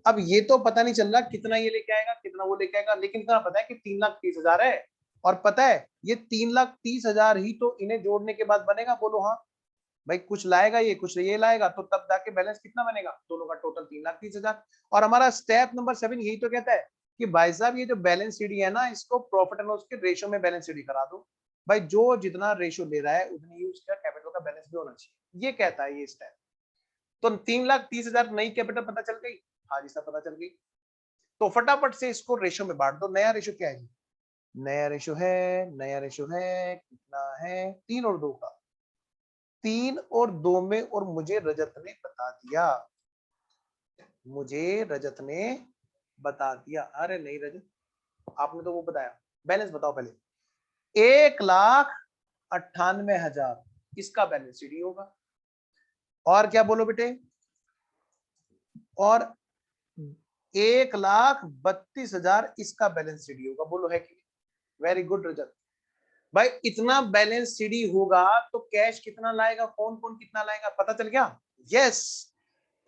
अब ये तो पता नहीं चल रहा कितना ये लेके आएगा कितना वो लेके आएगा, लेकिन इतना पता है कि 3,30,000 है, और पता है ये 3,30,000 ही तो इन्हें जोड़ने के बाद बनेगा, बोलो हाँ, भाई कुछ लाएगा ये, कुछ ये लाएगा, तो तब जाके बैलेंस कितना बनेगा, दोनों का टोटल 3,30,000। और हमारा स्टेप नंबर 7 यही तो कहता है कि भाई साहब ये जो बैलेंस शीट है ना, इसको प्रॉफिट एंड लॉस के रेशियो में बैलेंस शीट करा दो। भाई जो जितना रेशियो ले रहा है उतनी ही उसका कैपिटल का बैलेंस भी होना चाहिए, ये कहता है ये स्टेप। तो 3,30,000 नई कैपिटल पता चल गई, हाँ जी सर पता चल गई। तो फटाफट से इसको रेशियो में बांट दो। नया रेशियो क्या है जी, नया रेशियो है कितना है, 3 और 2 का। 3 और 2 में, और मुझे रजत ने बता दिया, मुझे रजत ने बता दिया। अरे नहीं रजत, आपने तो वो बताया, बैलेंस बताओ पहले। 1,98,000 इसका बैलेंस शीट होगा। और क्या बोलो बेटे, और 1,32,000 इसका बैलेंस शीट होगा। बोलो है कि, वेरी गुड रजत। भाई इतना बैलेंस सीडी होगा तो कैश कितना लाएगा, कौन कौन कितना लाएगा, पता चल गया। यस,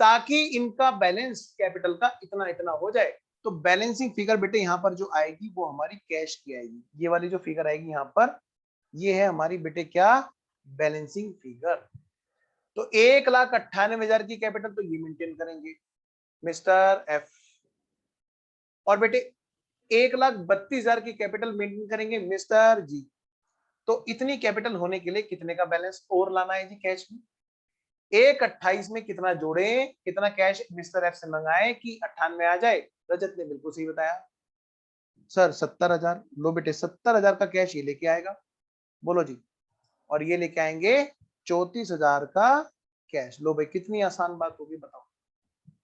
ताकि इनका बैलेंस कैपिटल का इतना इतना हो जाए। तो बैलेंसिंग फिगर बेटे यहाँ पर जो आएगी वो हमारी कैश की आएगी। ये वाली जो फिगर आएगी यहाँ पर, ये है हमारी बेटे क्या, बैलेंसिंग फिगर। तो 1,98,000 की कैपिटल तो ये मेंटेन करेंगे मिस्टर एफ। और बेटे 1,32,000 की कैपिटल मेंटेन करेंगे मिस्टर जी। तो इतनी कैपिटल होने के लिए कितने का बैलेंस और लाना है जी कैश में, 1,28 में कितना जोड़े, कितना कैश मिस्टर एफ से मंगाए कि 98 आ जाए। रजत ने बिल्कुल सही बताया सर 70,000। लो बेटे 70,000 का कैश ये लेके आएगा, बोलो जी। और ये लेके आएंगे 34,000 का कैश। लो भाई कितनी आसान बात होगी बताओ।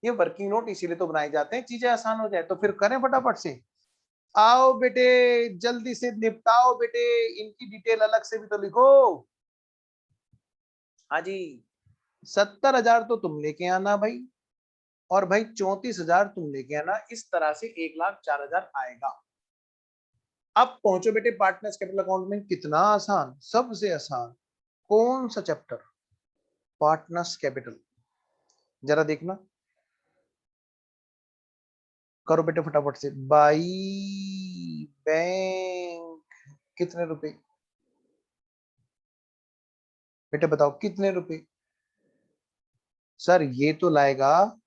ये वर्किंग नोट इसीलिए तो बनाए जाते हैं, चीजें आसान हो जाए। तो फिर करें फटाफट से, आओ बेटे जल्दी से निपटाओ बेटे, इनकी डिटेल अलग से भी तो लिखो। हाँ जी, 70,000 तो तुम लेके आना भाई, और भाई 34,000 तुम लेके आना। इस तरह से 1,04,000 आएगा। अब पहुंचो बेटे पार्टनर्स कैपिटल अकाउंट में। कितना आसान, सबसे आसान। कौन सा चैप्टर, पार्टनर्स कैपिटल। जरा देखना, करो बेटे फटाफट से। बाई बैंक कितने रुपए, बेटे बताओ कितने रुपए। सर ये तो लाएगा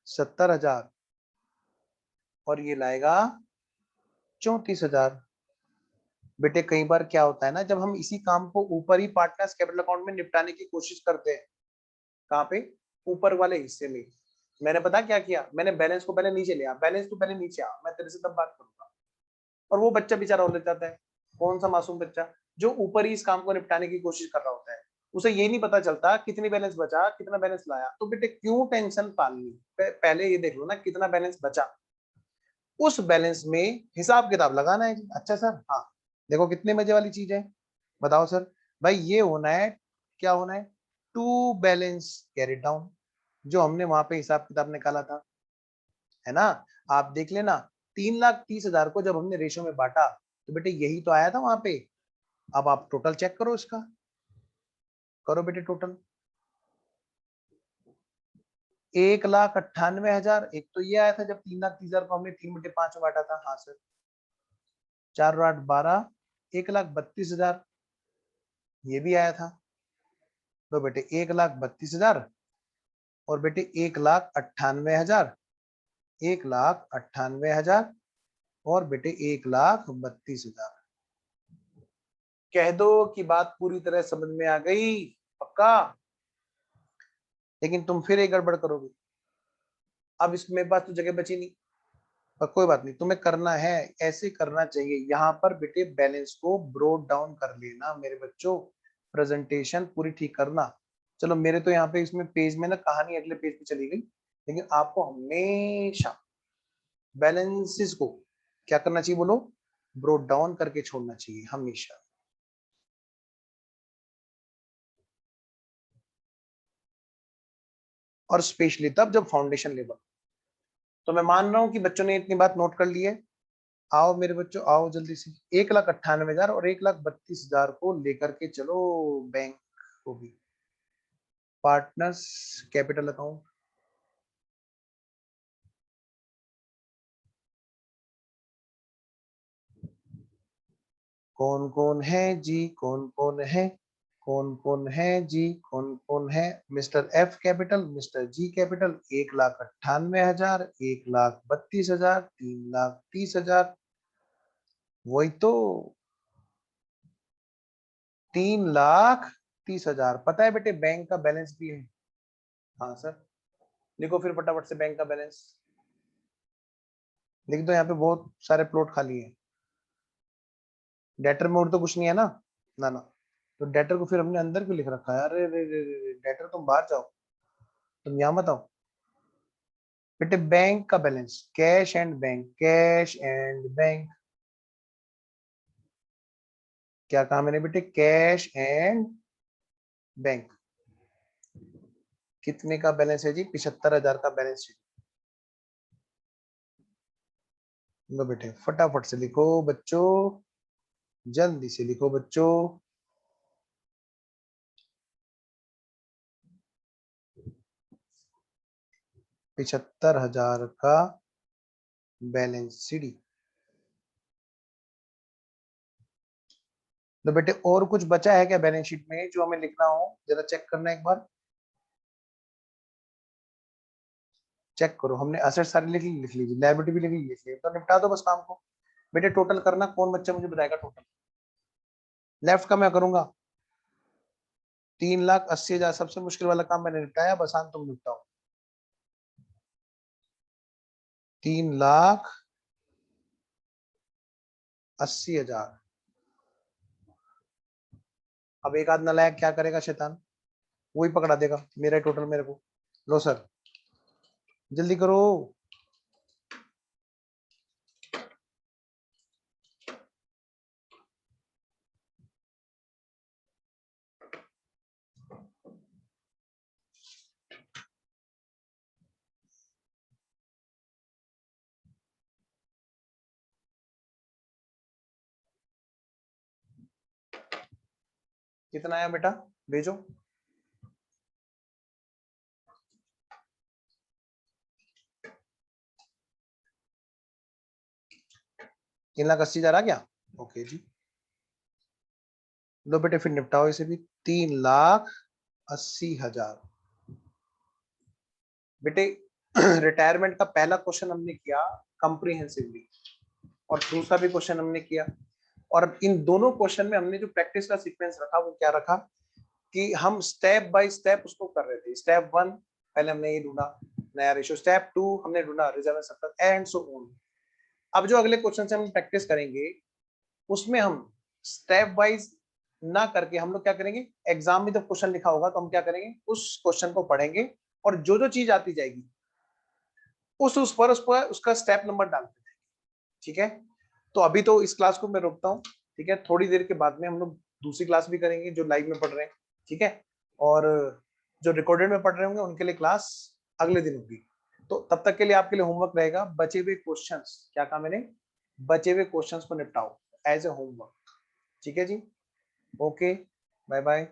70,000, और ये लाएगा 34,000। बेटे कई बार क्या होता है ना, जब हम इसी काम को ऊपर ही पार्टनर्स कैपिटल अकाउंट में निपटाने की कोशिश करते हैं, कहाँ पे, ऊपर वाले हिस्से में। मैंने पता क्या किया, मैंने बैलेंस को पहले नीचे लिया, बैलेंस तो पहले नीचे आ, मैं तेरे से तब बात करूंगा। और वो बच्चा बेचारा हो जाता है, कौन सा मासूम बच्चा, जो ऊपर ही इस काम को निपटाने की कोशिश कर रहा होता है, उसे ये नहीं पता चलता कितनी बैलेंस बचा, कितना बैलेंस लाया। तो बेटे क्यों टेंशन पालनी, पहले ये देख लो ना कितना बैलेंस बचा, उस बैलेंस में हिसाब किताब लगाना है जी। अच्छा सर, हाँ देखो कितने मजे वाली चीज है, बताओ सर। भाई ये होना है, क्या होना है, टू बैलेंस कैरी डाउन, जो हमने वहां पे हिसाब किताब निकाला था, है ना। आप देख लेना, 3,30,000 को जब हमने रेशो में बांटा तो बेटे यही तो आया था वहां पे। अब आप टोटल चेक करो इसका, करो बेटे टोटल। 1,98,000, एक तो ये आया था जब 3,30,000 को हमने 3/5 में बांटा था, हाँ सर। 4 और 8 12, 1,32,000 ये भी आया था। तो बेटे 1,32,000, और बेटे 1,98,000, 1,98,000, और बेटे 1,32,000। कह दो कि बात पूरी तरह समझ में आ गई, पक्का। लेकिन तुम फिर एक गड़बड़ करोगे, अब इसमें मेरे पास तो जगह बची नहीं। पर कोई बात नहीं, तुम्हें करना है, ऐसे करना चाहिए। यहाँ पर बेटे बैलेंस को ब्रोड डाउन कर लेना मेरे बच्चों, प्रेजेंटेशन पूरी ठीक करना। चलो मेरे तो यहाँ पे इसमें पेज में ना कहानी अगले पेज पे चली गई, लेकिन आपको हमेशा बैलेंसेस को क्या करना चाहिए, बोलो, ब्रोड डाउन करके छोड़ना चाहिए हमेशा। और स्पेशली तब जब फाउंडेशन लेवल। तो मैं मान रहा हूं कि बच्चों ने इतनी बात नोट कर ली है। आओ मेरे बच्चों आओ जल्दी से, 1,98,000 और 1,32,000 को लेकर के चलो बैंक को भी, पार्टनर्स कैपिटल अकाउंट। कौन कौन है जी, कौन कौन है, कौन कौन है जी, कौन कौन है? Mister F capital, mister G capital, 1,98,000, 1,32,000, 3,30,000, वही तो 3,30,000। पता है बेटे बैंक का बैलेंस भी है। हाँ सर, लिखो फिर फटाफट से बैंक का बैलेंस लिख दो। यहाँ पे बहुत सारे प्लॉट खाली है। डेटर में और तो कुछ नहीं है ना, ना ना। तो डेटर को फिर हमने अंदर क्यों लिख रखा है? अरे रे रे रे, डेटर तुम बाहर जाओ, तुम यहाँ मत आओ बेटे। बैंक का balance, cash and bank, cash and bank. क्या कहा मैंने बेटे? Cash and bank. कितने का बैलेंस है जी? 75,000 का बैलेंस शीट। लो बेटे फटाफट से लिखो बच्चों, जल्दी से लिखो बच्चों। 75,000 का बैलेंस शीट। तो बेटे और कुछ बचा है क्या बैलेंस शीट में जो हमें लिखना हो? जरा चेक करना एक बार, चेक करो। हमने असेट सारी लिख लीजिए, लायबिलिटी भी लिख ली, तो निपटा दो बस काम को। बेटे टोटल करना, कौन बच्चा मुझे बताएगा टोटल? लेफ्ट का मैं करूंगा। 3,80,000, सबसे मुश्किल वाला काम मैंने निपटाया, बस आसान तुम निपटाओ। 3,80,000। अब एक आध नालायक क्या करेगा शैतान, वही पकड़ा देगा मेरा टोटल मेरे को। लो सर जल्दी करो। कितना आया बेटा, भेजो। तीन लाख 80,000 आ गया। ओके जी, लो बेटे फिर निपटाओ इसे भी। 3,80,000 बेटे। रिटायरमेंट का पहला क्वेश्चन हमने किया कंप्रीहेंसिवली, और दूसरा भी क्वेश्चन हमने किया। और इन दोनों क्वेश्चन में हमने जो प्रैक्टिस का सीक्वेंस रखा वो क्या रखा, कि हम स्टेप बाय स्टेप उसको कर रहे थे। स्टेप 1 पहले हमने ये ढूंढा नया रेशियो, स्टेप 2 हमने ढूंढा reserve surplus, and so on. अब जो अगले क्वेश्चन से हम प्रैक्टिस करेंगे उसमें हम स्टेप वाइज ना करके हम लोग क्या करेंगे, एग्जाम में जब क्वेश्चन लिखा होगा तो हम क्या करेंगे, उस क्वेश्चन को पढ़ेंगे और जो जो चीज आती जाएगी उस पर उसका स्टेप नंबर डालते जाएंगे। ठीक है, तो अभी तो इस क्लास को मैं रोकता हूँ। ठीक है, थोड़ी देर के बाद में हम लोग दूसरी क्लास भी करेंगे जो लाइव में पढ़ रहे हैं। ठीक है, और जो रिकॉर्डेड में पढ़ रहे होंगे उनके लिए क्लास अगले दिन होगी। तो तब तक के लिए आपके लिए होमवर्क रहेगा, बचे हुए क्वेश्चंस, क्या कहा मैंने, बचे हुए क्वेश्चंस को निपटाओ एज ए होमवर्क। ठीक है जी, ओके, बाय बाय।